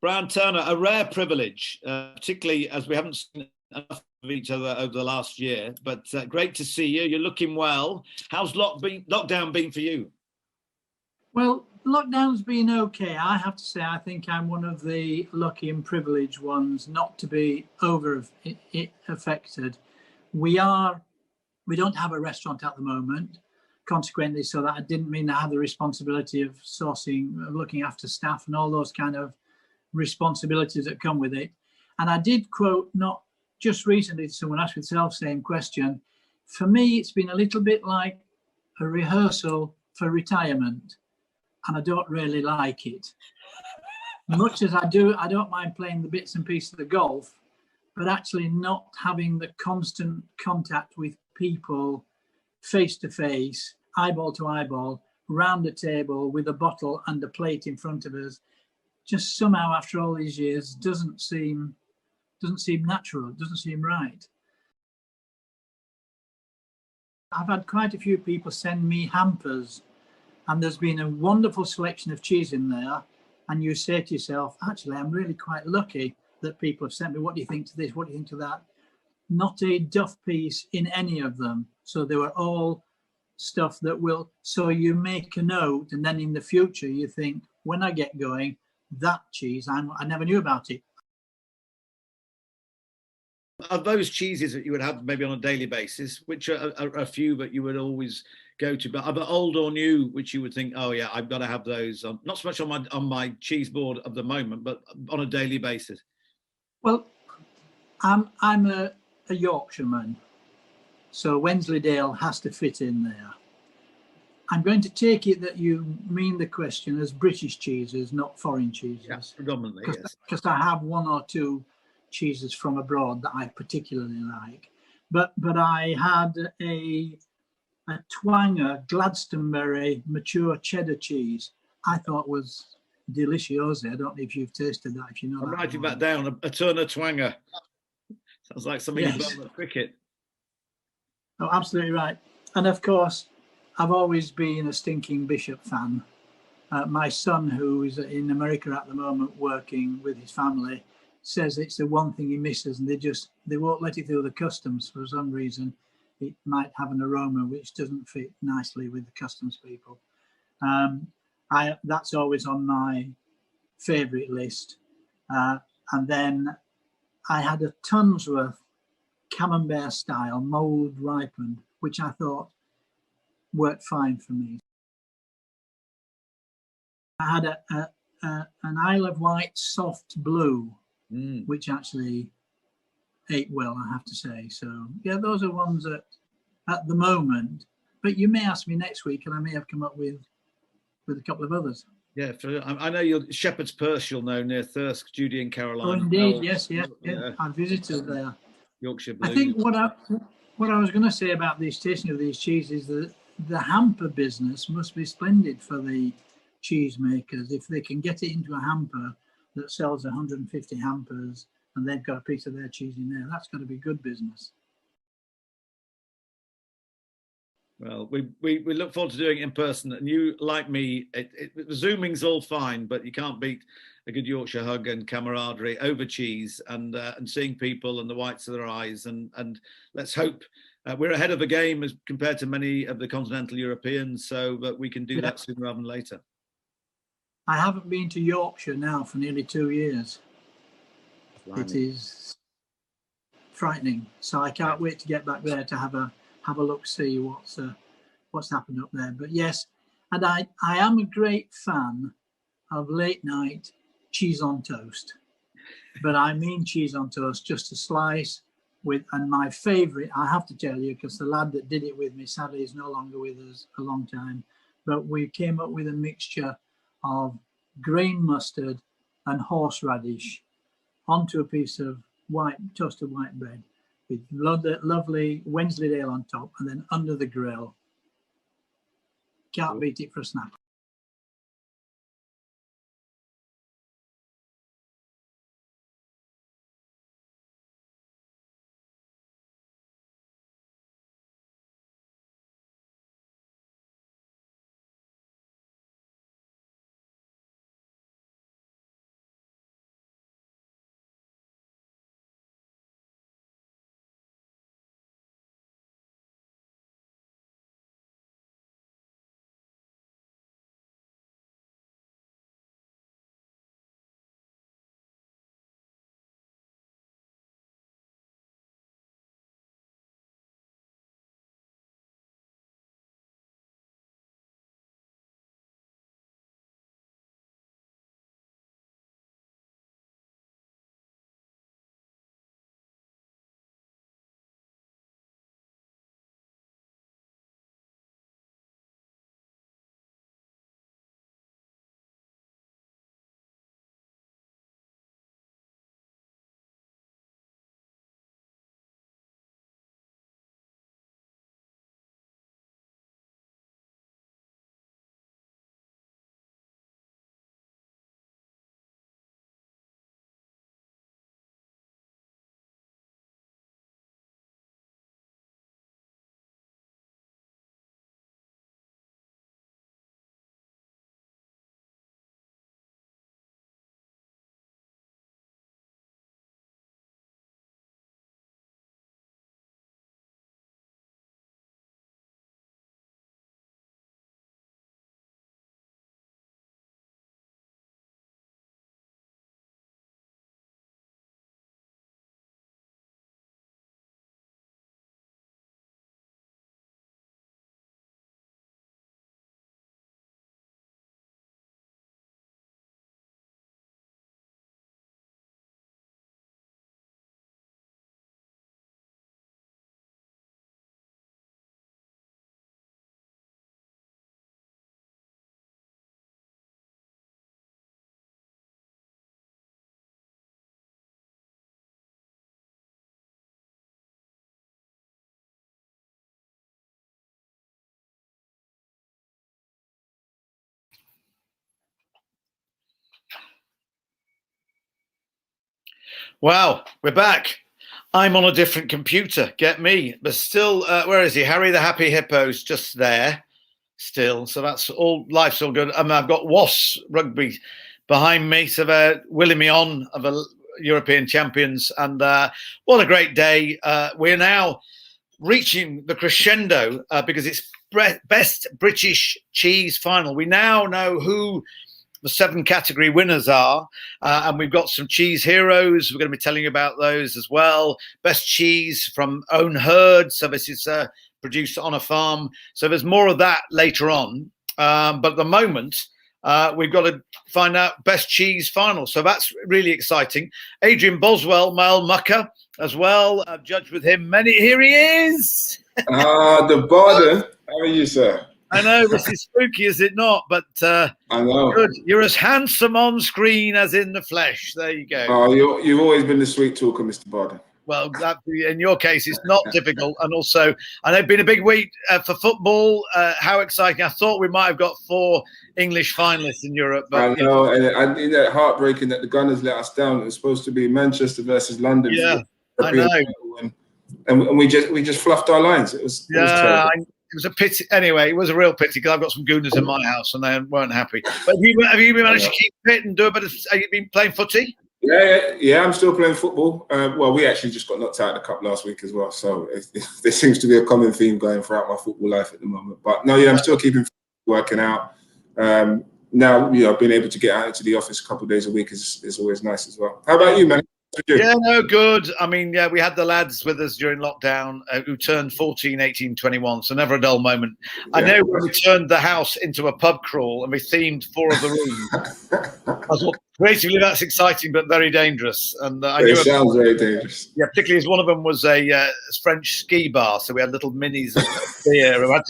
Brian Turner, a rare privilege, particularly as we haven't seen enough of each other over the last year, but great to see you. You're looking well. How's lockdown been for you? Well, lockdown's been okay. I have to say, I think I'm one of the lucky and privileged ones not to be over affected. We don't have a restaurant at the moment, consequently, so that I didn't mean I have the responsibility of sourcing, of looking after staff and all those kind of responsibilities that come with it. And I did quote, not just recently, someone asked me the self-same question. For me, it's been a little bit like a rehearsal for retirement, and I don't really like it. Much as I don't mind playing the bits and pieces of the golf, but actually not having the constant contact with people face to face, eyeball to eyeball, round a table with a bottle and a plate in front of us, just somehow after all these years doesn't seem natural, doesn't seem right. I've had quite a few people send me hampers, and there's been a wonderful selection of cheese in there, and you say to yourself, actually, I'm really quite lucky that people have sent me, what do you think to this, what do you think to that? Not a duff piece in any of them. So they were all stuff that will, so you make a note, and then in the future you think, when I get going, that cheese, I never knew about it. Of those cheeses that you would have maybe on a daily basis, which are a few that you would always go to, but either old or new, which you would think, oh yeah, I've got to have those. Not so much on my cheese board at the moment, but on a daily basis. Well, I'm a Yorkshireman, so Wensleydale has to fit in there. I'm going to take it that you mean the question as British cheeses, not foreign cheeses. Yeah, predominantly, yes. Because I have one or two cheeses from abroad that I particularly like. But I had a Twanger Gladstoneberry mature cheddar cheese I thought was delicious. I don't know if you've tasted that, if you know I'm that writing one. that down, a Turner Twanger. Sounds like something Yes. you burn at cricket. Oh, absolutely right. And of course, I've always been a stinking Bishop fan. My son, who is in America at the moment working with his family, says it's the one thing he misses, and they won't let it through the customs for some reason. It might have an aroma which doesn't fit nicely with the customs people. That's always on my favourite list. And then I had a Tunsworth Camembert style mould ripened, which I thought worked fine for me. I had an Isle of Wight soft blue, which actually ate well, I have to say. So yeah, those are ones that at the moment, but you may ask me next week and I may have come up with a couple of others. Yeah, I know you're Shepherd's Purse, you'll know, near Thirsk, Judy and Caroline. Oh, indeed, yes. I visited there. Yorkshire Blue. I think what I was going to say about this tasting of these cheeses, the hamper business must be splendid for the cheese makers if they can get it into a hamper that sells 150 hampers and they've got a piece of their cheese in there. That's got to be good business. Well, we look forward to doing it in person. And you, like me, Zooming's all fine, but you can't beat a good Yorkshire hug and camaraderie over cheese and seeing people and the whites of their eyes. And let's hope we're ahead of the game as compared to many of the continental Europeans, so that we can do that sooner rather than later. I haven't been to Yorkshire now for nearly 2 years. Blimey. It is frightening. So I can't wait to get back there to have a look, see what's happened up there. But yes, and I am a great fan of late night cheese on toast. But I mean cheese on toast, just a slice with, and my favourite, I have to tell you, because the lad that did it with me sadly is no longer with us a long time, but we came up with a mixture of grain mustard and horseradish onto a piece of toasted white bread with lovely Wensleydale on top, and then under the grill. Can't beat it for a snack. Wow, we're back. I'm on a different computer. Get me. But still, where is he? Harry the Happy Hippo's just there still. So that's all. Life's all good. I've got Wasps Rugby behind me. So they're willing me on of a European champions. And what a great day. We're now reaching the crescendo because it's Best British Cheese Final. We now know who the 7 category winners are, and we've got some cheese heroes. We're going to be telling you about those as well. Best cheese from own herd, so this is produced on a farm. So there's more of that later on, but at the moment we've got to find out best cheese final. So that's really exciting. Adrian Boswell, my old mucker as well. I've judged with him many. Here he is. The Barden. How are you, sir? I know, this is spooky, is it not? But I know. Good. You're as handsome on screen as in the flesh. There you go. Oh, you've always been the sweet talker, Mr. Barden. Well, that, in your case, it's not difficult. And also, I know it's been a big week for football. How exciting. I thought we might have got 4 English finalists in Europe. But, I know, and in that heartbreaking that the Gunners let us down. It was supposed to be Manchester versus London. Yeah, I know. And we just fluffed our lines. It was terrible. It was a pity. Anyway, it was a real pity because I've got some gooners in my house and they weren't happy. But have you managed to keep fit and do a bit of? Have you been playing footy? Yeah. I'm still playing football. Well, we actually just got knocked out of the cup last week as well. So there seems to be a common theme going throughout my football life at the moment. But no, I'm still keeping working out. Now, being able to get out into the office a couple of days a week is always nice as well. How about you, man? Yeah, no, good. I mean, yeah, we had the lads with us during lockdown who turned 14, 18, 21, so never a dull moment. I know when we turned the house into a pub crawl and we themed 4 of the rooms. I thought, creatively, that's exciting, but very dangerous. And I knew sounds very dangerous. Yeah, particularly as one of them was a French ski bar, so we had little minis of beer who had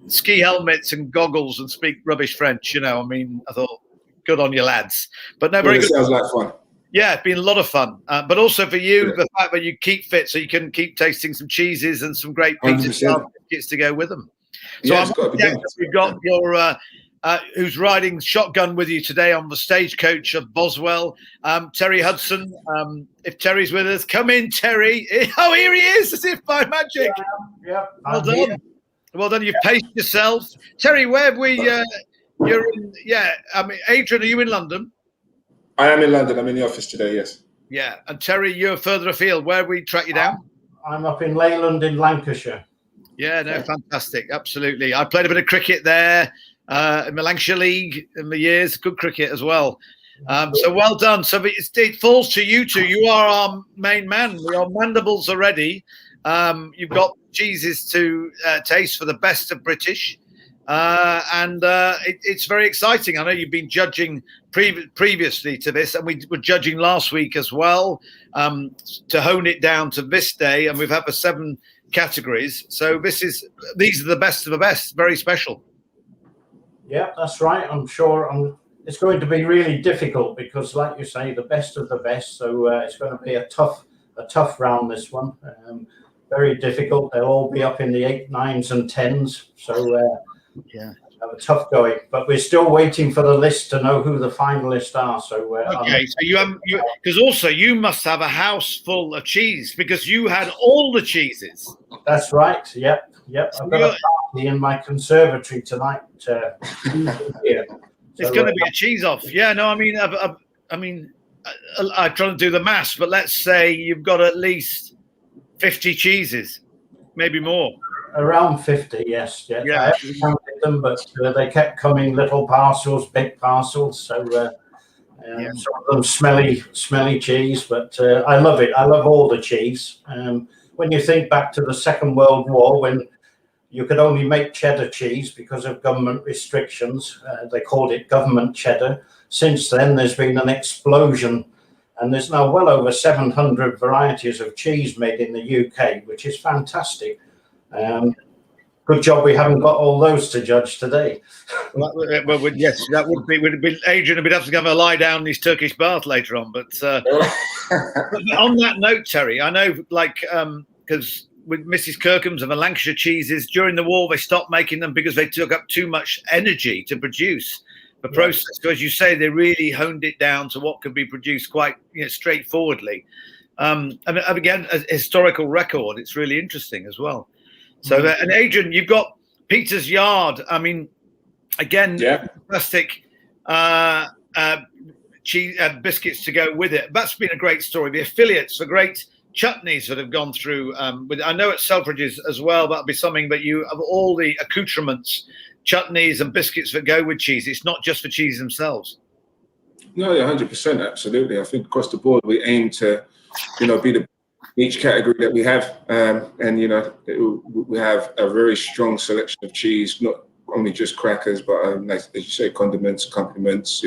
ski helmets and goggles and speak rubbish French. I mean, I thought, good on you, lads. But no, very good. Sounds like fun. Yeah, it's been a lot of fun. But also for you, the fact that you keep fit so you can keep tasting some cheeses and some great pizza biscuits to go with them. So we've got your who's riding shotgun with you today on the stagecoach of Boswell, Terry Hudson. If Terry's with us, come in, Terry. Oh, here he is, as if by magic. Yeah. Well done. Here. Well done. You've paced yourself. Terry, where have we... you're in... Yeah, I mean, Adrian, are you in London? I am in London. I'm in the office today, yes. Yeah. And Terry, you're further afield. Where we track you down? I'm up in Leyland in Lancashire. Yeah, no, fantastic. Absolutely. I played a bit of cricket there in the Lancashire League in the years. Good cricket as well. So well done. So it falls to you two. You are our main man. Our mandibles are ready. You've got cheeses to taste for the best of British. And it's very exciting. I know you've been judging previously to this, and we were judging last week as well to hone it down to this day. And we've had the 7 categories. So these are the best of the best. Very special. Yeah, that's right. I'm sure it's going to be really difficult because, like you say, the best of the best. So it's going to be a tough round, this one. Very difficult. They'll all be up in the 8s, 9s, and 10s. So yeah, have a tough going. But we're still waiting for the list to know who the finalists are. So okay, so because also you must have a house full of cheese because you had all the cheeses. That's right. Yep. I've got a party in my conservatory tonight. Here. It's going to be a cheese off. Yeah, no, I mean, I'm trying to do the maths, but let's say you've got at least 50 cheeses, maybe more. Around 50, yes. Yeah. I haven't counted them, but they kept coming, little parcels, big parcels. So some of them smelly cheese, but I love it. I love all the cheese. When you think back to the Second World War, when you could only make cheddar cheese because of government restrictions, they called it government cheddar. Since then, there's been an explosion, and there's now well over 700 varieties of cheese made in the UK, which is fantastic. Good job we haven't got all those to judge today. Well, yes, that would be Adrian would have to go and lie down in his Turkish bath later on. But on that note, Terry, I know, because with Mrs. Kirkham's and the Lancashire cheeses, during the war they stopped making them because they took up too much energy to produce. the process. So as you say, they really honed it down to what could be produced quite straightforwardly. And again, a historical record. It's really interesting as well. So, and Adrian, you've got Peter's Yard. I mean, again, fantastic cheese biscuits to go with it. That's been a great story. The affiliates, the great chutneys that have gone through. I know at Selfridges as well. That'll be something that you have all the accoutrements, chutneys and biscuits that go with cheese. It's not just for cheese themselves. No, yeah, 100%, absolutely. I think across the board we aim to, be the each category that we have, and we have a very strong selection of cheese, not only just crackers, but like, as you say, condiments, accompaniments,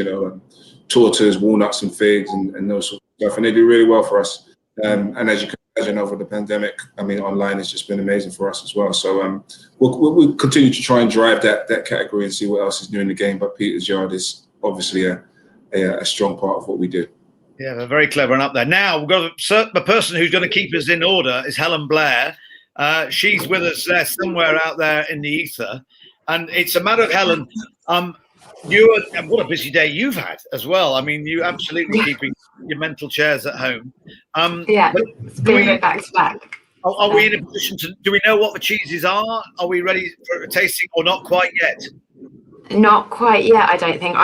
tortas, walnuts, and figs, and those sort of stuff, and they do really well for us. And as you can imagine, over the pandemic, I mean, online has just been amazing for us as well. So we'll continue to try and drive that category and see what else is new in the game. But Peter's Yard is obviously a strong part of what we do. Yeah, they're very clever and up there. Now, we've got the person who's going to keep us in order is Helen Blair. She's with us there somewhere out there in the ether. And it's a matter of, Helen, what a busy day you've had as well. I mean, you absolutely keeping your mental chairs at home. It's been a bit back to back. Are we in a position do we know what the cheeses are? Are we ready for a tasting or not quite yet? Not quite yet, I don't think.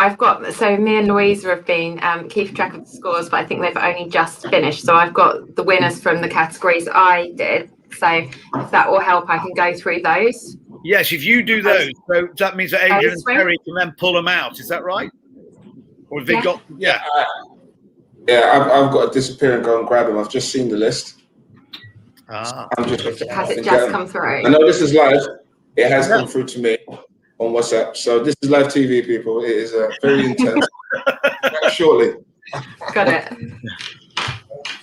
So me and Louisa have been keeping track of the scores, but I think they've only just finished. So I've got the winners from the categories I did. So if that will help, I can go through those. Yes, if you do those, so that means that Adrian and Terry can then pull them out. Is that right? Or have they got? Yeah. I've got to disappear and go and grab them. I've just seen the list. Has it just come through? I know this is live. It has come through to me on WhatsApp. So this is live TV, people. It is very intense. Shortly. Got it.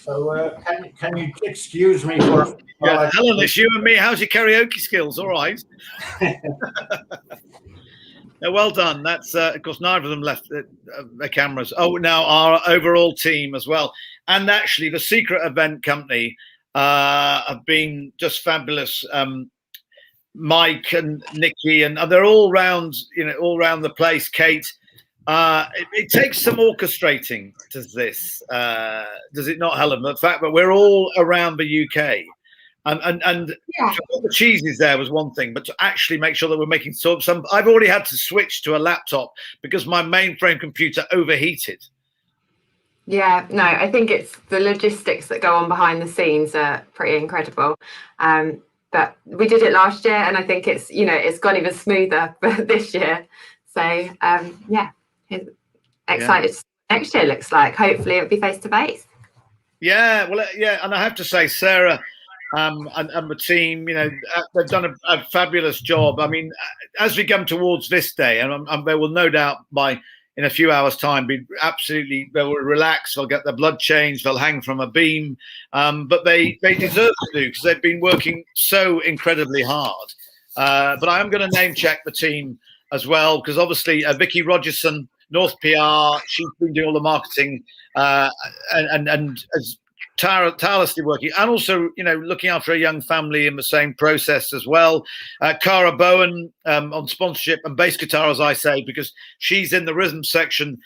So can you excuse me for? Yeah, Helen, it's you and me. How's your karaoke skills? All right. Yeah, well done. That's of course neither of them left their cameras. Oh, now our overall team as well, and actually the Secret Event Company have been just fabulous. Mike and Nikki, and they're all round, all around the place. Kate, it takes some orchestrating to this, does it not, Helen? The fact that we're all around the UK, and to put the cheeses there was one thing, but to actually make sure that we're making some. I've already had to switch to a laptop because my mainframe computer overheated. Yeah, no, I think it's the logistics that go on behind the scenes are pretty incredible. But we did it last year, and I think it's gone even smoother this year. So excited to see what next year looks like. Hopefully it'll be face to face. Yeah, well, and I have to say, Sarah and the team, they've done a fabulous job. I mean, as we come towards this day, and they will no doubt in a few hours' time they will relax, they'll get their blood changed, they'll hang from a beam, but they deserve to do, because they've been working so incredibly hard. But I am going to name check the team as well, because obviously Vicky Rogerson, North PR, she's been doing all the marketing and as tirelessly working, and also looking after a young family in the same process as well. Cara Bowen on sponsorship and bass guitar, as I say, because she's in the rhythm section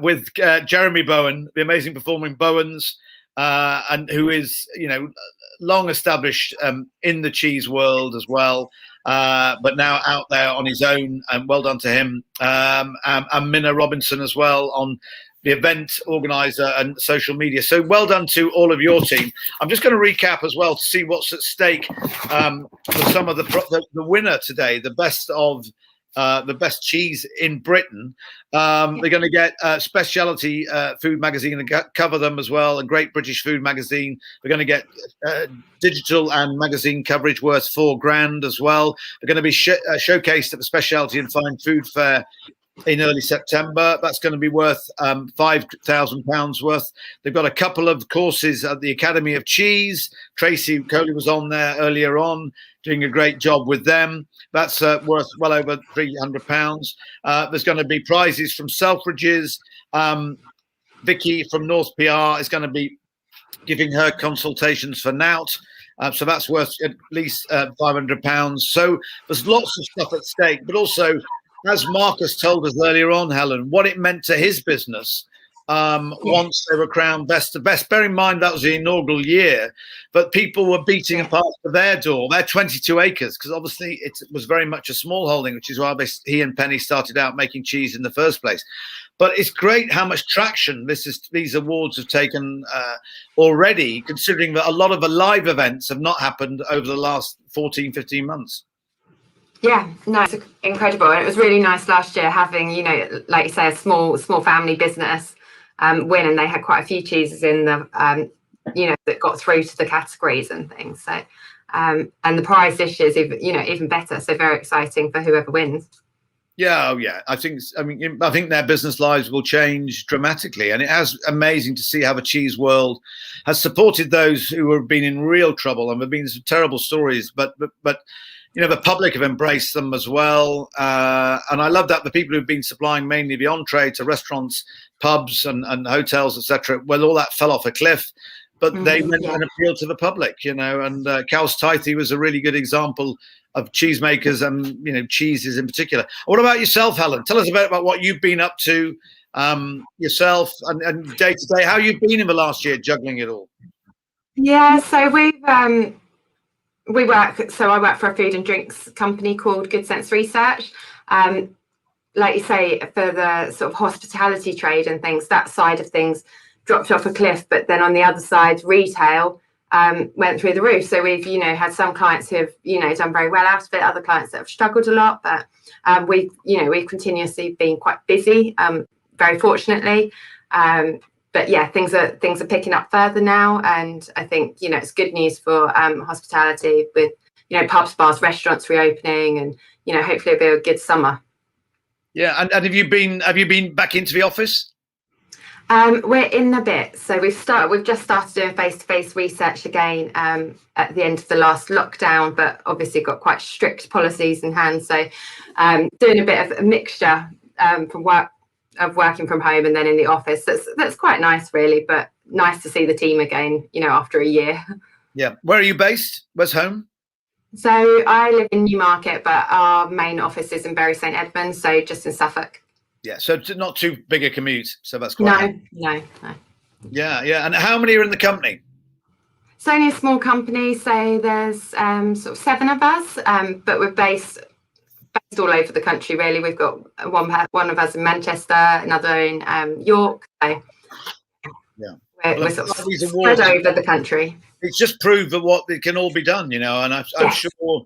with Jeremy Bowen, the amazing performing Bowens, and who is long established in the cheese world as well, but now out there on his own, and well done to him. And Minna Robinson as well on the event organizer and social media. So well done to all of your team. I'm just going to recap as well to see what's at stake for some of the winner today, the best cheese in Britain. They're going to get Specialty Food Magazine to cover them as well, a Great British Food Magazine. They're going to get digital and magazine coverage worth $4,000 as well. They're going to be showcased at the Specialty and Fine Food Fair in early September. That's going to be worth £5,000 worth. They've got a couple of courses at the Academy of Cheese. Tracy Coley was on there earlier on, doing a great job with them. That's worth well over £300. There's going to be prizes from Selfridges. Vicky from North PR is going to be giving her consultations for Nout. So that's worth at least £500. So there's lots of stuff at stake, but also as Marcus told us earlier on, Helen, what it meant to his business once they were crowned best of best. Bear in mind that was the inaugural year, but people were beating apart to their door, their 22 acres, because obviously it was very much a small holding, which is why he and Penny started out making cheese in the first place. But it's great how much traction these awards have taken already, considering that a lot of the live events have not happened over the last 14, 15 months. Yeah, no, it's incredible. And it was really nice last year having, you know, like you say, a small family business win, and they had quite a few cheeses in the, you know, that got through to the categories and things. So, and the prize this year is even better. So very exciting for whoever wins. Yeah, I think their business lives will change dramatically, and it has amazing to see how the cheese world has supported those who have been in real trouble, and there have been some terrible stories, but you know, the public have embraced them as well, and I love that the people who've been supplying mainly the entree to restaurants, pubs, and hotels, etc. Well, all that fell off a cliff, but they went and appealed to the public, you know. And Cowes Tythy was a really good example of cheesemakers and, you know, cheeses in particular. What about yourself, Helen? Tell us a bit about what you've been up to yourself and day to day. How you've been in the last year juggling it all? Yeah, so I work for a food and drinks company called Good Sense Research. Like you say, for the sort of hospitality trade and things, that side of things dropped off a cliff, but then on the other side, retail went through the roof. So we've, you know, had some clients who have, you know, done very well out of it, other clients that have struggled a lot, but we've continuously been quite busy, very fortunately. But yeah, things are picking up further now, and I think, you know, it's good news for hospitality with, you know, pubs, bars, restaurants reopening, and, you know, hopefully it'll be a good summer. Yeah, and have you been back into the office? We're in a bit, so we've just started doing face-to-face research again at the end of the last lockdown, but obviously got quite strict policies in hand. So doing a bit of a mixture of working from home and then in the office. That's quite nice, really, but nice to see the team again, you know, after a year. Yeah. Where are you based? Where's home? So I live in Newmarket, but our main office is in Bury St Edmunds, so just in Suffolk. Yeah, so not too big a commute. So that's quite No. Yeah. And how many are in the company? It's only a small company, so there's sort of 7 of us, but we're based all over the country, really. We've got one of us in Manchester, another in York. So we're sort of spread over the country. It's just proved that what it can all be done, you know, and I'm sure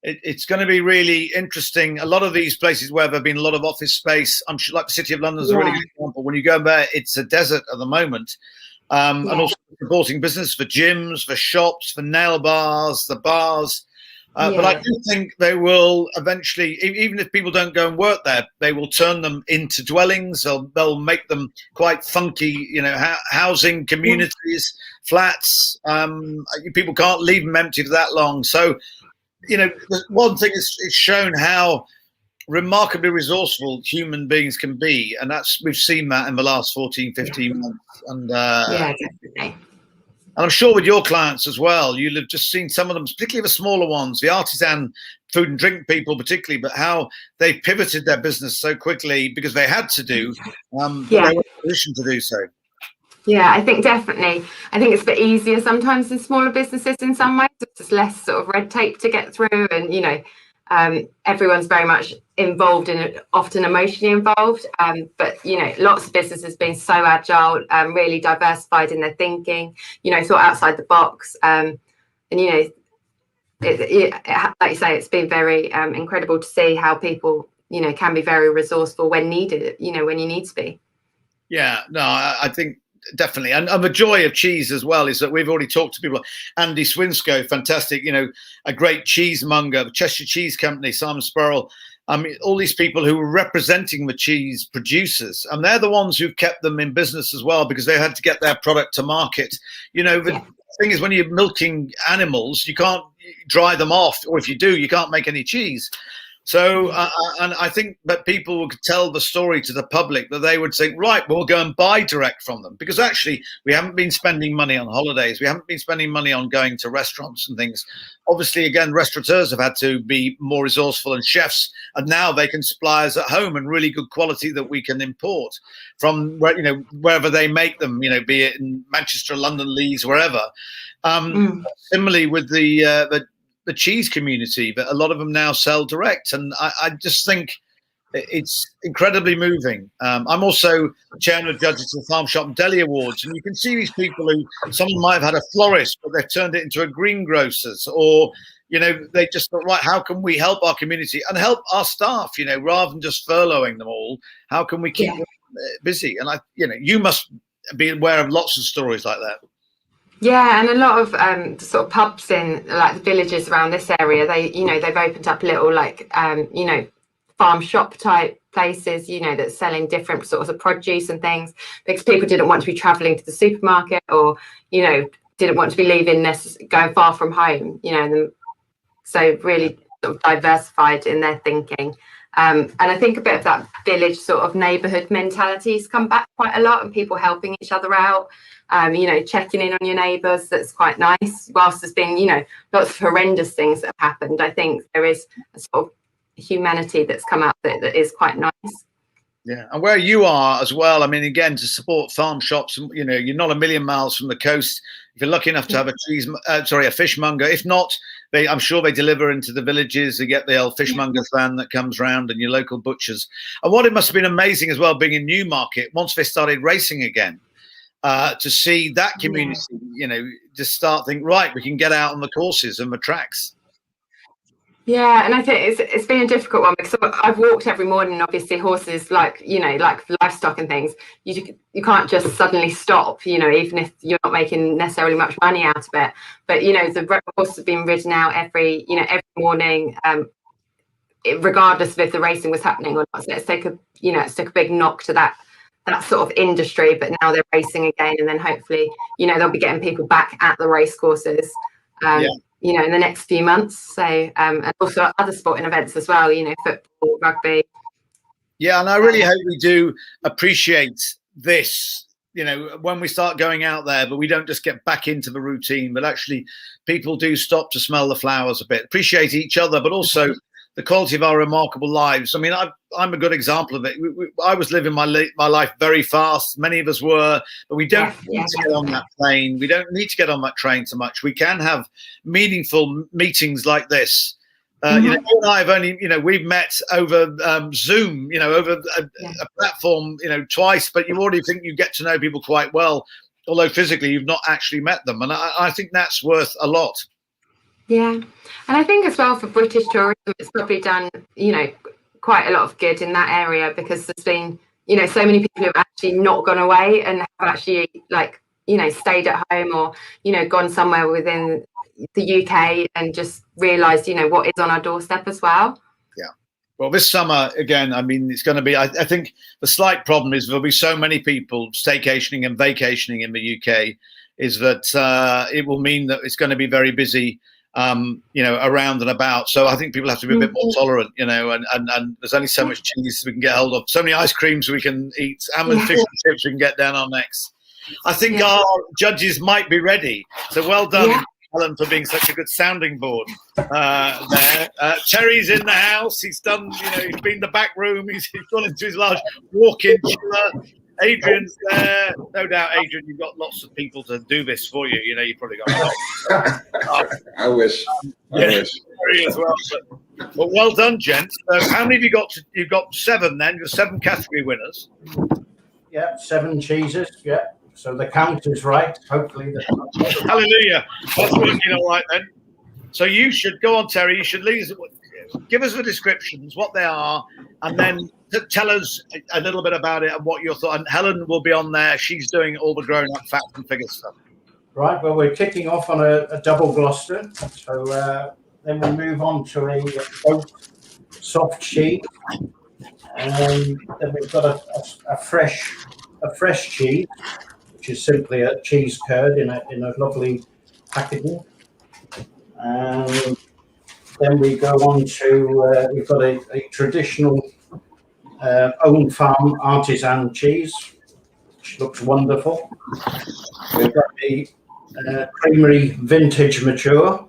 it's going to be really interesting. A lot of these places where there have been a lot of office space, I'm sure, like the City of London is a really good example. When you go there, it's a desert at the moment. And also supporting business for gyms, for shops, for nail bars, the bars. But I do think they will eventually, even if people don't go and work there, they will turn them into dwellings. They'll make them quite funky, you know, housing communities, flats. People can't leave them empty for that long. So, you know, one thing is it's shown how remarkably resourceful human beings can be. And we've seen that in the last 14, 15 months. And definitely. And I'm sure with your clients as well, you'll have just seen some of them, particularly the smaller ones, the artisan food and drink people particularly, but how they pivoted their business so quickly because they had to do, but they were in a position to do so. Yeah, I think definitely. I think it's a bit easier sometimes in smaller businesses in some ways. There's less sort of red tape to get through, and, you know, everyone's very much involved and often emotionally involved. But, you know, lots of businesses being so agile, really diversified in their thinking, you know, thought outside the box. And, you know, like you say, it's been very incredible to see how people, you know, can be very resourceful when needed, you know, when you need to be. Yeah, no, I think definitely. And the joy of cheese as well is that we've already talked to people. Andy Swinscoe, fantastic, you know, a great cheesemonger, the Cheshire Cheese Company, Simon Spurrell. I mean, all these people who were representing the cheese producers, and they're the ones who've kept them in business as well, because they had to get their product to market. You know, the thing is, when you're milking animals, you can't dry them off, or if you do, you can't make any cheese. So, and I think that people would tell the story to the public that they would say, right, we'll go and buy direct from them, because actually we haven't been spending money on holidays. We haven't been spending money on going to restaurants and things. Obviously, again, restaurateurs have had to be more resourceful, and chefs, and now they can supply us at home and really good quality that we can import from where, you know, wherever they make them, you know, be it in Manchester, London, Leeds, wherever. Similarly with the cheese community, but a lot of them now sell direct, and I just think it's incredibly moving. I'm also chairman of judges of the Farm Shop Deli Awards, and you can see these people who, someone might have had a florist, but they've turned it into a greengrocers, or, you know, they just thought, right, how can we help our community and help our staff, you know, rather than just furloughing them all? How can we keep them busy? And you know, you must be aware of lots of stories like that. Yeah, and a lot of sort of pubs in like the villages around this area, they've opened up little like farm shop type places, you know, that's selling different sorts of produce and things, because people didn't want to be traveling to the supermarket, or, you know, didn't want to be going far from home, you know, so really sort of diversified in their thinking. And I think a bit of that village sort of neighbourhood mentality has come back quite a lot, and people helping each other out, you know, checking in on your neighbours. That's quite nice. Whilst there's been, you know, lots of horrendous things that have happened, I think there is a sort of humanity that's come out that is quite nice. Yeah, and where you are as well, I mean, again, to support farm shops, you know, you're not a million miles from the coast. If you're lucky enough to have a fishmonger, if not, I'm sure they deliver into the villages. They get the old fishmonger van that comes round, and your local butchers. And what it must have been amazing as well, being in Newmarket, once they started racing again, to see that community, you know, just start thinking, right, we can get out on the courses and the tracks. Yeah, and I think it's been a difficult one, because I've walked every morning. Obviously, horses, like, you know, like livestock and things, you can't just suddenly stop, you know, even if you're not making necessarily much money out of it. But, you know, the horses have been ridden out every morning, regardless of if the racing was happening or not. So it's took a big knock to that sort of industry. But now they're racing again, and then hopefully, you know, they'll be getting people back at the race courses. You know, in the next few months. So, and also other sporting events as well, you know, football, rugby. Yeah, and I really hope we do appreciate this, you know, when we start going out there, but we don't just get back into the routine, but actually people do stop to smell the flowers a bit, appreciate each other, but also the quality of our remarkable lives. I mean, I'm a good example of it. I was living my life very fast. Many of us were, but we don't need to get on that plane. We don't need to get on that train so much. We can have meaningful meetings like this. You know, you and I have only, you know, we've met over Zoom, you know, over a platform, you know, twice, but you already think you get to know people quite well, although physically you've not actually met them. And I think that's worth a lot. Yeah, and I think as well for British tourism, it's probably done, you know, quite a lot of good in that area, because there's been, you know, so many people who have actually not gone away and have actually, like, you know, stayed at home, or, you know, gone somewhere within the UK and just realised, you know, what is on our doorstep as well. Yeah. Well, this summer, again, I mean, it's going to be, I think the slight problem is there'll be so many people staycationing and vacationing in the UK, is that it will mean that it's going to be very busy, you know, around and about. So I think people have to be a bit more tolerant, you know, and there's only so much cheese we can get hold of, so many ice creams we can eat, how many fish and chips we can get down our necks. I think our judges might be ready. So well done, Helen, for being such a good sounding board there. Terry's in the house. He's done, you know, he's been in the back room. He's gone into his large walk-in chiller. Adrian's there. No doubt, Adrian, you've got lots of people to do this for you. You know, you've probably got I wish. I wish. Terry as well. But well done, gents. How many have you got? You've got 7 then. You're 7 category winners. Yeah, 7 cheeses. Yeah. So the count is right. Hopefully. Hallelujah. That's working all right then. So you should go on, Terry. You should leave us, give us the descriptions, what they are, and then tell us a little bit about it and what your thought. And Helen will be on there. She's doing all the grown-up facts and figures stuff. Right. Well, we're kicking off on a double Gloucester. So then we'll move on to a oat soft cheese, and then we've got a fresh cheese, which is simply a cheese curd in a lovely packaging. then we go on to, we've got a traditional own farm artisan cheese, which looks wonderful. We've got the creamery vintage mature.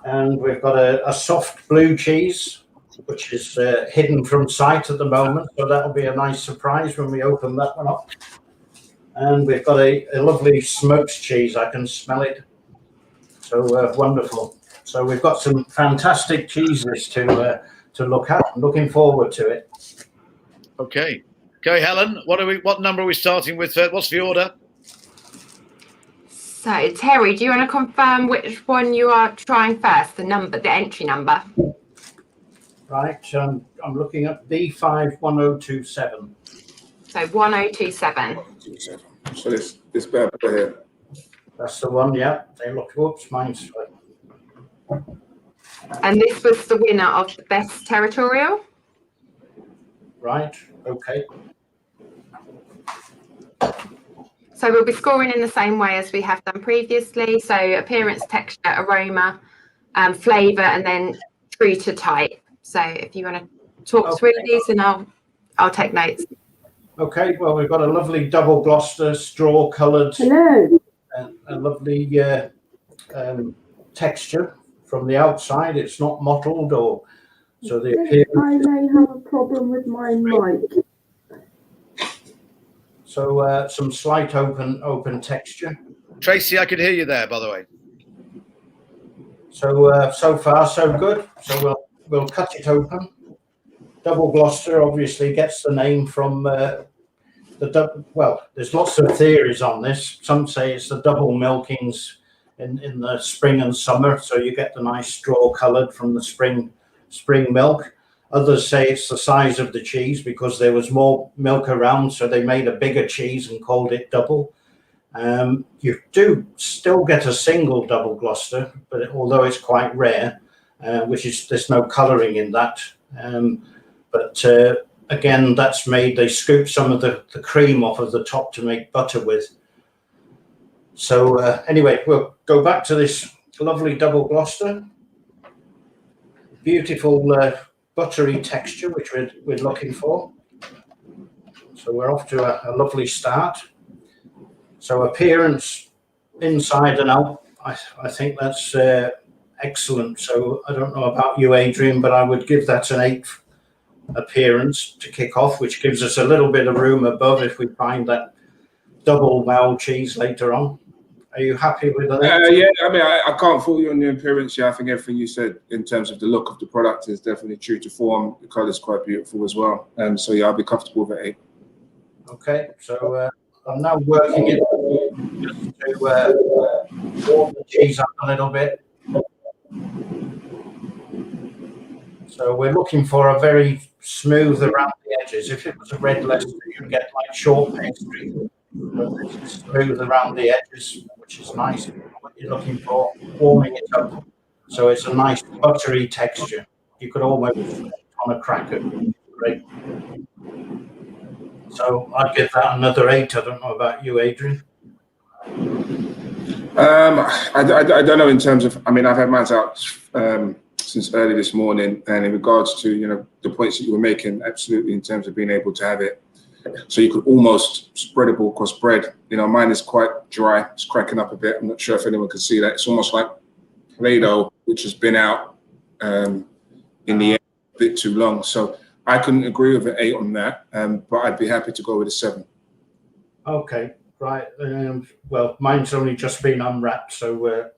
And we've got a soft blue cheese, which is hidden from sight at the moment. So that'll be a nice surprise when we open that one up. And we've got a lovely smoked cheese. I can smell it. So wonderful. So we've got some fantastic cheeses to look at. I'm looking forward to it. Okay. Okay, Helen, what number are we starting with? What's the order? So, Terry, do you want to confirm which one you are trying first, the entry number? Right, I'm looking at B51027. So 1027. So this bad boy here. That's the one, yeah. They look, whoops, mine's. And this was the winner of the best territorial? Right, okay. So we'll be scoring in the same way as we have done previously. So appearance, texture, aroma, flavour, and then true to type. So if you want to talk through these, and I'll take notes. Okay, well, we've got a lovely double Gloucester straw coloured. Hello. A lovely texture from the outside. It's not mottled or so the appearance. I may have a problem with my mic. So some slight open texture. Tracy, I could hear you there, by the way. So so far so good. So we'll cut it open. Double Gloucester obviously gets the name from well, there's lots of theories on this. Some say it's the double milkings in the spring and summer, so you get the nice straw coloured from the spring milk. Others say it's the size of the cheese because there was more milk around, so they made a bigger cheese and called it double. You do still get a single double Gloucester, but although it's quite rare, which is there's no colouring in that. But again, that's made, they scoop some of the cream off of the top to make butter with. So anyway, we'll go back to this lovely double Gloucester. Beautiful buttery texture, which we're looking for. So we're off to a lovely start. So appearance, inside and out, I think that's excellent. So I don't know about you, Adrian, but I would give that an 8 appearance to kick off, which gives us a little bit of room above if we find that double wow cheese later on. Are you happy with that? Yeah, I mean, I can't fault you on the appearance. Yeah, I think everything you said in terms of the look of the product is definitely true to form. The colour is quite beautiful as well. So yeah, I'll be comfortable with 8. Okay, so I'm now working it just to warm the cheese up a little bit. So we're looking for a very smooth around the edges. If it was a red Leicester, you'd get like short pastry. But this is smooth around the edges, which is nice. What you're looking for, warming it up. So it's a nice buttery texture. You could almost put it on a cracker. Great. So I'd give that another 8. I don't know about you, Adrian. I don't know in terms of, I mean, I've had mine out since early this morning, and in regards to, you know, the points that you were making, absolutely, in terms of being able to have it so you could almost spread it all across bread. You know, mine is quite dry. It's cracking up a bit. I'm not sure if anyone can see that. It's almost like Play-Doh, which has been out in the air a bit too long. So I couldn't agree with an 8 on that, but I'd be happy to go with a 7. Okay, right. Well, mine's only just been unwrapped, so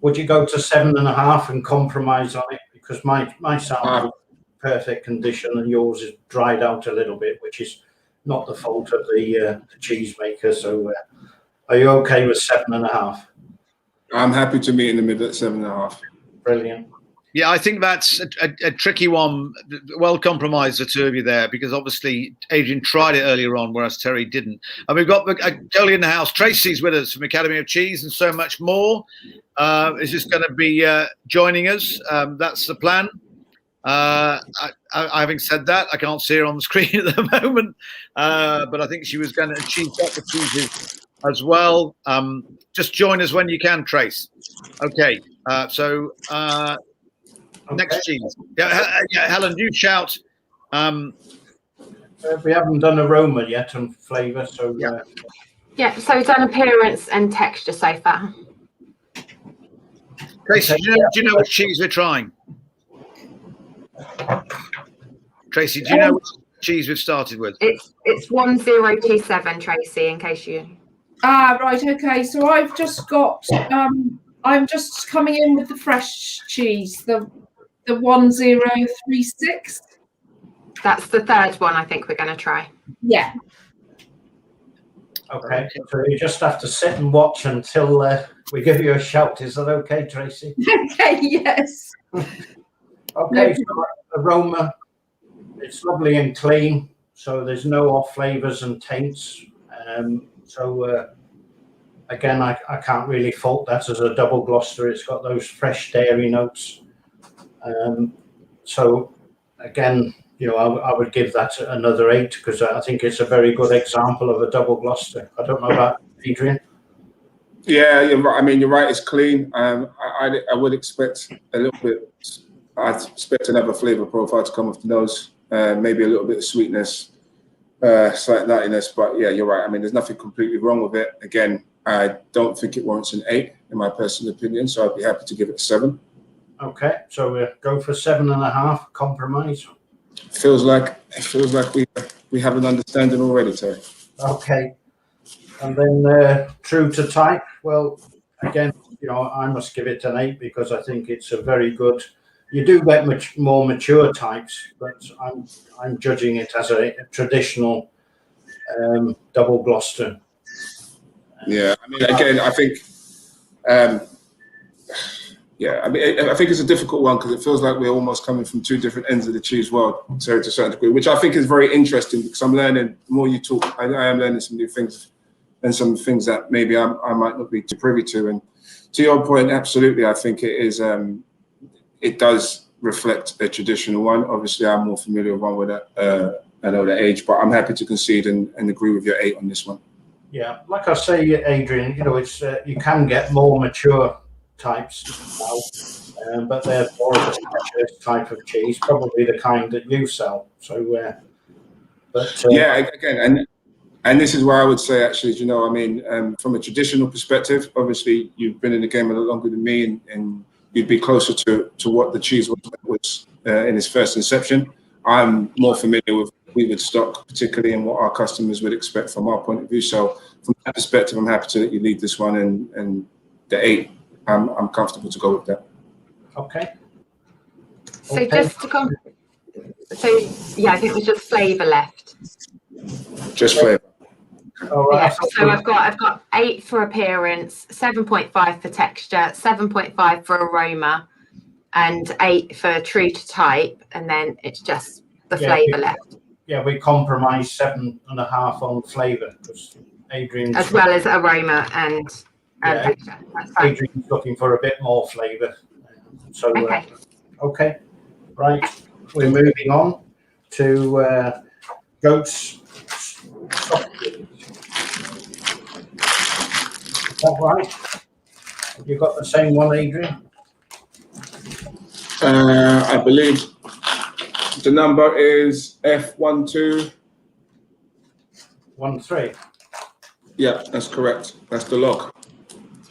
would you go to 7.5 and compromise on it? Because my salad is perfect condition and yours is dried out a little bit, which is not the fault of the cheese maker. So are you okay with 7.5? I'm happy to meet in the middle at 7.5. Brilliant. Yeah, I think that's a tricky one. Well compromised, the two of you there, because obviously Adrian tried it earlier on, whereas Terry didn't. And we've got Jolie in the house. Tracy's with us from Academy of Cheese and so much more. Is just going to be joining us. That's the plan. Having said that, I can't see her on the screen at the moment, but I think she's got the cheeses as well. Just join us when you can, Trace. Okay. Next cheese. Yeah, Helen, you shout. We haven't done aroma yet on flavour, so Yeah, so we've done appearance and texture so far. Tracy, do you know which cheese we're trying? Tracy, do you know which cheese we've started with? It's 1027, Tracy, in case you. Right, okay. So I've just got I'm just coming in with the fresh cheese, the 1036. That's the third one I think we're going to try. Yeah. Okay, so you just have to sit and watch until we give you a shout. Is that okay, Tracy? Okay, yes. Okay, so aroma, it's lovely and clean, so there's no off flavours and taints. Again, I can't really fault that as a double Gloucester. It's got those fresh dairy notes. So again, I would give that another 8 because I think it's a very good example of a double Gloucester. I don't know about Adrian. Yeah, you're right. I mean, you're right. It's clean. I would expect a little bit. I'd expect another flavour profile to come off the nose. Maybe a little bit of sweetness, slight nuttiness. But yeah, you're right. I mean, there's nothing completely wrong with it. Again, I don't think it warrants an 8 in my personal opinion. So I'd be happy to give it a 7. Okay, so we'll go for 7.5 compromise. It feels like we have an understanding already, Terry. Okay, and then true to type. Well, again, I must give it an 8 because I think it's a very good. You do get much more mature types, but I'm judging it as a traditional double Gloucester. Yeah, I mean, again, I think. Yeah, I mean, I think it's a difficult one because it feels like we're almost coming from two different ends of the cheese world, to a certain degree, which I think is very interesting because I'm learning. The more you talk, I am learning some new things and some things that maybe I might not be too privy to. And to your point, absolutely, I think it is. It does reflect a traditional one. Obviously, I'm more familiar with one with an older age, but I'm happy to concede and agree with your 8 on this one. Yeah, like I say, Adrian, it's you can get more mature types now, but they're more of a specialist type of cheese, probably the kind that you sell. So, yeah, again, and this is where I would say actually, I mean, from a traditional perspective, obviously you've been in the game a lot longer than me, and you'd be closer to what the cheese was in its first inception. I'm more familiar with weaved stock, particularly in what our customers would expect from our point of view. So, from that perspective, I'm happy to let you lead this one, and the 8. I'm comfortable to go with that. Okay. So just to come. So yeah, I think there's just flavour left. Just flavour. All right. Yeah, so I've got 8 for appearance, 7.5 for texture, 7.5 for aroma, and 8 for true to type, and then it's just the flavour left. Yeah, we compromise 7.5 on flavour because Adrian's as well as aroma and texture. That's fine. Adrian's looking for a bit more flavour. So okay, right. We're moving on to goat's soft cheese. Is that right? You got the same one, Adrian? I believe the number is F1213. Yeah, that's correct. That's the log.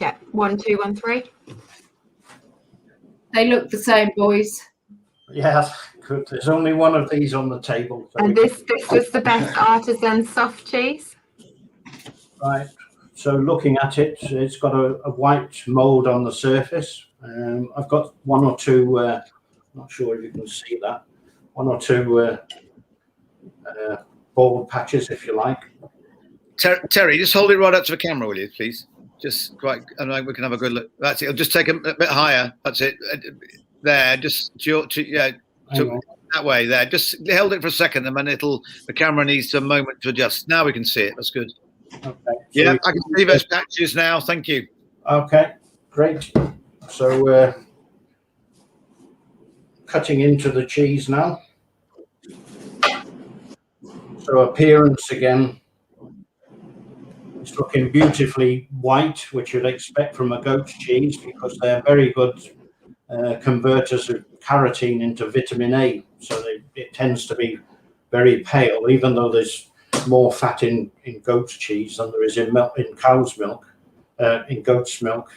Yeah, 1213. They look the same, boys. Yeah, good. There's only one of these on the table. So and this was the best artisan soft cheese. Right. So looking at it, it's got a white mould on the surface. I've got 1 or 2. Not sure if you can see that. 1 or 2 bald patches, if you like. Terry, just hold it right up to the camera, will you, please? Just quite, and we can have a good look. That's it. I'll just take a bit higher. That's it. There, just that way. There, just hold it for a second, and then the camera needs a moment to adjust. Now we can see it. That's good. Okay. Yeah, I can see those patches now. Thank you. Okay, great. So cutting into the cheese now. So appearance again. It's looking beautifully white, which you'd expect from a goat's cheese because they're very good converters of carotene into vitamin A. So it tends to be very pale, even though there's more fat in goat's cheese than there is in cow's milk, in goat's milk.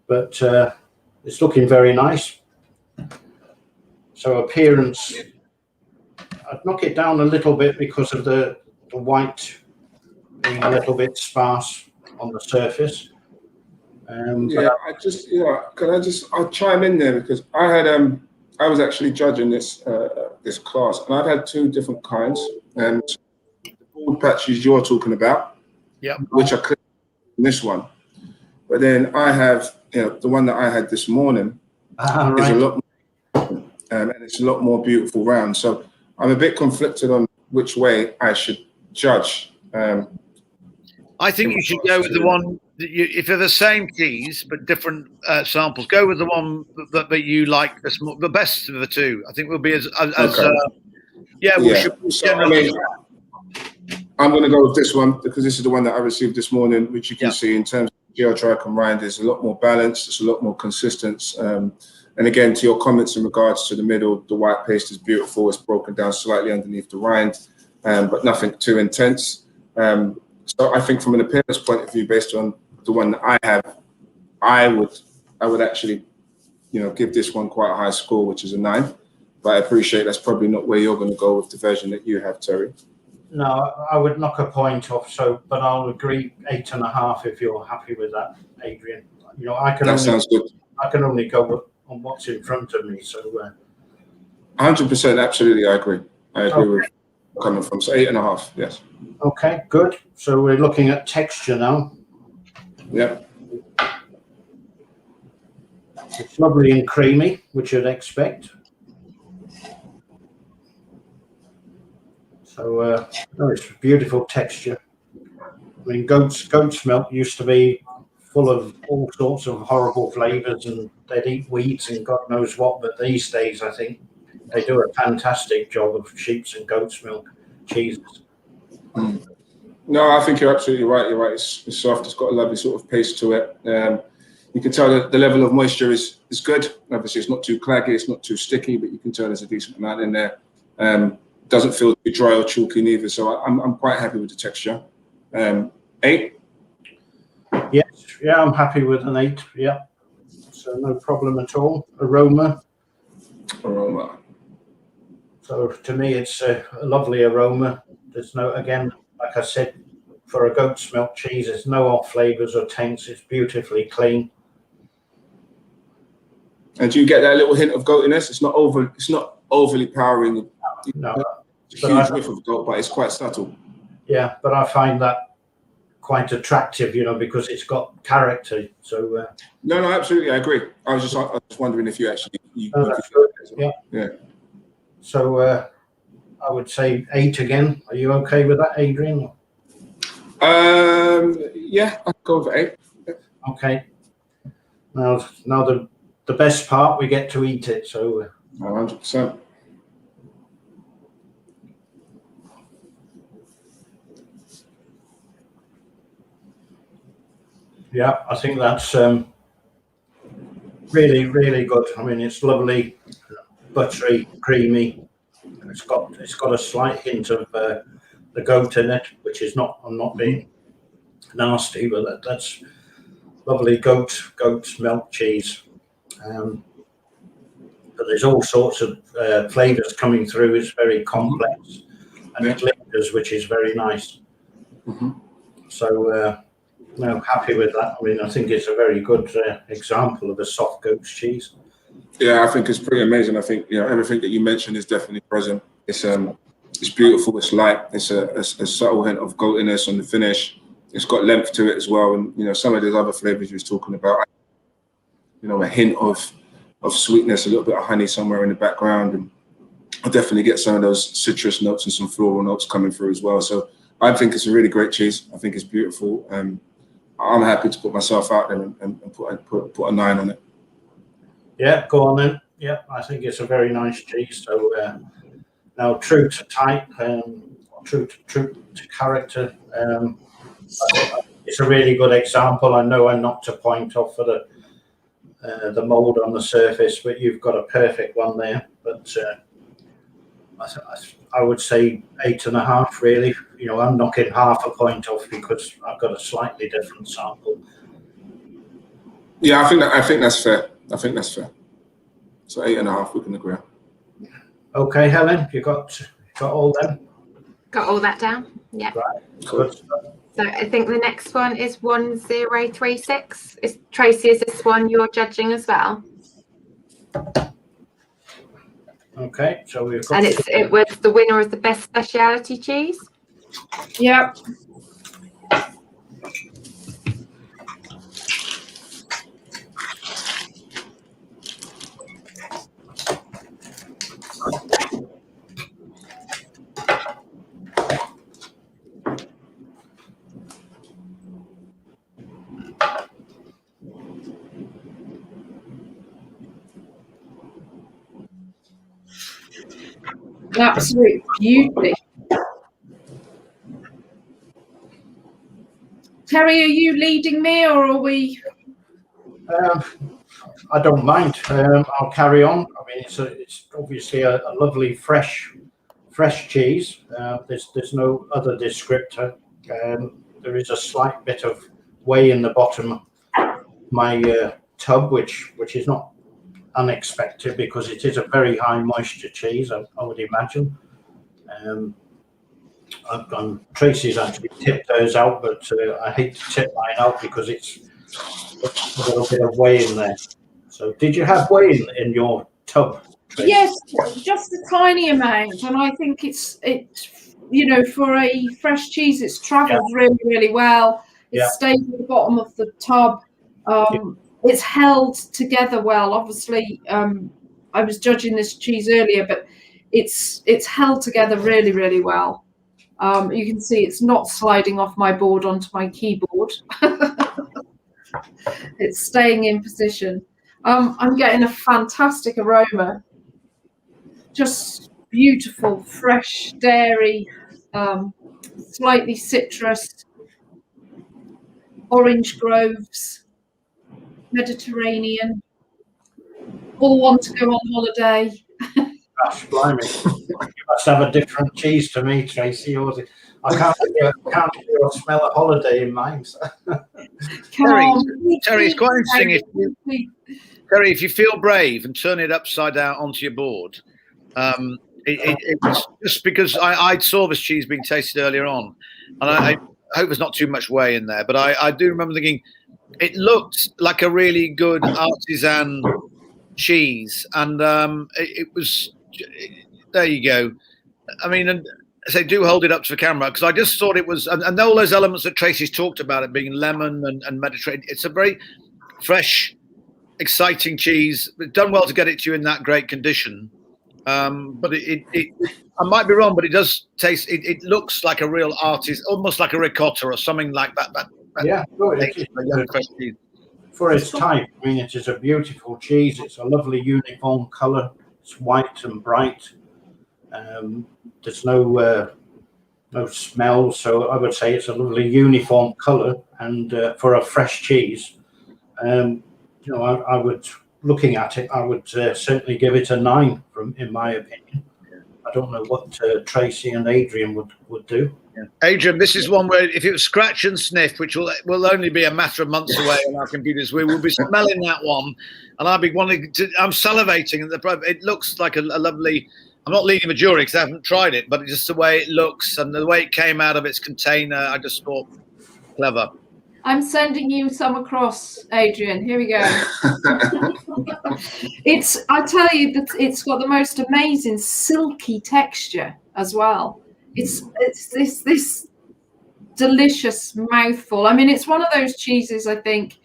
But it's looking very nice. So appearance, I'd knock it down a little bit because of the white being a little bit sparse on the surface. I'll chime in there because I was actually judging this class, and I've had two different kinds. And the bald patches you're talking about, which are clear in this one, but then I have the one that I had this morning is a lot more, and it's a lot more beautiful round. So I'm a bit conflicted on which way I should judge. I think you should go with the one that if they're the same cheese but different samples, go with the one that you like the best of the two. I think we'll be as we should. So, I'm going to go with this one because this is the one that I received this morning, which you can see in terms of geotriche and rind is a lot more balanced, it's a lot more consistent. And again, to your comments in regards to the middle, the white paste is beautiful. It's broken down slightly underneath the rind, but nothing too intense. So I think from an appearance point of view, based on the one that I have, I would actually, give this one quite a high score, which is a 9. But I appreciate that's probably not where you're going to go with the version that you have, Terry. No, I would knock a point off. But I'll agree 8.5 if you're happy with that, Adrian. Sounds good. I can only go on what's in front of me. So 100%, absolutely, I agree. I agree with coming from. So 8.5, yes. Okay, good. So we're looking at texture now. Yep. It's lovely and creamy, which you'd expect. So it's beautiful texture. I mean, goat's milk used to be full of all sorts of horrible flavours, and they'd eat weeds and God knows what. But these days, I think they do a fantastic job of sheep's and goat's milk cheeses. No, I think you're absolutely right. You're right. It's soft. It's got a lovely sort of paste to it. You can tell that the level of moisture is good. Obviously, it's not too claggy. It's not too sticky, but you can tell there's a decent amount in there. Doesn't feel too dry or chalky neither. So I'm quite happy with the texture. 8. Yes. Yeah, I'm happy with an 8. Yeah. So no problem at all. Aroma. So to me, it's a lovely aroma. There's no, again, like I said, for a goat's milk cheese, there's no off flavors or taints. It's beautifully clean. And do you get that little hint of goatiness? It's not overly powering. No, it's a huge whiff of goat, but it's quite subtle. Yeah, but I find that quite attractive, because it's got character. So no, absolutely, I agree. I was just wondering if you actually that's good. Yeah. So I would say 8 again. Are you okay with that, Adrian? Yeah, I'll go for 8. Yeah. Okay. Now the best part, we get to eat it. So 100%. Yeah, I think that's really, really good. I mean, it's lovely, buttery, creamy. It's got a slight hint of the goat in it, which is not. I'm not being nasty, but that's lovely goat's milk cheese. But there's all sorts of flavors coming through. It's very complex, and it lingers, which is very nice. So. No, happy with that. I mean, I think it's a very good example of a soft goat's cheese. Yeah, I think it's pretty amazing. I think everything that you mentioned is definitely present. It's beautiful. It's light. It's a subtle hint of goatiness on the finish. It's got length to it as well. And some of those other flavors you was talking about, a hint of sweetness, a little bit of honey somewhere in the background, and I definitely get some of those citrus notes and some floral notes coming through as well. So I think it's a really great cheese. I think it's beautiful. I'm happy to put myself out there and put a 9 on it. Yeah, go on then. Yeah, I think it's a very nice cheese. So now, true to type, true to character. It's a really good example. I know I knocked a point off for the mould on the surface, but you've got a perfect one there. But I would say 8.5 really. You know, I'm knocking half a point off because I've got a slightly different sample. Yeah, I think that's fair. I think that's fair. So 8.5, we can agree. Okay, Helen, you got all them? Got all that down? Yeah. Right. Good. So I think the next one is 1036. Tracy, is this one you're judging as well? Okay, so we've got. And it was the winner of the best speciality cheese. Yep. Absolute beauty. Terry, are you leading me or are we? I don't mind. I'll carry on. I mean, it's obviously a lovely fresh cheese. There's no other descriptor. There is a slight bit of whey in the bottom of my tub, which is not unexpected because it is a very high moisture cheese, I would imagine. Tracy's actually tipped hers out, but I hate to tip mine out because it's a little bit of whey in there. So did you have whey in your tub, Tracy? Yes, just a tiny amount, and I think it's you know, for a fresh cheese, it's travelled really well. It's stayed at the bottom of the tub. It's held together well. Obviously, I was judging this cheese earlier, but it's held together really well. You can see it's not sliding off my board onto my keyboard. It's staying in position. I'm getting a fantastic aroma. Just beautiful, fresh dairy, slightly citrus, orange groves. Mediterranean, all want to go on holiday. Gosh, blimey. You must have a different cheese to me, Tracy. I can't do a smell of holiday in mine. So. Terry, it's quite interesting. Terry, if you feel brave and turn it upside down onto your board, it was just because I saw this cheese being tasted earlier on, and I hope there's not too much whey in there, but I do remember thinking, it looked like a really good artisan cheese, and it was. There you go. I mean, and so do hold it up to the camera because I just thought it was, and all those elements that Tracy's talked about, it being lemon and Mediterranean. It's a very fresh, exciting cheese. It's done well to get it to you in that great condition. But I might be wrong, but it does taste. It looks like a real artist, almost like a ricotta or something like that. Yeah, for its type, I mean, it is a beautiful cheese. It's a lovely uniform colour. It's white and bright. There's no smell, so I would say it's a lovely uniform colour. And for a fresh cheese, you know, I would, looking at it, I would certainly give it a 9, in my opinion. I don't know what Tracy and Adrian would do. Yeah. Adrian, this is one where if it was scratch and sniff, which will only be a matter of months away on our computers, we will be smelling that one, and I'll be wanting to. I'm salivating, and it looks like a lovely. I'm not leading the jury because I haven't tried it, but it's just the way it looks and the way it came out of its container. I just thought clever. I'm sending you some across, Adrian. Here we go. I tell you that it's got the most amazing silky texture as well. It's this delicious mouthful. I mean, it's one of those cheeses, I think,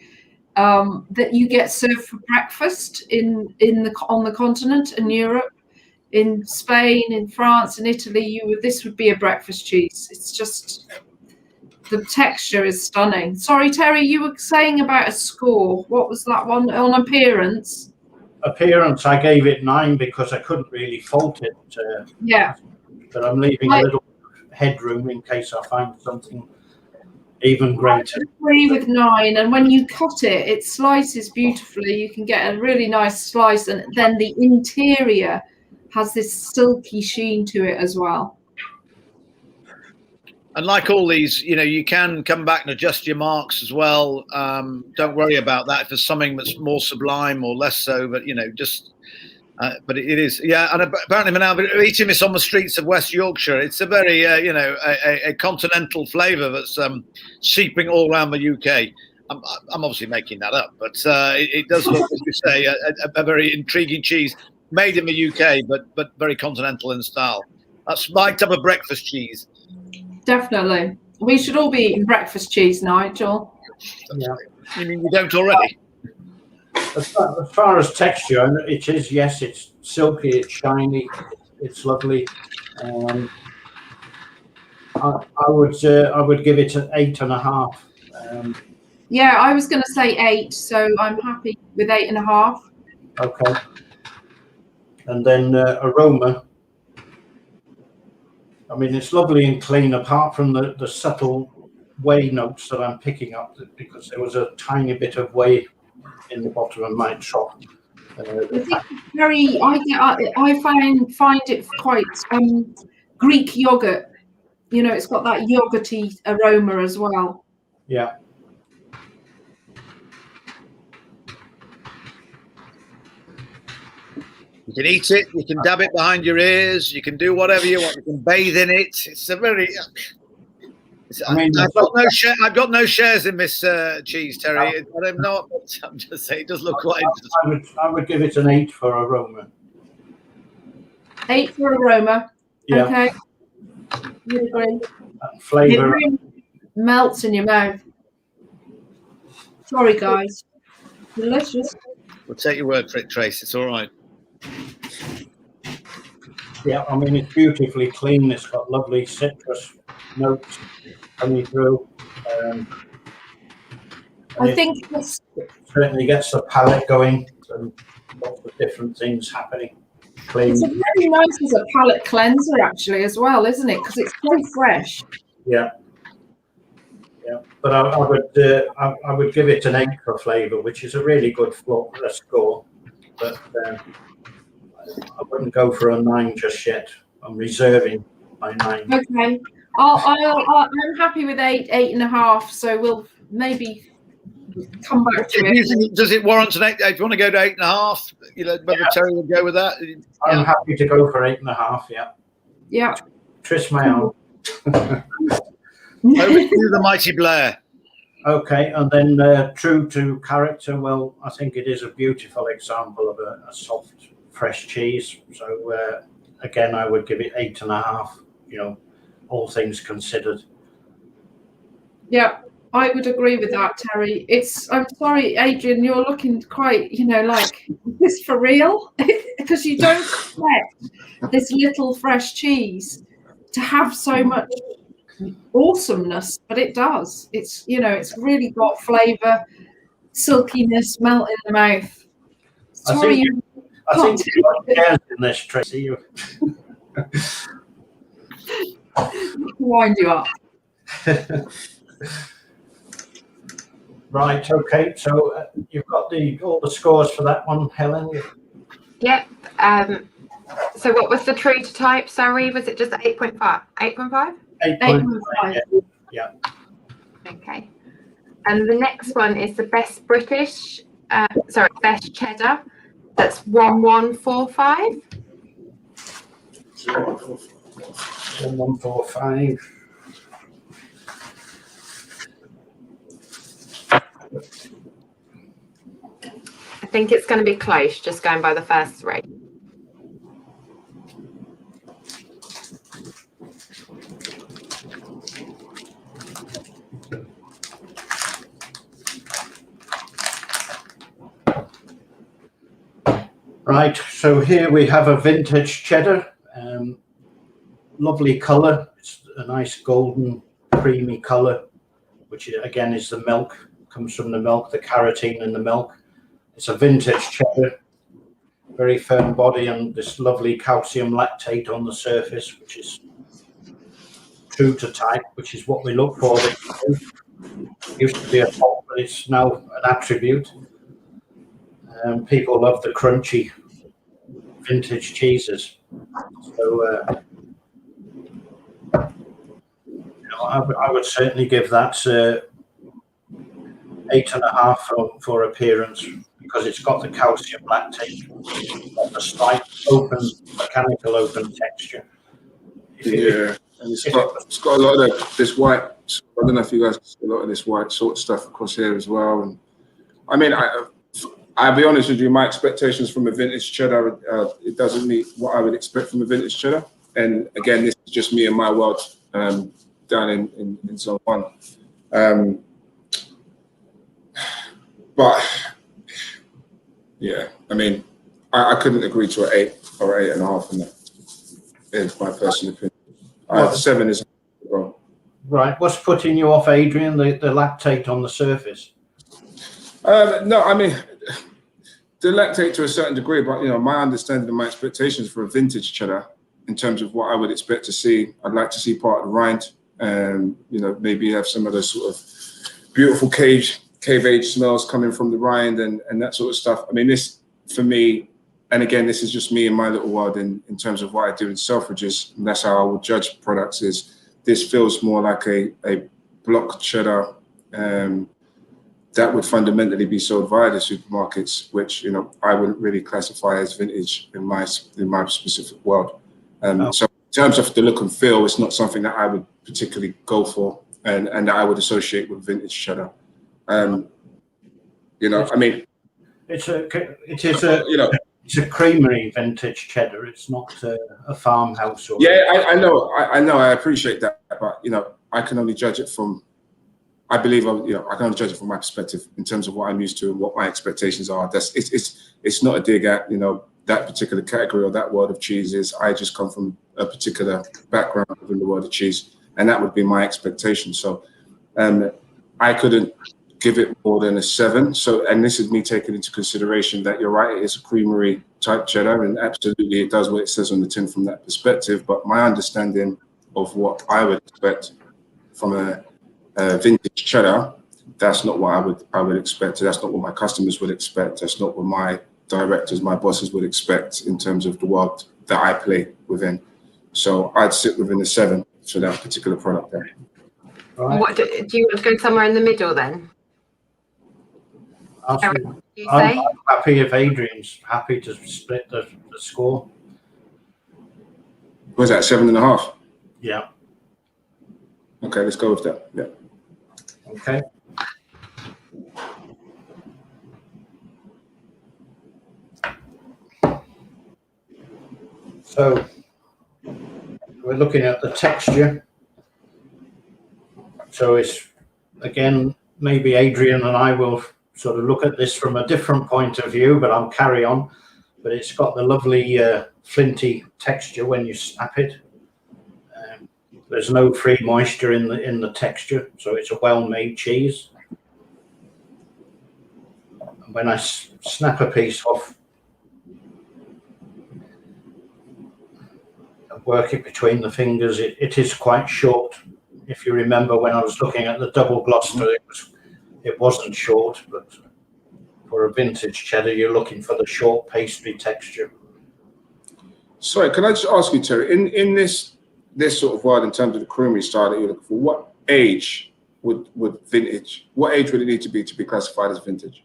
that you get served for breakfast on the continent in Europe, in Spain, in France, in Italy. This would be a breakfast cheese. It's just, the texture is stunning. Sorry, Terry, you were saying about a score. What was that one on appearance? Appearance, I gave it 9 because I couldn't really fault it. Yeah. But I'm leaving a little headroom in case I find something Even greater. I agree with 9. And when you cut it, it slices beautifully. You can get a really nice slice, and then the interior has this silky sheen to it as well. And like all these, you know, you can come back and adjust your marks as well. Don't worry about that if there's something that's more sublime or less so, but, you know, just, but it is, yeah. And apparently now, eating this on the streets of West Yorkshire, it's a very, you know, a continental flavour that's seeping all around the UK. I'm obviously making that up, but it does look, as you say, a very intriguing cheese made in the UK, but very continental in style. That's my type of breakfast cheese. Definitely. We should all be eating breakfast cheese, Nigel. Yeah. You mean you don't already? As far as texture, it is, yes, it's silky, it's shiny, it's lovely. I would give it an 8.5. Yeah, I was going to say 8, so I'm happy with 8.5. Okay. And then aroma. I mean, it's lovely and clean, apart from the subtle whey notes that I'm picking up, because there was a tiny bit of whey in the bottom of my trough. I think it's very. I find it quite Greek yogurt. You know, it's got that yogurty aroma as well. Yeah. You can eat it, you can dab it behind your ears, you can do whatever you want, you can bathe in it. It's a very. I mean, I've got no shares in this cheese, Terry. I don't know, but I'm just saying it does look quite interesting. I would give it an 8 for aroma. 8 for aroma. Yeah. Okay. You agree? Flavour. It really melts in your mouth. Sorry, guys. Delicious. We'll take your word for it, Trace. It's all right. Yeah, I mean, it's beautifully clean. It's got lovely citrus notes coming through. I think it's certainly gets the palate going. So lots of different things happening. Clean. It's a very nice as a palate cleanser, actually, as well, isn't it? Because it's so fresh. Yeah. Yeah, but I would give it an 8 for flavour, which is a really good score. But I wouldn't go for a 9 just yet. I'm reserving my 9. Okay, I'm happy with 8.5. So we'll maybe come back to it. Does it warrant an 8? If you want to go to 8.5, you know, whether Terry would go with that. I'm happy to go for 8.5. Yeah. Yeah. Twist my arm. Over to the mighty Blair. Okay, and then true to character, well, I think it is a beautiful example of a soft, fresh cheese. So again, I would give it 8.5. You know, all things considered. Yeah, I would agree with that, Terry. I'm sorry, Adrian, you're looking quite, you know, like, is this for real? Because you don't expect this little fresh cheese to have so much awesomeness, but it does. It's, you know, it's really got flavour, silkiness, melt in the mouth. Sorry, I think you've got shares in this, Tracy. Wind you up. Right, okay, so you've got all the scores for that one, Helen? Yep. So what was the true to type? Sorry, was it just 8.5? 8.5? 8.5. Yeah. Okay. And the next one is the best British, best cheddar. That's 1145. 1145. I think it's going to be close, just going by the first 3. Right, so here we have a vintage cheddar. Lovely colour. It's a nice golden, creamy colour, which again is the milk, comes from the milk, the carotene in the milk. It's a vintage cheddar, very firm body, and this lovely calcium lactate on the surface, which is true to type, which is what we look for. Used to be a fault, but it's now an attribute. People love the crunchy vintage cheeses. So I would certainly give that 8.5 for appearance, because it's got the calcium lactate, got the slight mechanical open texture. Yeah, and it's got a lot of this white. I don't know if you guys can see a lot of this white sort of stuff across here as well. And I mean, I'll be honest with you, my expectations from a vintage cheddar, it doesn't meet what I would expect from a vintage cheddar. And again, this is just me and my world down in Zone 1. But yeah, I mean, I couldn't agree to an 8 or 8.5 in that. It's my personal opinion. 7 is wrong. Right. What's putting you off, Adrian? The lactate on the surface? No, I mean, the lactate to a certain degree, but my understanding and my expectations for a vintage cheddar in terms of what I would expect to see, I'd like to see part of the rind, maybe have some of those sort of beautiful cave age smells coming from the rind and that sort of stuff. I mean, this for me, and again, this is just me and my little world in terms of what I do in Selfridges, and that's how I would judge products. Is this feels more like a block cheddar that would fundamentally be sold via the supermarkets, which I wouldn't really classify as vintage in my specific world. So in terms of the look and feel, it's not something that I would particularly go for, and that I would associate with vintage cheddar. I mean, it's a creamery vintage cheddar. It's not a farmhouse. I know. I appreciate that, but I can only judge it from. I believe I can only judge it from my perspective in terms of what I'm used to and what my expectations are. It's not a dig at that particular category or that world of cheeses. I just come from a particular background within the world of cheese, and that would be my expectation. So, I couldn't give it more than a 7. So, and this is me taking into consideration that you're right, it is a creamery type cheddar, and absolutely it does what it says on the tin from that perspective. But my understanding of what I would expect from a vintage cheddar, that's not what I would expect. That's not what my customers would expect. That's not what my directors, my bosses would expect in terms of the world that I play within. So I'd sit within a 7 for that particular product there. Right. What do you want to go somewhere in the middle then? I'm happy if Adrian's happy to split the score. Was that 7.5? Yeah. Okay, let's go with that. Yeah. Okay. So we're looking at the texture. So it's, again, maybe Adrian and I will sort of look at this from a different point of view, but I'll carry on. But it's got the lovely flinty texture when you snap it. There's no free moisture in the texture, so it's a well-made cheese. And when I snap a piece off and work it between the fingers, it is quite short. If you remember when I was looking at the double Gloucester, it wasn't short, but for a vintage cheddar, you're looking for the short pastry texture. Sorry, can I just ask you, Terry, in this sort of world, in terms of the creamery style that you're looking for, what age would it need to be classified as vintage?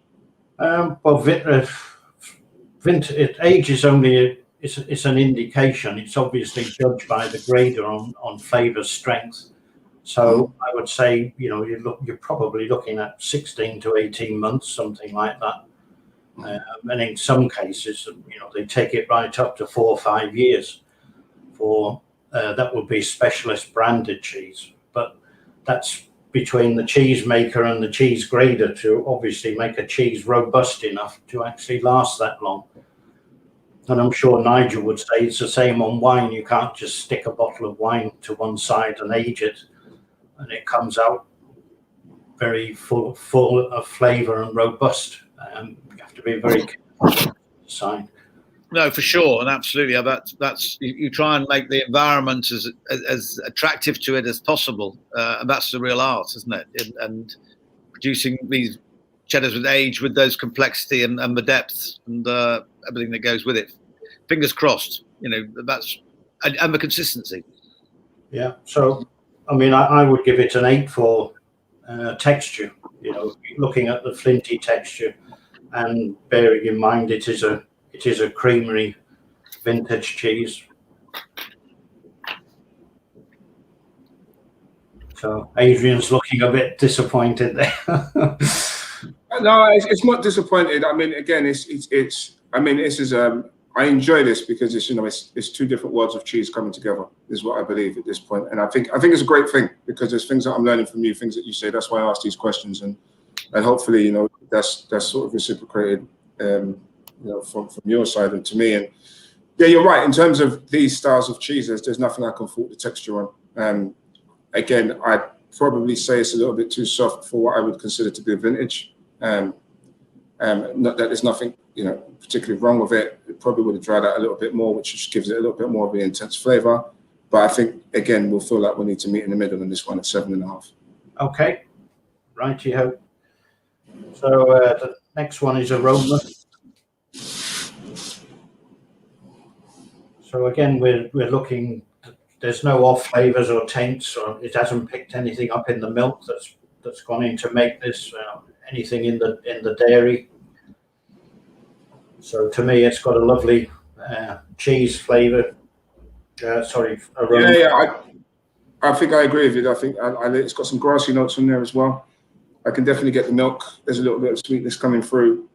Vintage age is only it's an indication. It's obviously judged by the grader on flavour strength. So I would say, you're probably looking at 16 to 18 months, something like that. And in some cases, they take it right up to 4 or 5 years for that would be specialist branded cheese. But that's between the cheese maker and the cheese grader to obviously make a cheese robust enough to actually last that long. And I'm sure Nigel would say it's the same on wine. You can't just stick a bottle of wine to one side and age it, and it comes out very full of flavour and robust. You have to be very careful to decide. No, for sure, and absolutely. That's you try and make the environment as attractive to it as possible, and that's the real art, isn't it? And producing these cheddars with age, with those complexity and the depth and everything that goes with it. Fingers crossed, that's and the consistency. Yeah. So, I mean, I would give it an 8 for texture. Looking at the flinty texture, and bearing in mind it is a creamery vintage cheese. So Adrian's looking a bit disappointed there. No, it's not disappointed. I mean, again, I enjoy this because it's two different worlds of cheese coming together, is what I believe at this point. And I think it's a great thing, because there's things that I'm learning from you, things that you say. That's why I ask these questions, and hopefully, that's sort of reciprocated, from your side and to me. And yeah, you're right. In terms of these styles of cheeses, there's nothing I can fault the texture on. Again, I'd probably say it's a little bit too soft for what I would consider to be a vintage. Not that there's nothing, particularly wrong with it. It probably would have dried out a little bit more, which just gives it a little bit more of an intense flavor. But I think, again, we'll feel like we need to meet in the middle on this one at 7.5. Okay, righty-ho. So the next one is aroma. So again, we're looking. There's no off flavors or taints, or it hasn't picked anything up in the milk that's gone in to make this. Anything in the dairy. So to me, it's got a lovely cheese flavor. Aroma. Yeah. I think I agree with you. I think it's got some grassy notes in there as well. I can definitely get the milk. There's a little bit of sweetness coming through.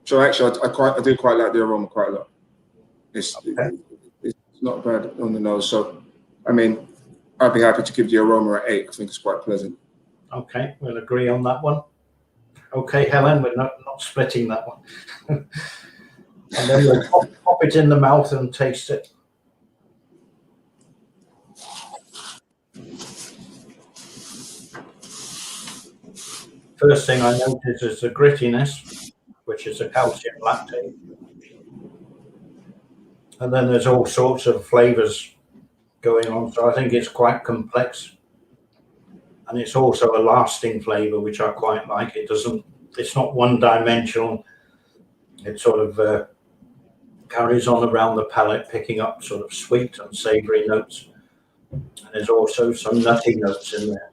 So actually, I do quite like the aroma quite a lot. It's not bad on the nose. So, I mean, I'd be happy to give the aroma at 8. I think it's quite pleasant. Okay, we'll agree on that one. Okay, Helen, we're not splitting that one. And then we'll pop it in the mouth and taste it. First thing I notice is the grittiness, which is a calcium lactate. And then there's all sorts of flavors going on. So I think it's quite complex. And it's also a lasting flavor, which I quite like. It's not one dimensional. It sort of carries on around the palate, picking up sort of sweet and savory notes. And there's also some nutty notes in there.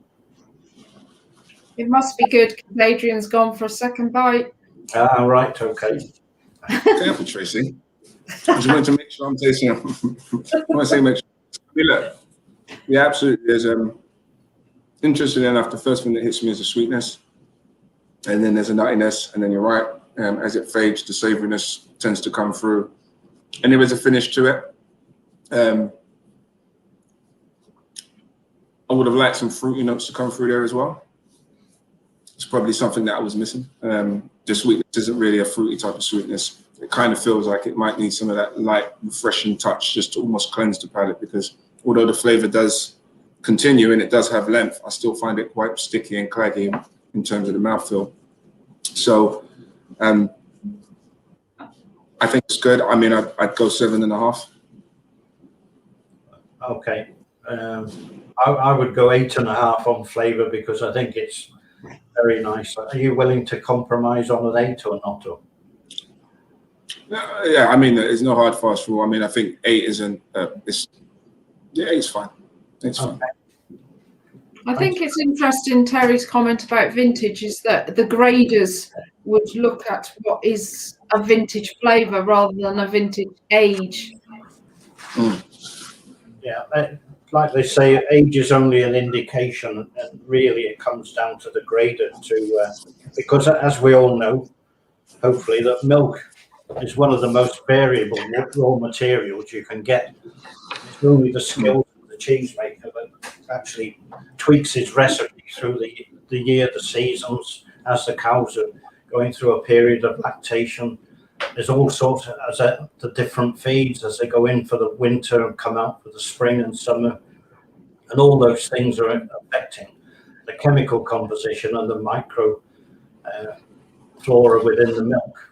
It must be good because Adrian's gone for a second bite. Ah, right, okay. Careful, Tracy. I just wanted to make sure I'm tasting it. I want to say make sure. Look, yeah, absolutely. There's interestingly enough, the first thing that hits me is the sweetness, and then there's a nuttiness, and then you're right. As it fades, the savoriness tends to come through, and there is a finish to it. I would have liked some fruity notes to come through there as well. It's probably something that I was missing. The sweetness isn't really a fruity type of sweetness. It kind of feels like it might need some of that light, refreshing touch just to almost cleanse the palate, because although the flavor does continue and it does have length, I still find it quite sticky and claggy in terms of the mouthfeel. So I think it's good. I mean, I'd go 7.5. Okay. I would go 8.5 on flavor because I think it's very nice. Are you willing to compromise on an 8 or not? Yeah, I mean, there's no hard fast rule. I mean, I think 8 isn't. It's fine. It's fine. I think it's interesting, Terry's comment about vintage is that the graders would look at what is a vintage flavour rather than a vintage age. Yeah, like they say, age is only an indication, and really it comes down to the grader because as we all know, hopefully, that milk is one of the most variable raw materials you can get. It's only the skill of the cheesemaker that actually tweaks his recipe through the year, the seasons, as the cows are going through a period of lactation. There's all sorts of the different feeds as they go in for the winter and come out for the spring and summer. And all those things are affecting the chemical composition and the micro flora within the milk.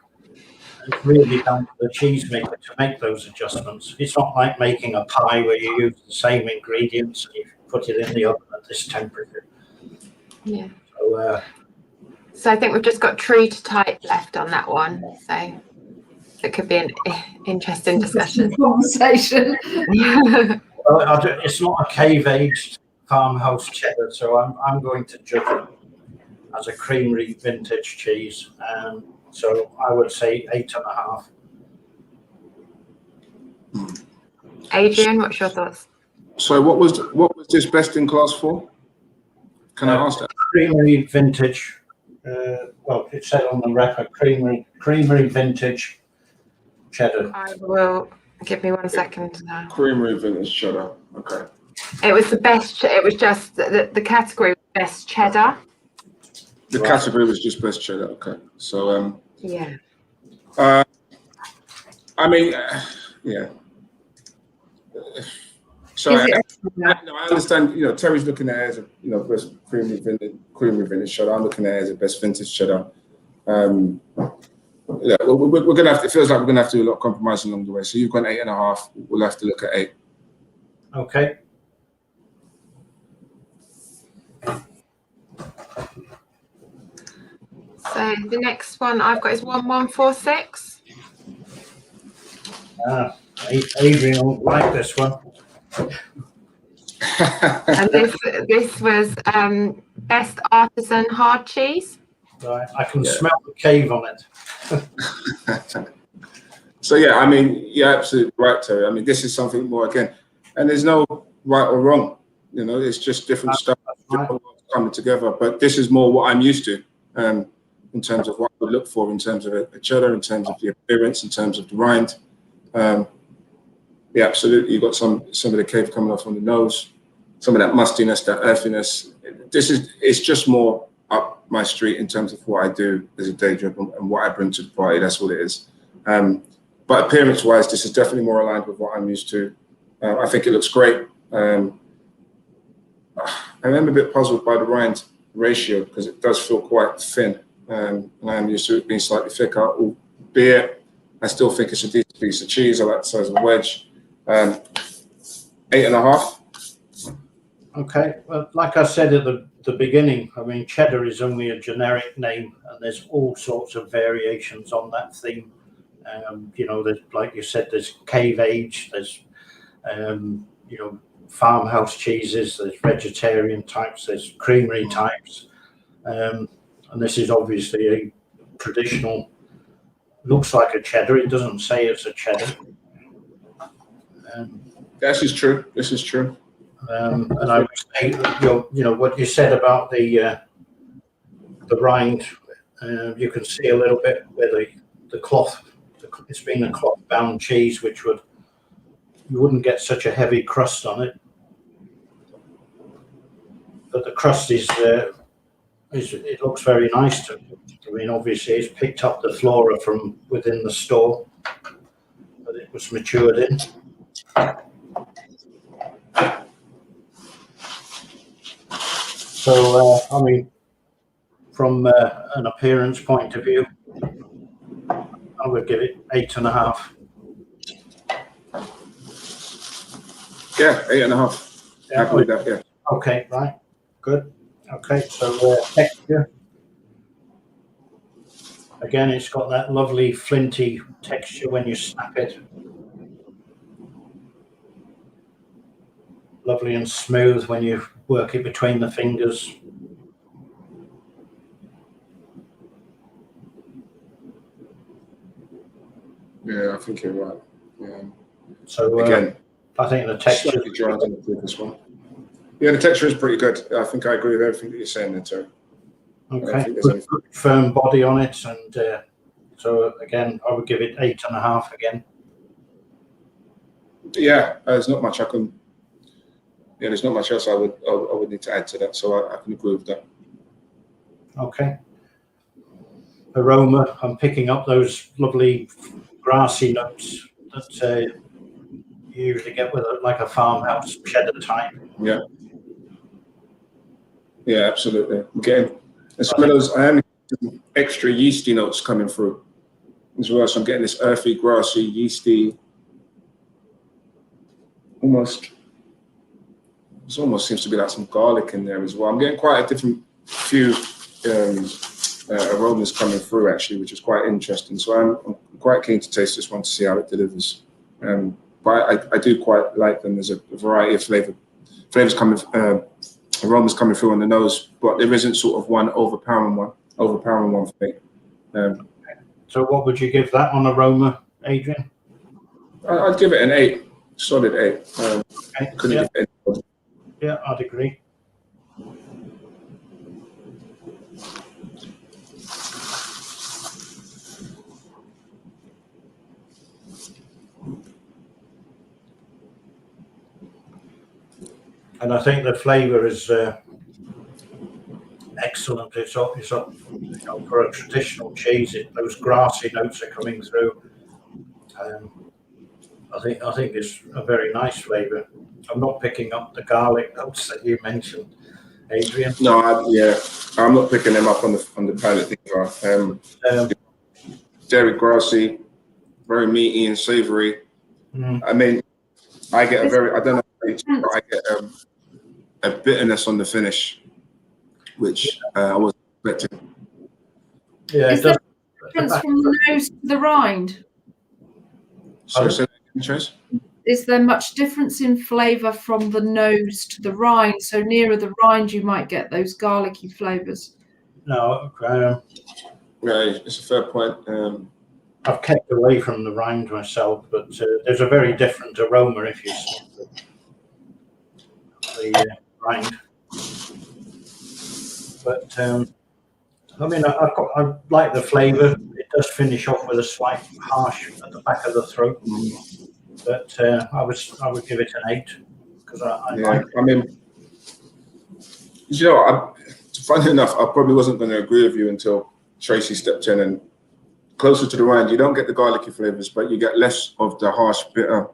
it's really down to the cheesemaker to make those adjustments. It's not like making a pie where you use the same ingredients and you put it in the oven at this temperature. Yeah. So, I think we've just got true to type left on that one. So it could be an interesting discussion. Conversation. well, it's not a cave-aged farmhouse cheddar, so I'm going to judge it as a creamery vintage cheese. So I would say 8.5. Adrian, what's your thoughts? So what was this best in class for? Can I ask that? Creamery vintage. Well, it said on the record creamery vintage cheddar. I will give me 1 second now. Creamery vintage cheddar. Okay. It was the best. It was just the category was best cheddar. The category was just best cheddar. Okay. So yeah. I mean, yeah. So I understand. You know, Terry's looking at it as a best creamery vintage cheddar. I'm looking at it as a best vintage cheddar. Yeah, we're gonna have to. It feels like we're gonna have to do a lot of compromising along the way. So you've gone 8.5. We'll have to look at 8. Okay. So the next one I've got is 1146. Adrian won't like this one. And this was best artisan hard cheese. Right, I can smell the cave on it. So yeah, I mean, you're absolutely right, Terry. I mean, this is something more again, and there's no right or wrong. You know, it's just different stuff coming together. But this is more what I'm used to, in terms of what I would look for, in terms of a cheddar, in terms of the appearance, in terms of the rind. Yeah, absolutely. You got some of the cave coming off on the nose, some of that mustiness, that earthiness. It's just more up my street in terms of what I do as a day job and what I bring to the party. That's what it is. But appearance-wise, this is definitely more aligned with what I'm used to. I think it looks great. I am a bit puzzled by the rind ratio because it does feel quite thin, and I am used to it being slightly thicker. Albeit, I still think it's a decent piece of cheese. I like the size of a wedge. 8.5. Okay. Well, like I said at the beginning, I mean, cheddar is only a generic name, and there's all sorts of variations on that theme. There's, like you said, there's cave age, there's farmhouse cheeses, there's vegetarian types, there's creamery types, and this is obviously a traditional. Looks like a cheddar. It doesn't say it's a cheddar. This is true. This is true. And I would say, what you said about the rind, you can see a little bit where the cloth. It's been a cloth-bound cheese, which you wouldn't get such a heavy crust on it. But the crust it looks very nice to me. I mean, obviously, it's picked up the flora from within the store that it was matured in. So, I mean, from an appearance point of view, I would give it 8.5. Yeah, 8.5. Yeah, happy with that, yeah. Okay, right. Good. Okay, so texture. Again, it's got that lovely flinty texture when you snap it. Lovely and smooth when you work it between the fingers. Yeah, I think you're right. Yeah. So again, I think the texture is dry than the previous one. Yeah, the texture is pretty good. I think I agree with everything that you're saying there, Terry. Okay, good firm body on it, and so again, I would give it 8.5 again. Yeah, there's not much I can. Yeah, there's not much else I would need to add to that, so I can agree with that. Okay. Aroma, I'm picking up those lovely grassy notes that you usually get with like a farmhouse cheddar type. Yeah. Yeah, absolutely. I'm getting some of those. I am getting extra yeasty notes coming through. as well. So I'm getting this earthy, grassy, yeasty, almost seems to be like some garlic in there as well. I'm getting quite a different few aromas coming through actually, which is quite interesting. So I'm quite keen to taste this one to see how it delivers. But I do quite like them. There's a variety of flavors coming, aromas coming through on the nose, but there isn't sort of one overpowering one for me. So what would you give that on aroma, Adrian? I'd give it an 8, solid 8. Couldn't give it any. Yeah, I'd agree. And I think the flavour is excellent. It's up, you know, for a traditional cheese. Those grassy notes are coming through. I think it's a very nice flavour. I'm not picking up the garlic notes that you mentioned, Adrian. No, I'm not picking them up on the palate either. Very grassy, very meaty and savoury. I mean, I get I don't know, but I get a bitterness on the finish, which I wasn't expecting. Yeah, is there a difference from the nose to the rind? So say that again, Trace? Is there much difference in flavour from the nose to the rind? So nearer the rind, you might get those garlicky flavours. No, right, it's a fair point. I've kept away from the rind myself, but there's a very different aroma if you sniff the rind. But I mean, I like the flavour. It does finish off with a slight harsh at the back of the throat. But I would give it an 8 because I like it. I mean, you know, funny enough, I probably wasn't going to agree with you until Tracy stepped in, and closer to the rind, you don't get the garlicky flavors, but you get less of the harsh, bitter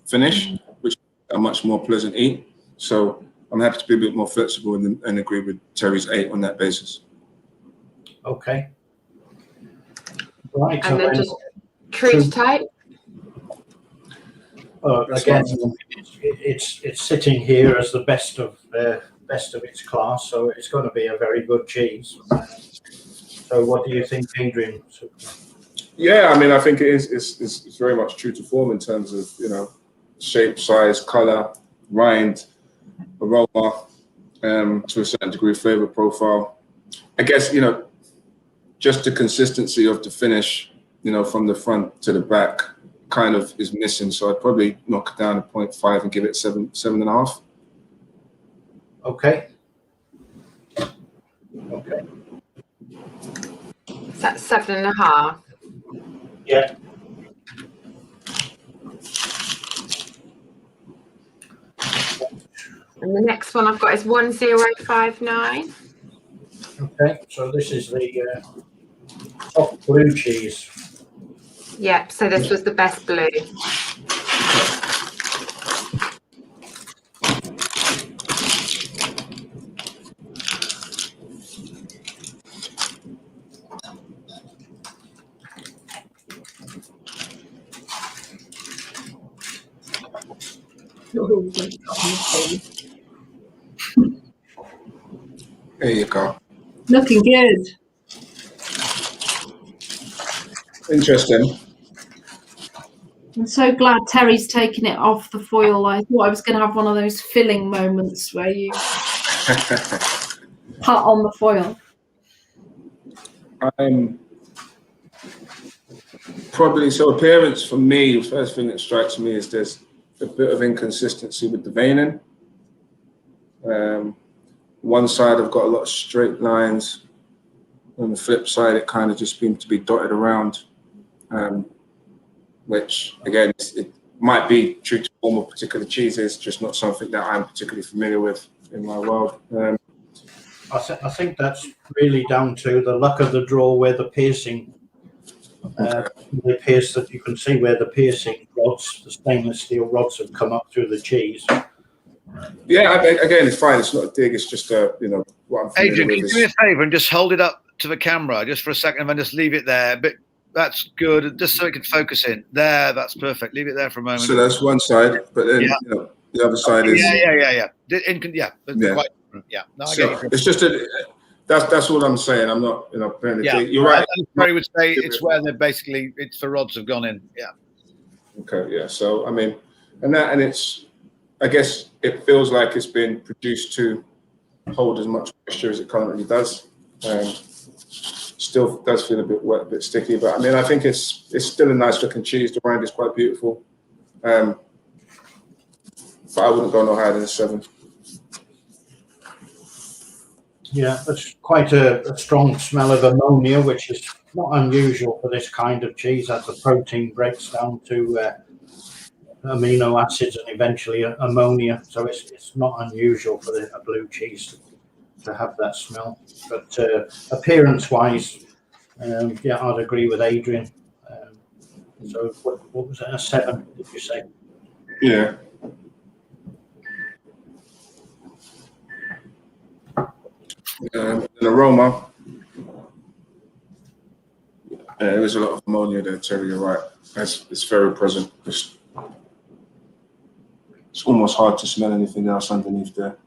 finish, which is a much more pleasant eat. So I'm happy to be a bit more flexible and agree with Terry's 8 on that basis. Okay. Right. And then just true to type. Again, it's sitting here as the best of its class, so it's going to be a very good cheese. So, what do you think, Adrian? Yeah, I mean, I think it's very much true to form in terms of, you know, shape, size, color, rind, aroma, to a certain degree, flavor profile. I guess, you know, just the consistency of the finish, you know, from the front to the back kind of is missing. So I'd probably knock it down to 0.5 and give it 7.5. Okay. Okay. That's 7.5. Yeah. And the next one I've got is 1059. Okay, so this is the soft blue cheese. Yep, so this was the best blue. There you go. Looking good. Interesting. I'm so glad Terry's taken it off the foil. I thought I was going to have one of those filling moments where you cut on the foil. Probably, so appearance for me, the first thing that strikes me is there's a bit of inconsistency with the veining. One side I've got a lot of straight lines. On the flip side, it kind of just seems to be dotted around, which again, it might be true to form of particular cheeses, just not something that I'm particularly familiar with in my world. I think that's really down to the luck of the draw where the piercing, the pierce that you can see where the piercing rods, the stainless steel rods have come up through the cheese. Yeah, again, it's fine. It's not a dig. It's just you know, what I'm familiar Adrian, with can you do me a favour and just hold it up to the camera just for a second and just leave it there, a bit That's good. Just so it can focus in. There, that's perfect. Leave it there for a moment. So that's one side, but then you know, the other side is yeah. Quite, no, I so get you. it's just that's all I'm saying. I'm not, you know, paying Yeah, you're right. Terry would say it's where they're basically the rods have gone in. Yeah. Okay, yeah. So I mean, and it's, I guess it feels like it's been produced to hold as much moisture as it currently does. Still does feel a bit wet, a bit sticky, but I mean, I think it's still a nice looking cheese. The rind is quite beautiful, but I wouldn't go no higher than a 7. Yeah, there's quite a strong smell of ammonia, which is not unusual for this kind of cheese, as the protein breaks down to amino acids and eventually ammonia. So it's not unusual for a blue cheese to have that smell. But appearance-wise, yeah, I'd agree with Adrian. So what was it, a 7, did you say? Yeah. An aroma. There is a lot of ammonia there, Terry. You're right. It's very present. It's almost hard to smell anything else underneath there.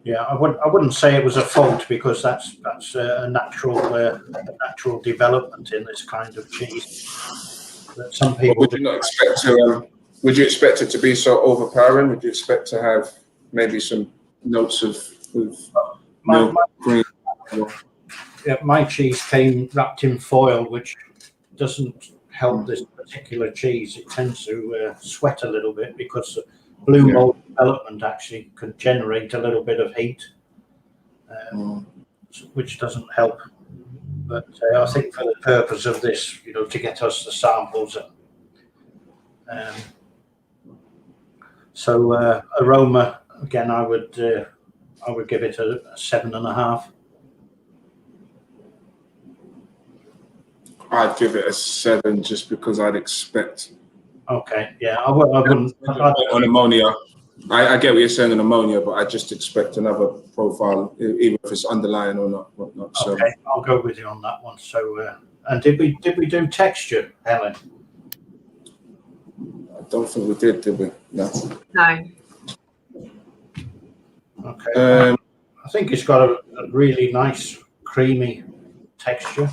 Yeah, I wouldn't say it was a fault, because that's a natural development in this kind of cheese. That some people would you not expect to? Would you expect it to be so overpowering? Would you expect to have maybe some notes of milk, cream? Yeah, my cheese came wrapped in foil, which doesn't help this particular cheese. It tends to sweat a little bit, because blue mold development actually can generate a little bit of heat, which doesn't help. But I think for the purpose of this, you know, to get us the samples, so aroma again, I would give it a 7.5. I'd give it a 7, just because I'd expect. Okay, yeah, I wouldn't. On ammonia, I get what you're saying on ammonia, but I just expect another profile, even if it's underlying or not. Whatnot. So. Okay, I'll go with you on that one. So, and did we do texture, Helen? I don't think we did we? No. No. Okay. I think it's got a really nice creamy texture.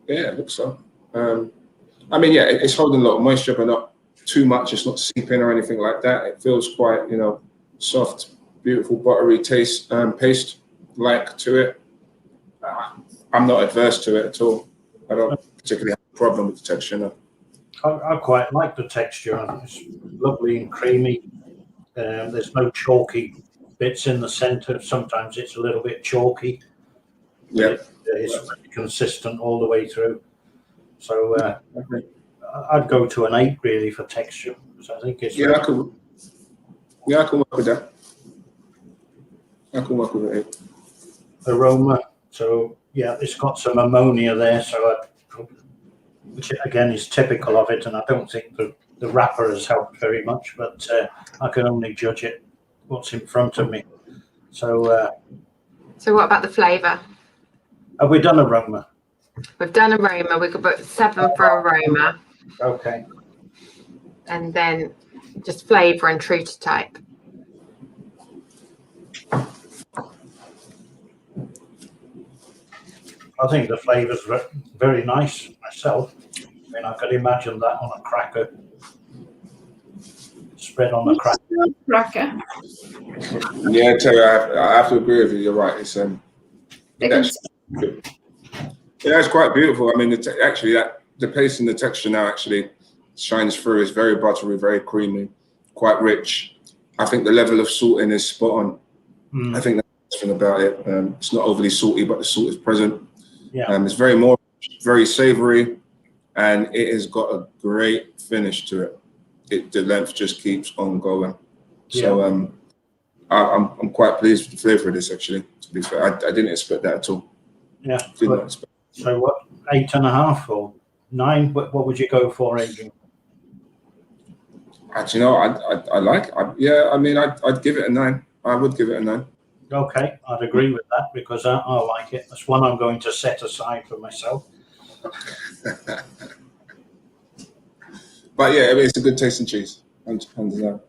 Yeah, it looks so. I mean, yeah, it's holding a lot of moisture, but not too much. It's not seeping or anything like that. It feels quite, you know, soft, beautiful, buttery taste, paste-like to it. I'm not adverse to it at all. I don't particularly have a problem with the texture. No. I quite like the texture. It's lovely and creamy. There's no chalky bits in the center. Sometimes it's a little bit chalky. Yeah. It's pretty consistent all the way through. So I'd go to an 8 really for texture. So I think it's I can work with that. I can work with it. Aroma. So yeah, it's got some ammonia there. So which again is typical of it, and I don't think the wrapper has helped very much. But I can only judge it what's in front of me. So. So what about the flavour? Have we done aroma? We've done aroma. We could put 7 for aroma. Okay. And then just flavour and true to type. I think the flavour's very nice myself. I mean, I could imagine that on a cracker. Spread on a cracker. Cracker. Yeah, Terry, I have to agree with you. You're right. It's yeah, it's quite beautiful. I mean, actually, the paste and the texture now actually shines through. It's very buttery, very creamy, quite rich. I think the level of salting is spot on. I think that's the thing about it. It's not overly salty, but the salt is present. Yeah. It's very savoury, and it has got a great finish to it. The length just keeps on going. So I'm quite pleased with the flavour of this, actually. To be fair, I didn't expect that at all. Yeah. So what, 8.5 or 9? What would you go for, Adrian? Actually, no, I like. I mean, I'd give it a 9. I would give it a 9. Okay, I'd agree with that because I like it. That's one I'm going to set aside for myself. But yeah, I mean, it's a good tasting cheese. Hands down.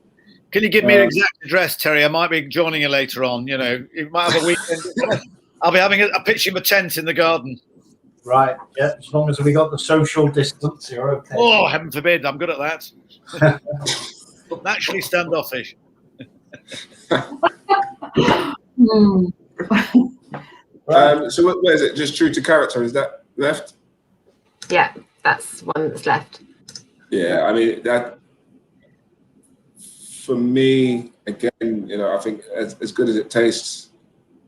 Can you give me your exact address, Terry? I might be joining you later on. You know, you might have a weekend. I'll be having a pitching a tent in the garden. Right. Yeah. As long as we got the social distance, you're okay. Oh, heaven forbid! I'm good at that. But naturally standoffish. So where is it? Just true to character? Is that left? Yeah, that's one that's left. Yeah, I mean that. For me, again, you know, I think as good as it tastes,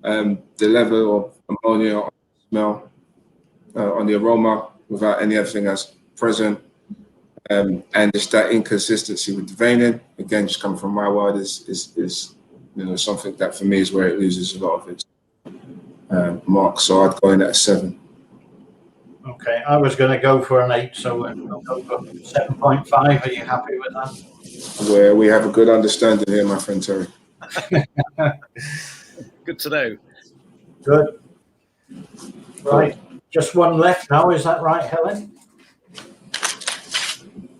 the level of ammonia on the smell, on the aroma, without any other thing else present, and just that inconsistency with the veining, again, just coming from my word, is you know, something that for me is where it loses a lot of its mark. So I'd go in at a 7. Okay, I was going to go for an 8, so I'll go for 7.5. Are you happy with that? Where we have a good understanding here, my friend Terry. Good to know. Good. Right, just one left now. Is that right, Helen?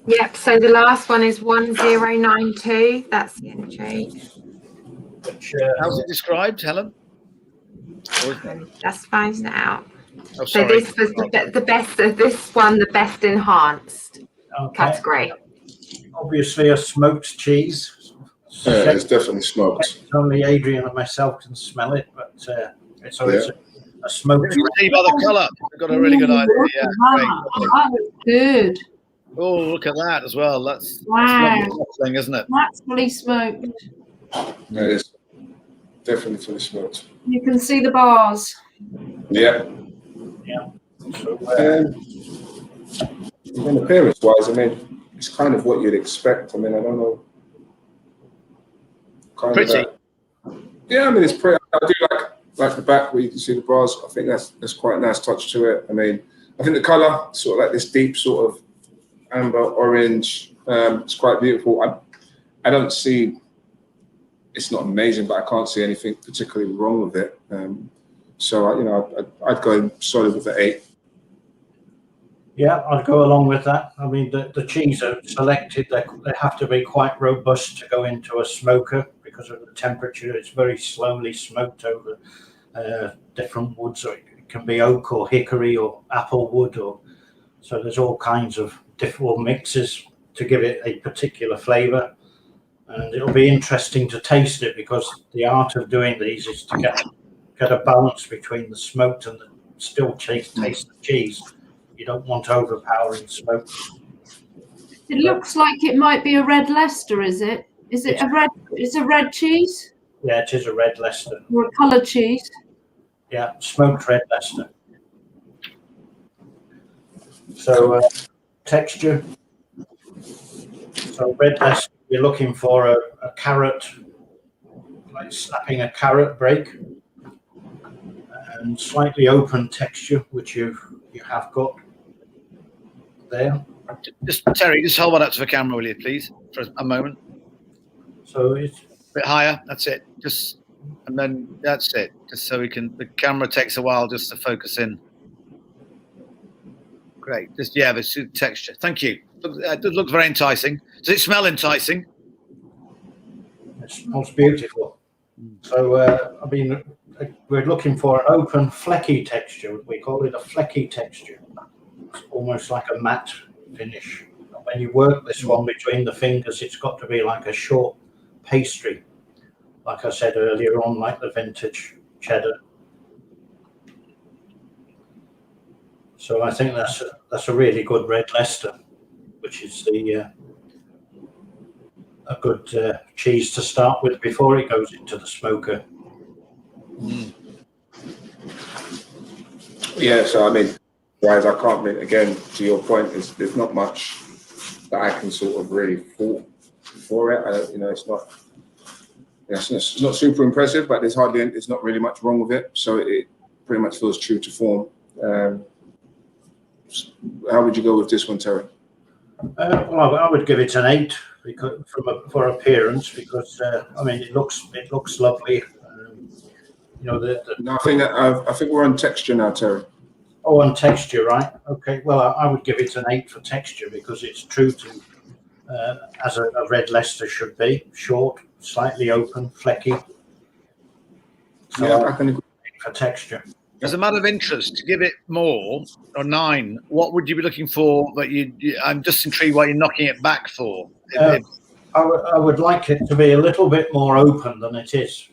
Yep. So the last one is 1092. That's the entry. Which, how's it described, Helen? Just finding it out. Oh, so sorry. this was the best. This one, the best enhanced category. Obviously, a smoked cheese. Yeah, it's definitely smoked. Only Adrian and myself can smell it, but it's a smoked. You can see by the colour. I've got a really good idea. Yeah, great. That was good. Oh, look at that as well. That's Wow. thing, isn't it? That's fully smoked. That is definitely fully smoked. You can see the bars. Yeah. Yeah. In appearance-wise, I mean, it's kind of what you'd expect. I mean, I don't know. Kind Pretty. Yeah, I mean, it's pretty. I do like the back where you can see the bars. I think that's quite a nice touch to it. I mean, I think the colour, sort of like this deep sort of amber orange, it's quite beautiful. I don't see. It's not amazing, but I can't see anything particularly wrong with it. So you know, I'd go solid with the 8. Yeah, I'd go along with that. I mean, the cheese are selected. They have to be quite robust to go into a smoker because of the temperature. It's very slowly smoked over different woods. So it can be oak or hickory or apple wood, so there's all kinds of different mixes to give it a particular flavour. And it'll be interesting to taste it because the art of doing these is to get a balance between the smoked and the still taste the cheese. You don't want overpowering smoke. It looks like it might be a red Leicester, is it? Is it a red? It's a red cheese Yeah, it is a red Leicester. or a coloured cheese? Yeah, smoked red Leicester. So texture. So red Leicester, you're looking for a carrot, like snapping a carrot break, and slightly open texture, which you have got there. Just Terry, just hold on up to the camera, will you, please, for a moment? So it's a bit higher. That's it. And then that's it. Just so we can. The camera takes a while just to focus in. Great. The texture. Thank you. It looks very enticing. Does it smell enticing? It smells beautiful. So I mean, we're looking for an open, flecky texture. We call it a flecky texture. It's almost like a matte finish. When you work this one between the fingers, it's got to be like a short pastry. Like I said earlier on, like the vintage cheddar. So I think that's a really good red Leicester, which is a good cheese to start with before it goes into the smoker. Yeah, so I mean, guys, I can't really, again, to your point, there's not much that I can sort of really fault for it. It's not super impressive, but there's not really much wrong with it. So it pretty much feels true to form. How would you go with this one, Terry? Well, I would give it an 8 because for appearance, because I mean it looks lovely. You know, No, I think we're on texture now, Terry. Oh, on texture, right? Okay. Well, I would give it an 8 for texture because it's true to as a red Leicester should be: short, slightly open, flecky. So Yeah, I can agree. For texture. As a matter of interest, to give it more or 9, what would you be looking for? That I'm just intrigued why you're knocking it back for. I would like it to be a little bit more open than it is.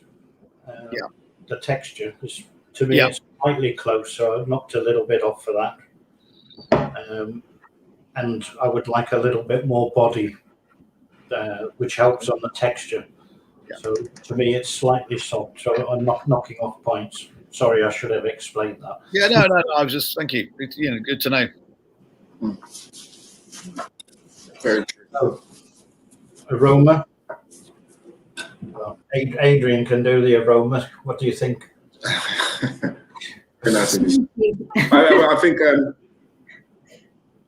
Yeah. The texture is, to me, it's slightly close, so I've knocked a little bit off for that. And I would like a little bit more body, which helps on the texture. Yeah. So to me, it's slightly soft. So I'm not knocking off points. Sorry, I should have explained that. Yeah, no. I was just, thank you. It's, good to know. Very true. Oh, aroma. Well, Adrian can do the aroma. What do you think? I think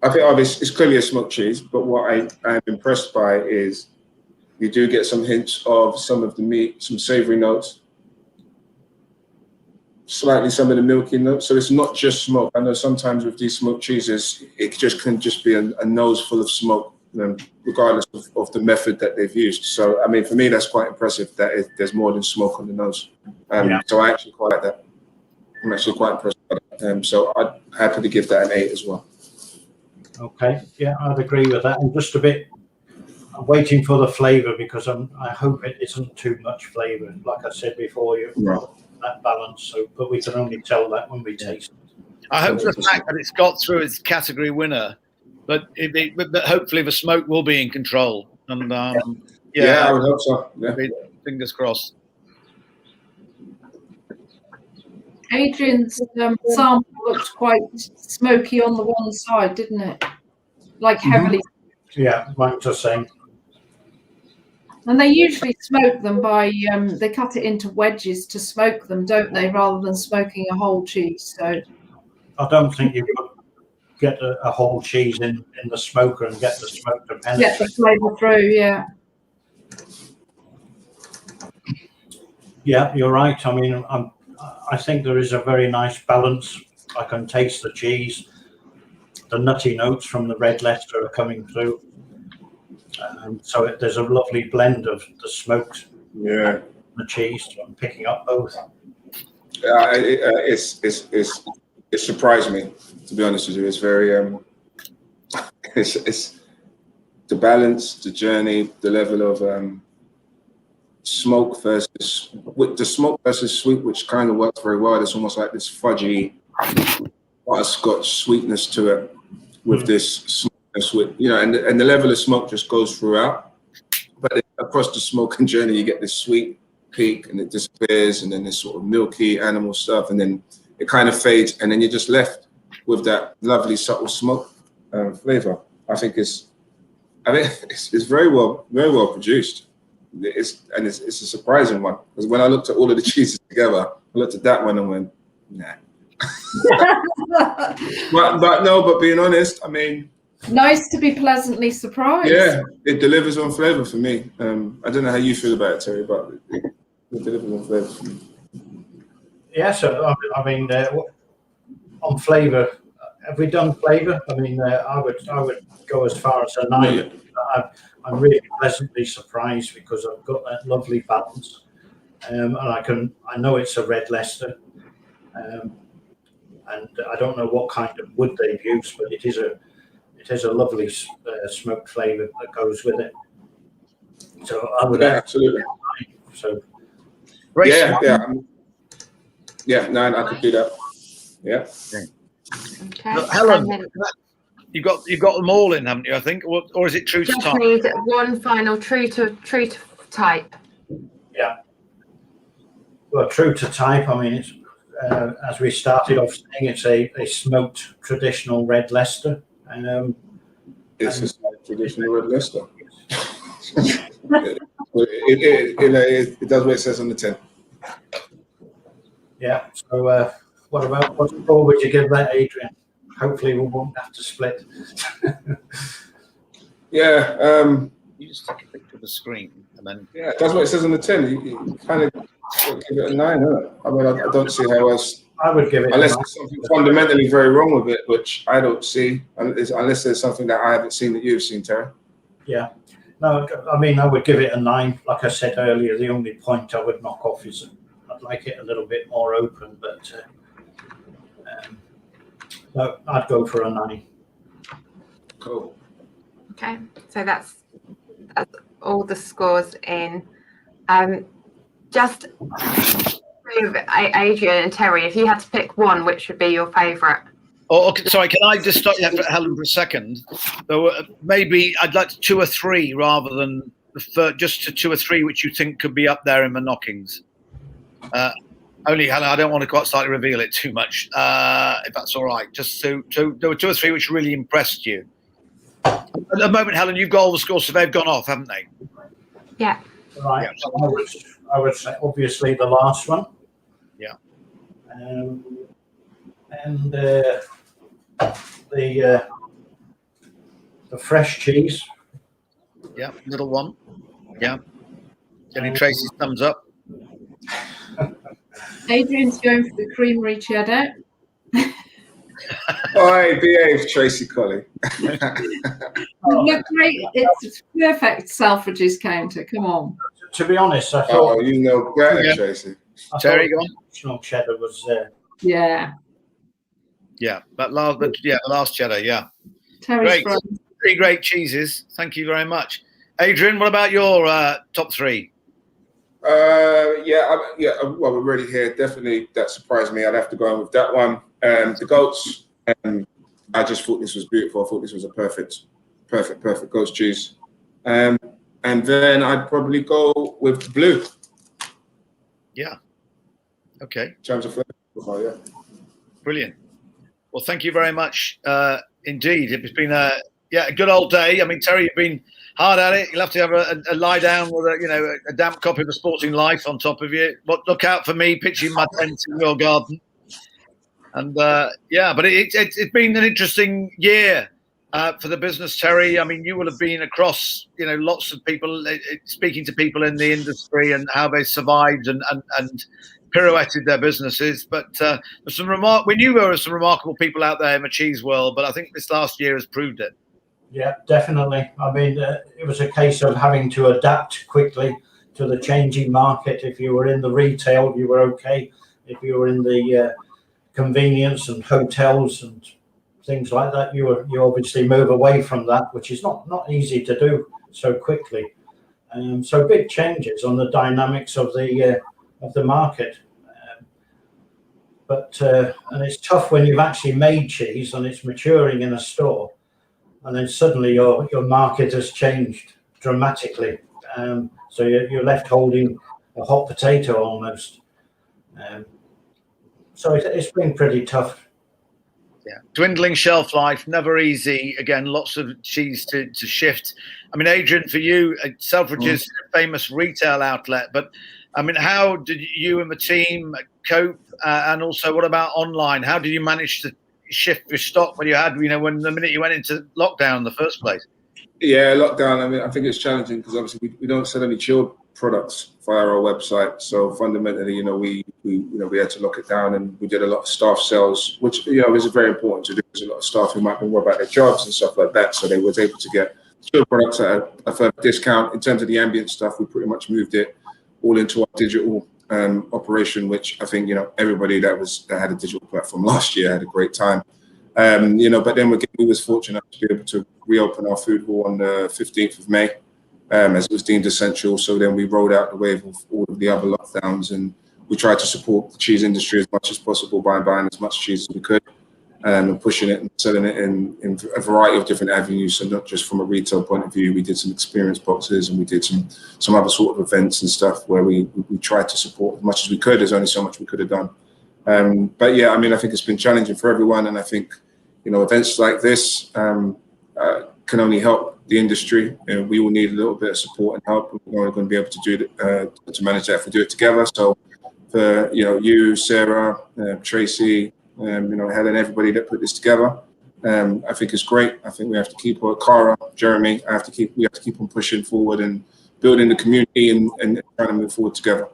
it's clearly a smoked cheese, but what I'm impressed by is you do get some hints of some of the meat, some savory notes, slightly some of the milky notes. So it's not just smoke. I know sometimes with these smoked cheeses, it can just be a nose full of smoke, regardless of the method that they've used. So, I mean, for me, that's quite impressive that there's more than smoke on the nose. So I actually quite like that. I'm actually quite impressed by that. So I'm happy to give that an 8 as well. Okay, yeah, I'd agree with that. I'm just a bit waiting for the flavour because I hope it isn't too much flavour. Like I said before, you've got that balance. So, but we can only tell that when we taste it. I hope the fact that it's got through its category winner, but hopefully the smoke will be in control. And I would hope so. Yeah. Fingers crossed. Adrian's sample looked quite smoky on the one side, didn't it? Like heavily. Yeah, mine's the same. And they usually smoke them by they cut it into wedges to smoke them, don't they, rather than smoking a whole cheese. So I don't think you could get a whole cheese in the smoker and get the smoke to penetrate. Get the flavour through, yeah. Yeah, you're right. I mean, I think there is a very nice balance. I can taste the cheese. The nutty notes from the red Leicester are coming through. So there's a lovely blend of the smoked, the cheese. So I'm picking up both. It surprised me, to be honest with you. It's very it's the balance, the journey, the level of smoke versus sweet, which kind of works very well. There's almost like this fudgy butterscotch sweetness to it with this smokiness, and the level of smoke just goes throughout. But across the smoking journey, you get this sweet peak, and it disappears, and then this sort of milky animal stuff, and then it kind of fades, and then you're just left with that lovely subtle smoke flavor. I think it's very well produced. It's a surprising one, because when I looked at all of the cheeses together, I looked at that one and went, nah. but being honest, I mean, nice to be pleasantly surprised. Yeah, it delivers on flavor for me. I don't know how you feel about it, Terry, but it delivers on flavor for me. Yeah, so I mean, on flavour, have we done flavour? I mean, I would go as far as a 9. I'm really pleasantly surprised because I've got that lovely balance, and I know it's a red Leicester, and I don't know what kind of wood they've used, but it is a lovely smoked flavour that goes with it. So I would absolutely. So yeah, 9. I could do that. Yeah. Okay. Look, Helen, you've got them all in, haven't you? I think, or is it true to Just type? need one final true to type. Yeah. Well, true to type. I mean, it's as we started off saying, it's a smoked traditional red Leicester. It's a traditional red Leicester. It does what it says on the tin. Yeah. So, what score would you give that, Adrian? Hopefully, we won't have to split. You just take a picture of the screen and then. Yeah, that's what it says on the tin. You kind of give it a 9. I mean, I don't see how else. I would give it unless there's something fundamentally very wrong with it, which I don't see, unless there's something that I haven't seen that you've seen, Terry. Yeah. No, I mean, I would give it a 9. Like I said earlier, the only point I would knock off is I'd like it a little bit more open, but no, I'd go for a 9. Cool. Okay, so that's all the scores in. Just Adrian and Terry, if you had to pick one, which would be your favourite? Oh, okay, sorry, can I just stop you there, Helen, for a second? Maybe I'd like 2 or 3 rather than just to 2 or 3, which you think could be up there in the knockings. Only, Helen, I don't want to quite slightly reveal it too much, if that's all right. Just so there were 2 or 3 which really impressed you. At the moment, Helen, you've got all the scores, so they've gone off, haven't they? Yeah. Right. Yeah. So I would say obviously the last one. Yeah. And the fresh cheese. Yeah, little one. Yeah. Getting Tracy's thumbs up. Adrian's going for the creamery cheddar. Oi, behave, Tracy Colley. Look great. It's perfect Selfridges counter. Come on. To be honest, I thought. Oh, you know better, Tracy. Terry, go on. Original cheddar was there. Yeah. Yeah, the last cheddar. Yeah. Terry's Great. 3 great cheeses. Thank you very much, Adrian. What about your top 3? Well, we're already here. Definitely, that surprised me. I'd have to go on with that one. The goats. I just thought this was beautiful. I thought this was a perfect goat's cheese. And then I'd probably go with blue. Yeah. Okay. In terms of flavor, yeah. Brilliant. Well, thank you very much indeed. It's been a good old day. I mean, Terry, you've been hard at it. You'll have to have a lie down with a damp copy of The Sporting Life on top of you. But look out for me pitching my tent in your garden. And but it's been an interesting year for the business, Terry. I mean, you will have been across, lots of people, speaking to people in the industry and how they survived and pirouetted their businesses. But we knew there were some remarkable people out there in the cheese world, but I think this last year has proved it. Yeah, definitely. I mean, it was a case of having to adapt quickly to the changing market. If you were in the retail, you were okay. If you were in the convenience and hotels and things like that, you obviously move away from that, which is not easy to do so quickly. So big changes on the dynamics of the market. And it's tough when you've actually made cheese and it's maturing in a store, and then suddenly your market has changed dramatically. So you're left holding a hot potato almost. So it's been pretty tough. Yeah, dwindling shelf life, never easy. Again, lots of cheese to shift. I mean, Adrian, for you, Selfridges, famous retail outlet, but I mean, how did you and the team cope? And also, what about online? How did you manage to shift your stock when the minute you went into lockdown in the first place? Yeah, lockdown. I mean, I think it's challenging because obviously we don't sell any chilled products via our website. So fundamentally, we had to lock it down, and we did a lot of staff sales, which is very important to do. There's a lot of staff who might be worried about their jobs and stuff like that. So they was able to get chilled products at a further discount. In terms of the ambient stuff, we pretty much moved it all into our digital operation, which I think everybody that had a digital platform last year had a great time. But then we was fortunate to be able to reopen our food hall on the 15th of May, as it was deemed essential. So then we rolled out the wave of all of the other lockdowns, and we tried to support the cheese industry as much as possible by buying as much cheese as we could, and pushing it and selling it in a variety of different avenues. So not just from a retail point of view, we did some experience boxes, and we did some other sort of events and stuff where we tried to support as much as we could. There's only so much we could have done. But yeah, I mean, I think it's been challenging for everyone, and I think events like this can only help the industry, and we will need a little bit of support and help. We're only going to be able to do it, to manage that if we do it together. So for you, Sarah, Tracy, Helen, everybody that put this together, I think it's great. I think we have to keep Cara, Jeremy. We have to keep on pushing forward and building the community and trying to move forward together.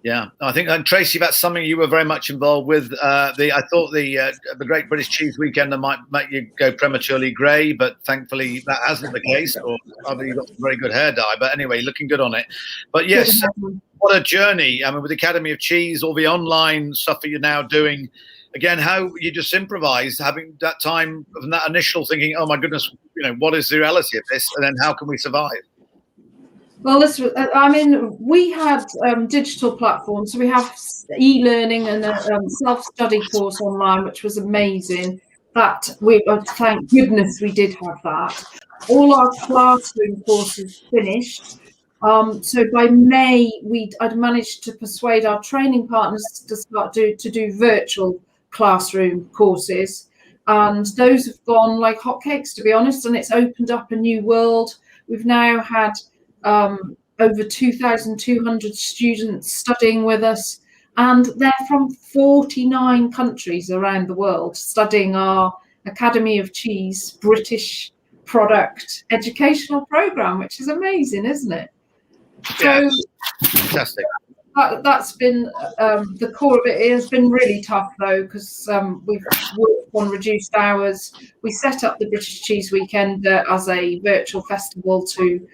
Yeah, I think, and Tracy, that's something you were very much involved with. I thought the Great British Cheese Weekend might make you go prematurely grey, but thankfully that hasn't the case. Or either you've got some very good hair dye. But anyway, looking good on it. But yes, what a journey! I mean, with the Academy of Cheese, all the online stuff that you're now doing. Again, how you just improvise, having that time of that initial thinking, oh my goodness, what is the reality of this, and then how can we survive? Well, we had digital platforms. So we have e-learning and a self-study course online, which was amazing. Thank goodness we did have that. All our classroom courses finished. So by May, I'd managed to persuade our training partners to start to do virtual classroom courses, and those have gone like hotcakes, to be honest. And it's opened up a new world. We've now had over 2,200 students studying with us, and they're from 49 countries around the world studying our Academy of Cheese British product educational program, which is amazing, isn't it? Yes. So fantastic. That's been the core of it. It has been really tough though, because we've worked on reduced hours. We set up the British Cheese Weekend as a virtual festival to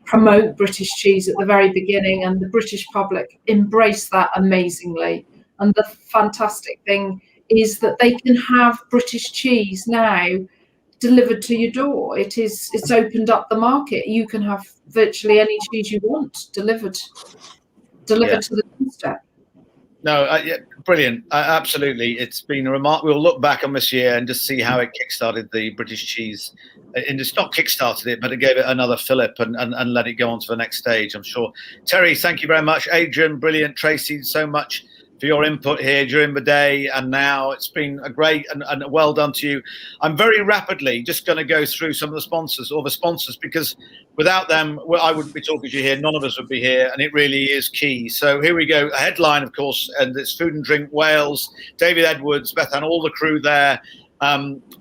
promote British cheese at the very beginning, and the British public embraced that amazingly. And the fantastic thing is that they can have British cheese now delivered to your door. It's opened up the market. You can have virtually any cheese you want delivered to the doorstep. No, brilliant. Absolutely. It's been a we'll look back on this year and just see how it kickstarted the British cheese. And it's not kickstarted it, but it gave it another fillip and let it go on to the next stage, I'm sure. Terry, thank you very much. Adrian, brilliant. Tracy, so much for your input here during the day and now. It's been a great and well done to you. I'm very rapidly just going to go through some of the sponsors, because without them, I wouldn't be talking to you here. None of us would be here, and it really is key. So here we go. A headline, of course, and it's Food and Drink Wales, David Edwards, Bethan, all the crew there.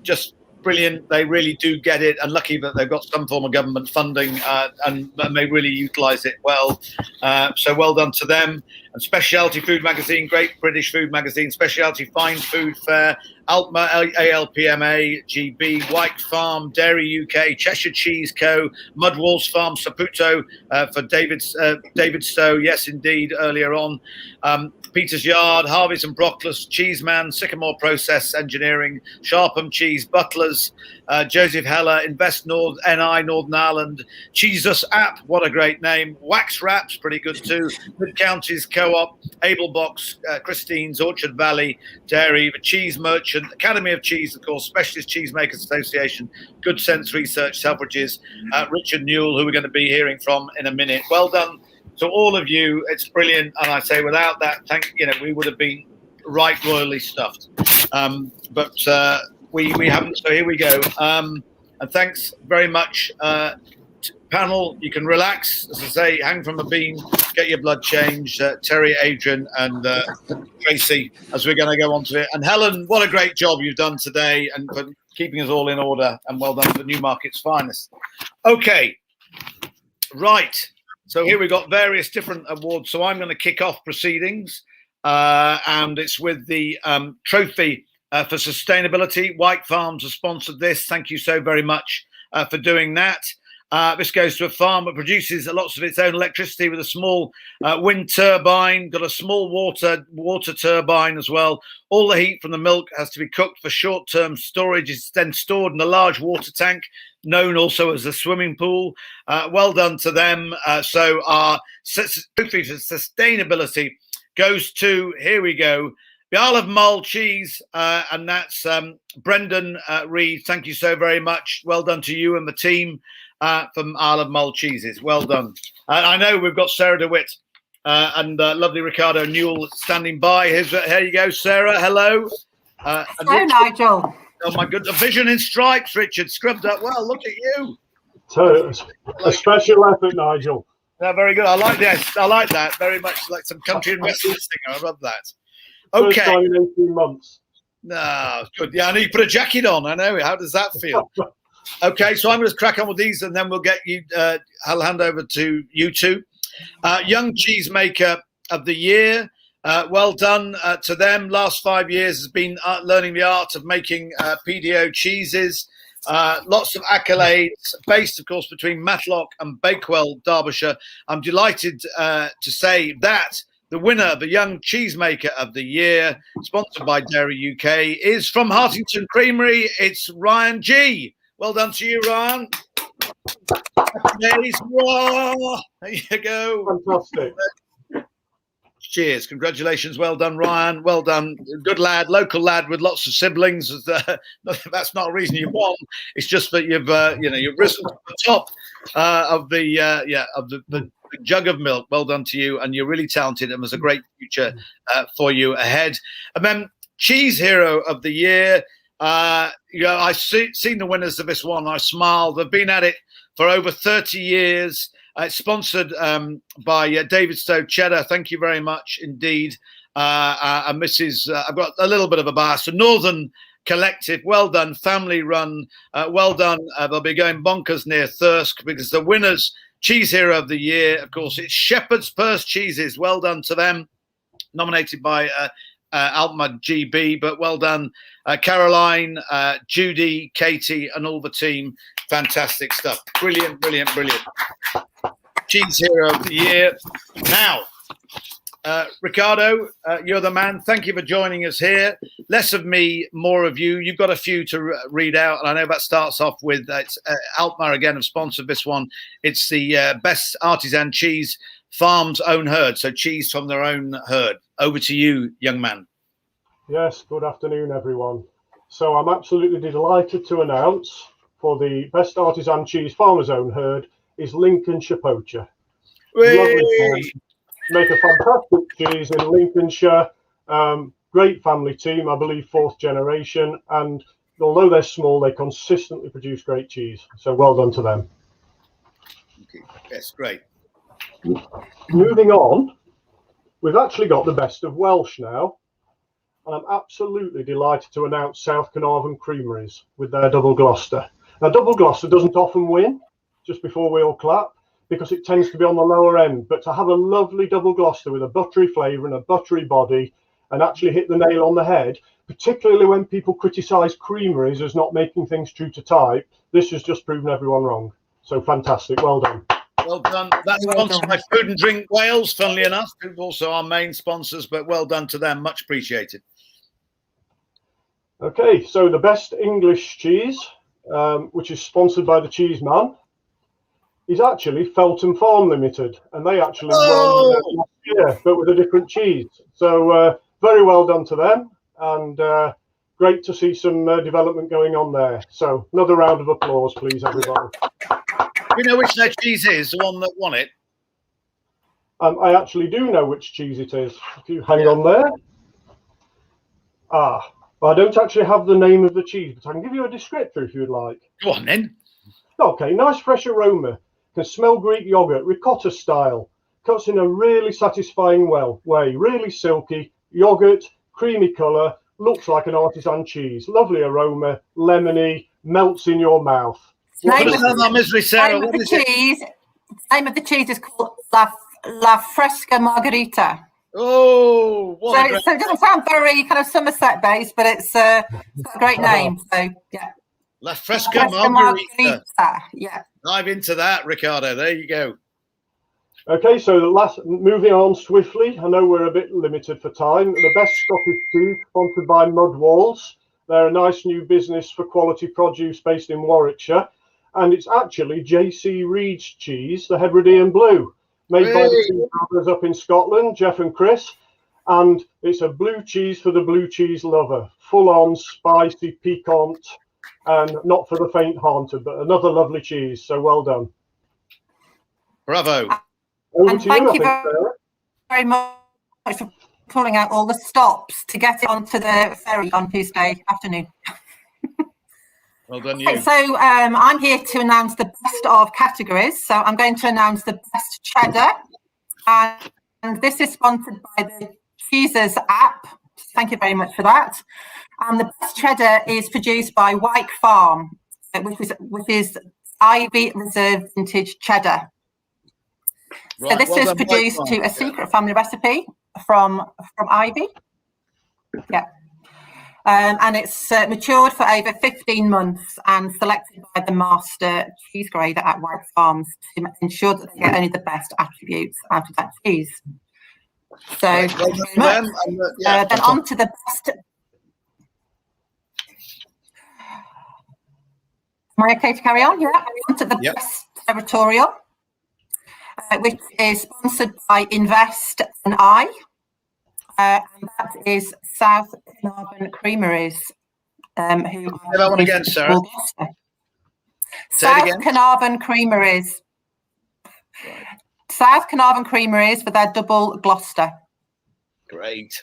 Just brilliant. They really do get it, and lucky that they've got some form of government funding and they really utilise it well. So well done to them. And Specialty Food Magazine, Great British Food Magazine, Specialty Fine Food Fair, Altma, ALPMA, GB, White Farm, Dairy UK, Cheshire Cheese Co, Mudwalls Farm, Saputo for David Stowe, yes indeed, earlier on. Peter's Yard, Harvey's and Brockless, Cheeseman, Sycamore Process Engineering, Sharpham Cheese, Butlers, Joseph Heller, Invest North, NI, Northern Ireland, Cheesus App, what a great name, Wax Wraps, pretty good too, Mid Counties Co-op, Ablebox, Christine's, Orchard Valley Dairy, the Cheese Merchant, Academy of Cheese, of course, Specialist Cheesemakers Association, Good Sense Research, Selfridges, Richard Newell, who we're going to be hearing from in a minute. Well done to all of you. It's brilliant, and I say without that, we would have been right royally stuffed. But we haven't. So here we go. And thanks very much, panel. You can relax, as I say, hang from a beam, get your blood changed. Terry, Adrian, and Tracy, as we're going to go on to it. And Helen, what a great job you've done today, and for keeping us all in order. And well done for Newmarket's finest. Okay, right. So here we've got various different awards. So I'm going to kick off proceedings, and it's with the trophy for sustainability. White Farms has sponsored this. Thank you so very much for doing that. This goes to a farm that produces lots of its own electricity with a small wind turbine, got a small water turbine as well. All the heat from the milk has to be cooked for short-term storage. It's then stored in a large water tank, known also as a swimming pool. Well done to them. So our trophy for sustainability goes to, here we go, the Isle of Mull cheese, and that's Brendan Reed. Thank you so very much. Well done to you and the team from Isle of Mull cheeses. Well done. I know we've got Sarah DeWitt and lovely Ricardo Newell standing by. Here you go, Sarah. Hello. Hello, Nigel. Oh my goodness, a vision in stripes, Richard, scrubbed up well. Look at you. So a special effort, Nigel. Yeah, very good. I like this. I like that very much. Like some country and western singer. I love that. Okay. First time in 18 months. No, good. Yeah, I know you put a jacket on. I know. How does that feel? Okay, so I'm going to crack on with these, and then we'll get you. I'll hand over to you two. Young Cheesemaker of the year. Well done to them. Last 5 years has been learning the art of making PDO cheeses. Lots of accolades, based, of course, between Matlock and Bakewell, Derbyshire. I'm delighted to say that the winner, the Young Cheesemaker of the Year, sponsored by Dairy UK, is from Hartington Creamery. It's Ryan G. Well done to you, Ryan. There you go. Fantastic. Cheers. Congratulations. Well done, Ryan. Well done. Good lad, local lad with lots of siblings. That's not a reason you won. It's just that you've risen to the top of the jug of milk. Well done to you. And you're really talented, and there's a great future for you ahead. And then Cheese Hero of the Year. I've seen the winners of this one. I smiled. They've been at it for over 30 years. It's sponsored by David Stowe Cheddar. Thank you very much indeed. And Mrs. I've got a little bit of a bias. So Northern Collective, well done. Family run, well done. They'll be going bonkers near Thirsk, because the winners, Cheese Hero of the Year, of course, it's Shepherd's Purse Cheeses. Well done to them. Nominated by Alma GB, but well done, Caroline, Judy, Katie, and all the team. Fantastic stuff. Brilliant, brilliant, brilliant. Cheese Hero of the Year. Now, Ricardo, you're the man. Thank you for joining us here. Less of me, more of you. You've got a few to read out, and I know that starts off with Altmar again have sponsored this one. It's the best artisan cheese farm's own herd, so cheese from their own herd. Over to you, young man. Yes, good afternoon, everyone. So I'm absolutely delighted to announce for the best artisan cheese farmer's own herd is Lincolnshire Poacher. Lovely. Make a fantastic cheese in Lincolnshire. Great family team, I believe 4th generation. And although they're small, they consistently produce great cheese. So well done to them. Okay. Yes, great. Moving on, we've actually got the best of Welsh now. And I'm absolutely delighted to announce South Carnarvon Creameries with their Double Gloucester. Now, Double Gloucester doesn't often win, just before we all clap, because it tends to be on the lower end. But to have a lovely Double Gloucester with a buttery flavour and a buttery body and actually hit the nail on the head, particularly when people criticise creameries as not making things true to type, this has just proven everyone wrong. So fantastic. Well done. Well done. That's sponsored by Food and Drink Wales, funnily enough, who's also our main sponsors, but well done to them. Much appreciated. Okay, so the best English cheese, which is sponsored by the Cheese Man, is actually Feltham Farm Limited, and they actually won last year, but with a different cheese. So very well done to them, and great to see some development going on there. So another round of applause, please, everybody. You know which their cheese is, the one that won it? I actually do know which cheese it is. If you hang on there. I don't actually have the name of the cheese, but I can give you a descriptor if you'd like. Go on then. Okay, nice fresh aroma. Can smell Greek yogurt, ricotta style. Cuts in a really satisfying way. Really silky, yogurt, creamy colour, looks like an artisan cheese. Lovely aroma, lemony, melts in your mouth. Name of the cheese is called La Fresca Margherita. Oh, so it doesn't sound very kind of Somerset based, but it's got a great name. So yeah, La Fresca Margherita. Yeah, dive into that, Ricardo. There you go. Okay, so moving on swiftly. I know we're a bit limited for time. The best Scottish cheese, sponsored by Mudwalls. They're a nice new business for quality produce based in Warwickshire, and it's actually J.C. Reed's cheese, the Hebridean Blue, made by the two brothers up in Scotland, Jeff and Chris, and it's a blue cheese for the blue cheese lover, full-on spicy, piquant, and not for the faint-hearted, but another lovely cheese. So well done. Bravo. Over and to thank you, you very much for pulling out all the stops to get it onto the ferry on Tuesday afternoon. Well done, you. Okay, so I'm here to announce the best of categories. So I'm going to announce the best cheddar, and this is sponsored by the Cheeses app. Thank you very much for that. And the best cheddar is produced by Wyke Farm, which is Ivy Reserve Vintage Cheddar. So this is produced to a secret family recipe from Ivy. Yeah. And it's matured for over 15 months and selected by the master cheese grader at White Farms to ensure that they get only the best attributes out of that cheese. So thank you very much. Then on to the best. Am I okay to carry on? Yeah. On to the best territorial, which is sponsored by Invest and I. And that is South Carnarvon Creameries. Who say that one again, Sarah. South Carnarvon Creameries. South Carnarvon Creameries for their double Gloucester. Great.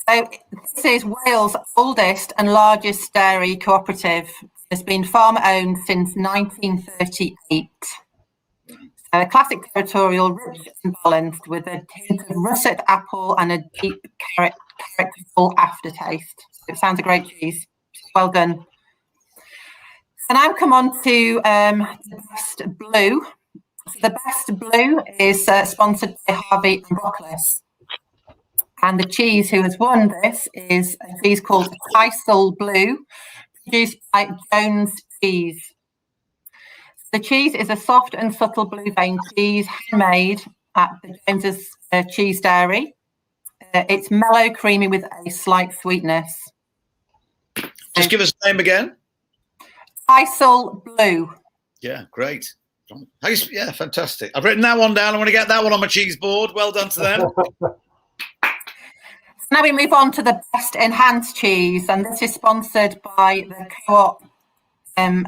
So this is Wales' oldest and largest dairy cooperative. It's been farm owned since 1938. A classic territorial, rich and balanced, with a hint of russet apple and a deep characterful aftertaste. It sounds a great cheese. Well done. And now come on to the best blue. So the best blue is sponsored by Harvey and Brockles. And the cheese who has won this is a cheese called Tysol Blue, produced by Jones Cheese. The cheese is a soft and subtle blue vein cheese handmade at the Jones's Cheese Dairy. It's mellow, creamy with a slight sweetness. Just give us the name again. Tysol Blue. Yeah, great. Yeah, fantastic. I've written that one down. I want to get that one on my cheese board. Well done to them. Now we move on to the best enhanced cheese, and this is sponsored by the Co-op in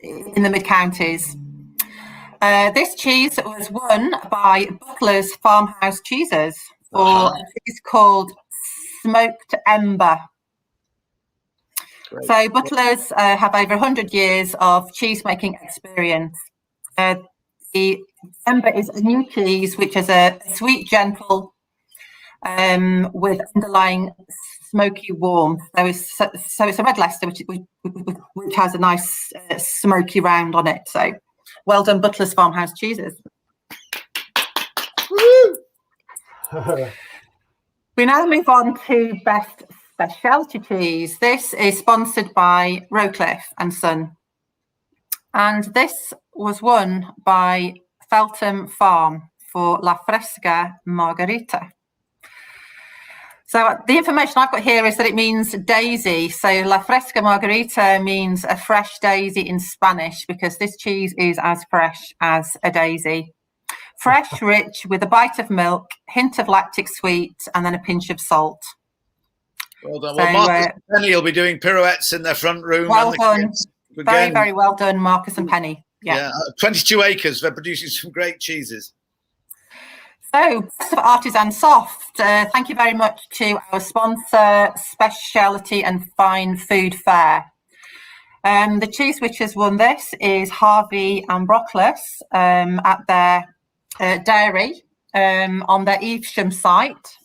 the Mid-Counties. This cheese was won by Butler's Farmhouse Cheeses for a cheese called Smoked Ember. Great. So Butler's have over 100 years of cheese making experience. The Ember is a new cheese which is a sweet, gentle, with underlying smoky warmth. So it's a red Leicester which has a nice smoky round on it. So well done, Butler's Farmhouse Cheeses. We now move on to best specialty cheese. This is sponsored by Rowcliffe and Son, and this was won by Feltham Farm for La Fresca Margherita. So the information I've got here is that it means daisy. So La Fresca Margherita means a fresh daisy in Spanish, because this cheese is as fresh as a daisy. Fresh, rich, with a bite of milk, hint of lactic sweet, and then a pinch of salt. Well done. Well, Marcus and Penny will be doing pirouettes in their front room. Well done. Very, very well done, Marcus and Penny. Yeah. 22 acres. They're producing some great cheeses. So, Best of Artisan Soft. Thank you very much to our sponsor, Speciality and Fine Food Fair. The cheese which has won this is Harvey and Brockles at their dairy on their Evesham site.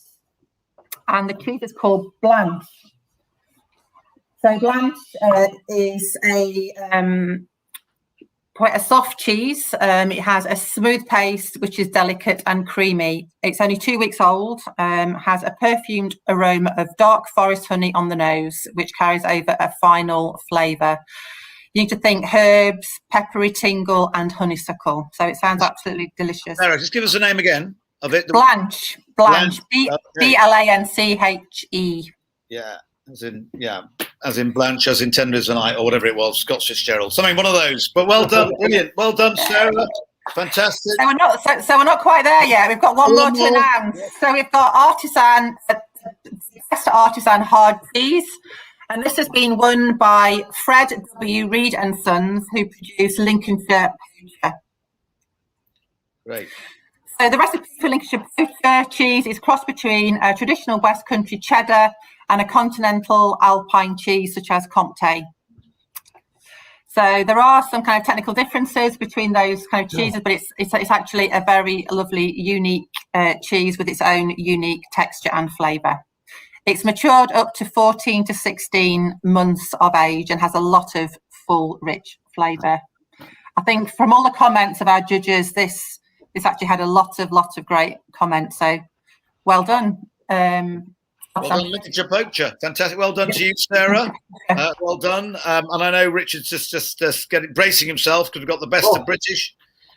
And the cheese is called Blanche. So Blanche is quite a soft cheese. It has a smooth paste, which is delicate and creamy. It's only 2 weeks old, has a perfumed aroma of dark forest honey on the nose, which carries over a final flavour. You need to think herbs, peppery tingle, and honeysuckle. So it sounds absolutely delicious. Sarah, just give us the name again of it. Blanche. B-L-A-N-C-H-E. Yeah, as in Blanche, as in Tender as the Night, or whatever it was, Scott Fitzgerald, something, one of those. But well done, brilliant, well done, Sarah, fantastic. So we're not quite there yet. We've got one more to announce. So we've got best artisan hard cheese, and this has been won by Fred W. Reed and Sons, who produce Lincolnshire Poacher. Great. So the recipe for Lincolnshire Poacher cheese is crossed between a traditional West Country cheddar and a continental alpine cheese such as Comté. So there are some kind of technical differences between those kind of cheeses, but it's actually a very lovely, unique cheese with its own unique texture and flavour. It's matured up to 14 to 16 months of age and has a lot of full, rich flavour. I think from all the comments of our judges, this actually had a lot of great comments. So well done. Well done, literature poacher. Fantastic. Well done to you, Sarah. Well done. And I know Richard's just bracing himself because we've got the best of British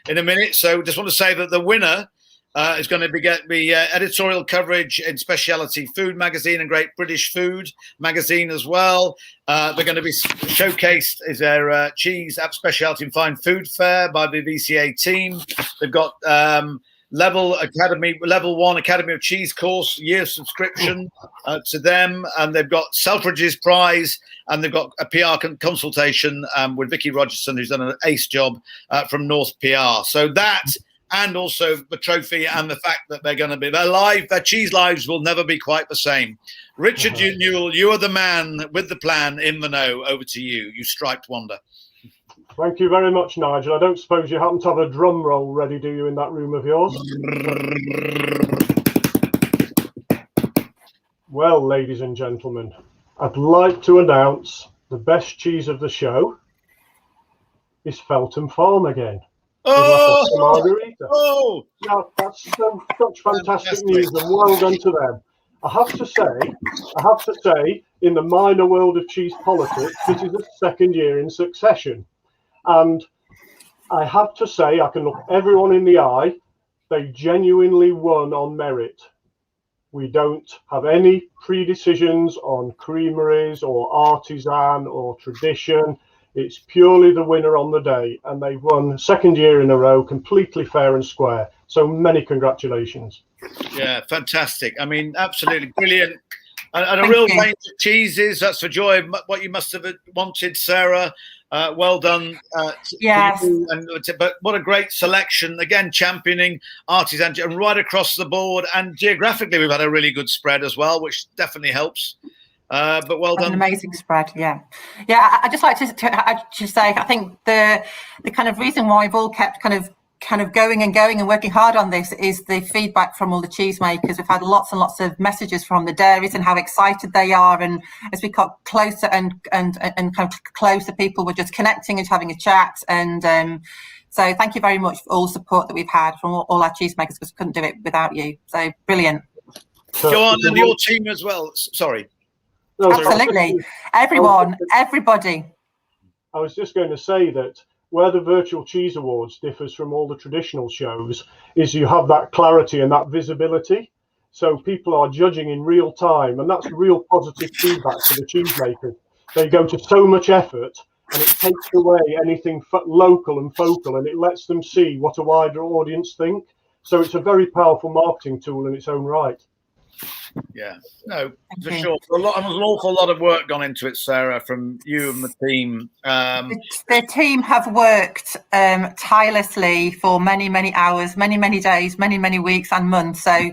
in a minute. So just want to say that the winner is going to be editorial coverage in Speciality Food Magazine and Great British Food Magazine as well. They're going to be showcased as their Cheese at Speciality and Fine Food Fair by the VCA team. They've got Level 1 Academy of Cheese course, year subscription to them, and they've got Selfridge's prize, and they've got a PR consultation with Vicky Rogerson, who's done an ace job from North PR. So that, and also the trophy, and the fact that they're going to be their cheese lives will never be quite the same. Richard Newell, you are the man with the plan, in the know. Over to you, you striped wonder. Thank you very much, Nigel. I don't suppose you happen to have a drum roll ready, do you, in that room of yours? Well, ladies and gentlemen, I'd like to announce the best cheese of the show is Feltham Farm again. Oh, Margarita. Yeah, that's such fantastic news, and well done to them. I have to say, in the minor world of cheese politics, this is the second year in succession. And I have to say, I can look everyone in the eye, they genuinely won on merit. We don't have any predecisions on creameries or artisan or tradition. It's purely the winner on the day, and they've won second year in a row, completely fair and square. So many congratulations. Yeah, fantastic. I mean, absolutely brilliant. And a real range of cheeses. That's the joy of what you must have wanted, Sarah. Well done. Yes. But what a great selection. Again, championing artisan right across the board. And geographically, we've had a really good spread as well, which definitely helps. But well done. An amazing spread, yeah. I just like to say, I think the kind of reason why we've all kept kind of going and working hard on this is the feedback from all the cheesemakers. We've had lots and lots of messages from the dairies and how excited they are, and as we got closer and kind of closer, people were just connecting and having a chat. And so thank you very much for all the support that we've had from all our cheesemakers, because we couldn't do it without you. So brilliant. Go on, and your team as well. Sorry. Absolutely. Everyone, everybody. I was just going to say that where the Virtual Cheese Awards differs from all the traditional shows is you have that clarity and that visibility. So people are judging in real time, and that's real positive feedback to the cheesemakers. They go to so much effort, and it takes away anything local and focal, and it lets them see what a wider audience think. So it's a very powerful marketing tool in its own right. Yeah, no, for sure. There's an awful lot of work gone into it, Sarah, from you and the team. The team have worked tirelessly for many hours, many days, many weeks and months. So,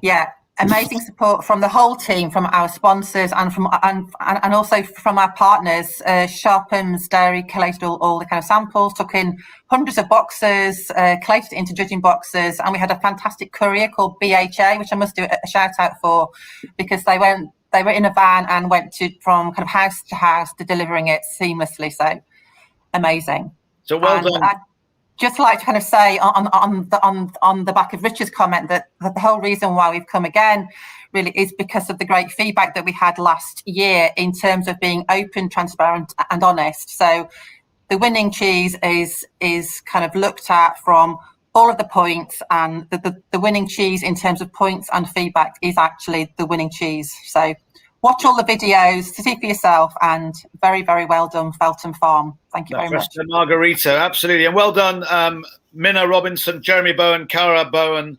yeah, amazing support from the whole team, from our sponsors, and also from our partners. Sharpham's Dairy collated all the kind of samples, took in hundreds of boxes, collated it into judging boxes, and we had a fantastic courier called BHA, which I must do a shout out for, because they were in a van and went from kind of house to house to delivering it seamlessly. So amazing. So well done. I'd just like to kind of say on the back of Richard's comment that the whole reason why we've come again really is because of the great feedback that we had last year in terms of being open, transparent and honest. So the winning cheese is kind of looked at from all of the points, and the winning cheese in terms of points and feedback is actually the winning cheese. So watch all the videos to see for yourself, and very well done, Feltham Farm. Thank you very much. Margarita, absolutely. And well done, Minna Robinson, Jeremy Bowen, Cara Bowen,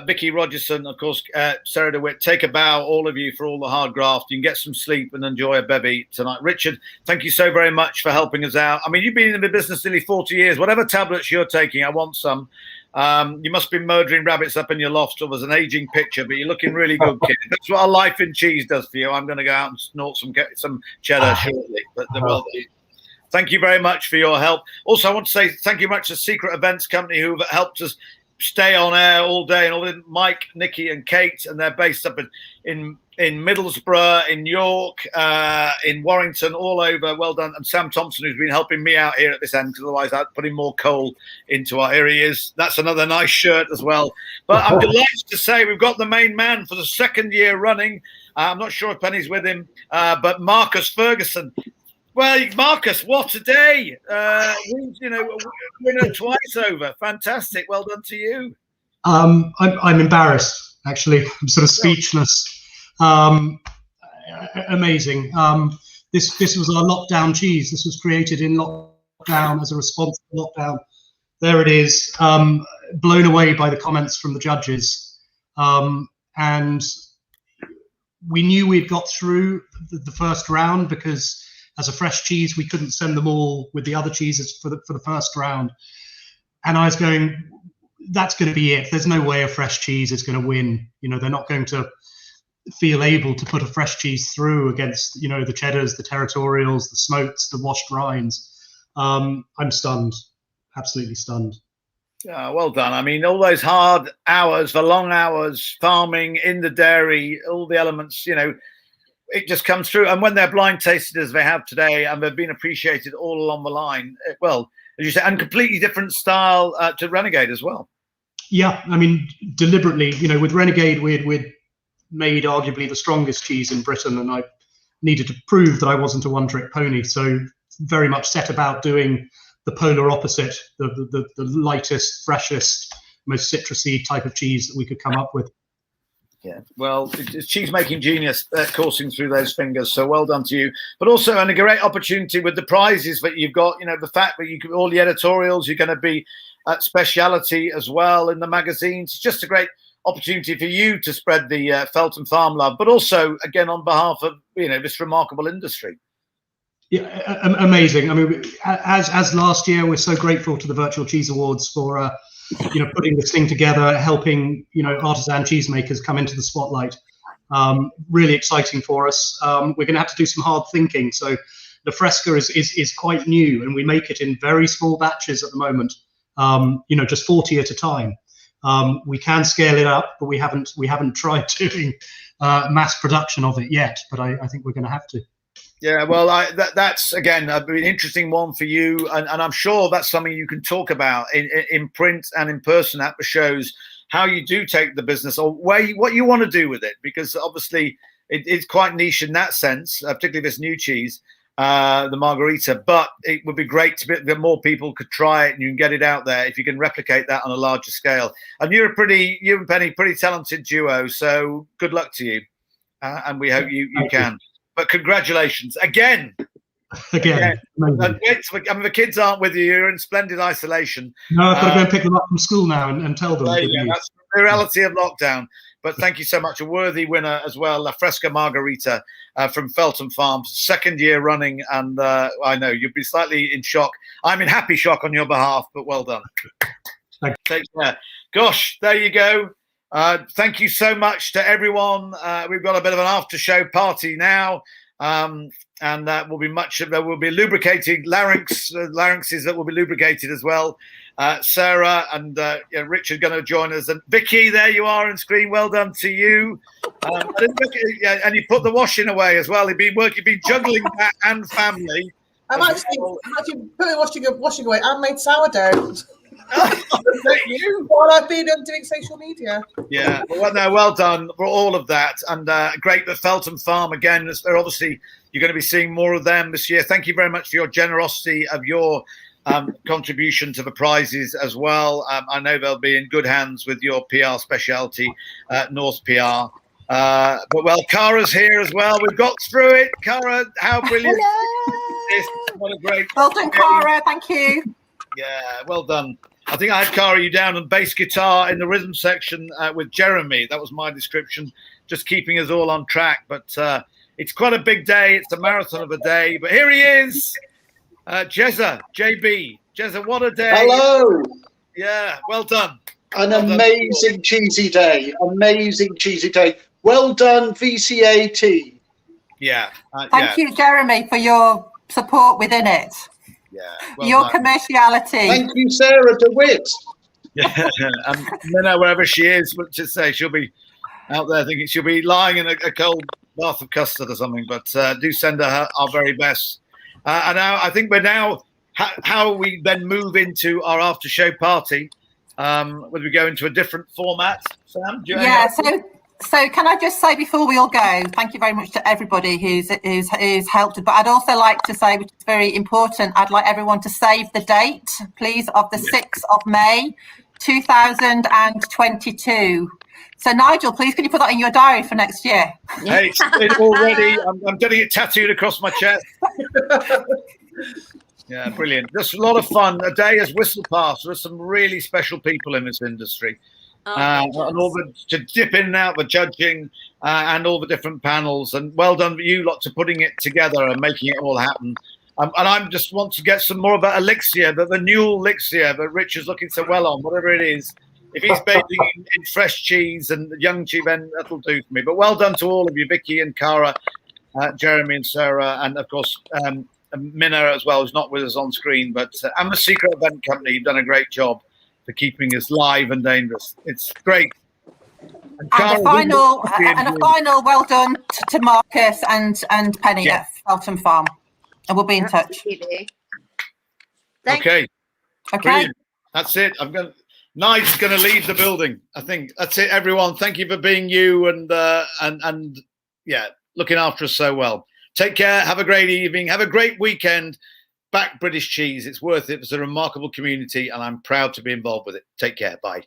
Vicky Rogerson, of course, Sarah DeWitt. Take a bow, all of you, for all the hard graft. You can get some sleep and enjoy a bevy tonight. Richard, thank you so very much for helping us out. I mean, you've been in the business nearly 40 years. Whatever tablets you're taking, I want some. You must be murdering rabbits up in your loft, or there's an aging picture, but you're looking really good, kid. That's what a life in cheese does for you. I'm going to go out and snort some cheddar shortly. But well, thank you very much for your help. Also, I want to say thank you much to Secret Events Company, who have helped us stay on air all day, and all Mike, Nikki and Kate, and they're based up in in Middlesbrough, in York, in Warrington, all over. Well done. And Sam Thompson, who's been helping me out here at this end, because otherwise I'd put in more coal into our. Here he is. That's another nice shirt as well. But I'm delighted to say we've got the main man for the second year running. I'm not sure if Penny's with him, but Marcus Ferguson. Well, Marcus, what a day! Winner twice over. Fantastic. Well done to you. I'm embarrassed, actually. I'm sort of speechless. Amazing. This was our lockdown cheese. This was created in lockdown as a response to lockdown. There it is. Blown away by the comments from the judges. And we knew we'd got through the first round because as a fresh cheese, we couldn't send them all with the other cheeses for the first round. And I was going, that's going to be it. There's no way a fresh cheese is going to win. They're not going to feel able to put a fresh cheese through against, the cheddars, the territorials, the smokes, the washed rinds. I'm stunned, absolutely stunned. Yeah, well done. I mean, all those hard hours, the long hours, farming in the dairy, all the elements, it just comes through. And when they're blind tasted as they have today, and they've been appreciated all along the line, well, as you say, and completely different style to Renegade as well. Yeah, I mean, deliberately, with Renegade, we'd made arguably the strongest cheese in Britain, and I needed to prove that I wasn't a one-trick pony. So very much set about doing the polar opposite, the lightest, freshest, most citrusy type of cheese that we could come up with. Yeah, well, it's cheese-making genius coursing through those fingers, so well done to you. But also, and a great opportunity with the prizes that you've got, the fact that you can, all the editorials, you're going to be at speciality as well in the magazines. It's just a great opportunity for you to spread the Feltham Farm love, but also, again, on behalf of, this remarkable industry. Yeah, amazing. I mean, as last year, we're so grateful to the Virtual Cheese Awards for putting this thing together, helping artisan cheesemakers come into the spotlight. Really exciting for us. We're going to have to do some hard thinking. So the Fresca is quite new, and we make it in very small batches at the moment. Just 40 at a time. We can scale it up, but we haven't tried doing mass production of it yet. But I think we're going to have to. Yeah, well, that's, again, an interesting one for you. And I'm sure that's something you can talk about in print and in person at the shows, how you do take the business or what you want to do with it. Because obviously it's quite niche in that sense, particularly this new cheese, the Margarita. But it would be great that more people could try it and you can get it out there if you can replicate that on a larger scale. And you and Penny, pretty talented duo. So good luck to you. And we hope you can. But congratulations again. Again. And the kids aren't with you. You're in splendid isolation. No, I've got to go and pick them up from school now and tell them. That's the reality of lockdown. But thank you so much. A worthy winner as well, La Fresca Margarita from Feltham Farms, second year running. And I know you'll be slightly in shock. I'm in happy shock on your behalf, but well done. Take care. Gosh, there you go. Thank you so much to everyone. We've got a bit of an after show party now. And that will be there will be lubricating larynxes that will be lubricated as well. Sarah and Richard going to join us. And Vicky, there you are on screen. Well done to you. And you put the washing away as well. You've been juggling that and family. I'm actually putting washing away. I made sourdough. You? While I've been doing social media. Yeah, well done for all of that, and great that Feltham Farm again. They're obviously you're going to be seeing more of them this year. Thank you very much for your generosity of your contribution to the prizes as well. I know they'll be in good hands with your PR specialty, North PR. But Cara's here as well. We've got through it. Cara, how brilliant! Hello. What a great. Well done, Cara. Thank you. Yeah, well done. I think I had Cara you down on bass guitar in the rhythm section with Jeremy. That was my description, just keeping us all on track. But it's quite a big day. It's a marathon of a day. But here he is, Jezza, JB. Jezza, what a day. Hello. Yeah, well done. An amazing cheesy day. Amazing cheesy day. Well done, VCAT. Yeah. Thank you, Jeremy, for your support within it. Yeah, your commerciality. Thank you, Sarah DeWitt. Yeah, and wherever she is, let's just say she'll be out there thinking she'll be lying in a cold bath of custard or something. But do send her our very best. And now I think we're now how we then move into our after show party. Whether we go into a different format, Sam? Do you So can I just say before we all go, thank you very much to everybody who's helped. But I'd also like to say, which is very important, I'd like everyone to save the date, please, of the 6th of May, 2022. So Nigel, please, can you put that in your diary for next year? Hey, it's already. I'm getting it tattooed across my chest. Yeah, brilliant. Just a lot of fun. A day has whistled past. There's some really special people in this industry. And all to dip in and out the judging and all the different panels. And well done for you lot to putting it together and making it all happen. And I just want to get some more about Elixir, the new Elixir that Rich is looking so well on, whatever it is. If he's bathing in fresh cheese and young cheese, then that'll do for me. But well done to all of you, Vicky and Cara, Jeremy and Sarah, and of course Minna as well, who's not with us on screen. But and the Secret Event Company, you've done a great job for keeping us live and dangerous. It's great. And a final well done to Marcus and Penny at Feltham Farm. And we'll be in touch. Okay. Brilliant. That's it. Nigel's going to leave the building. I think that's it, everyone. Thank you for being you and yeah, looking after us so well. Take care. Have a great evening. Have a great weekend. Back British Cheese. It's worth it. It's a remarkable community, and I'm proud to be involved with it. Take care. Bye.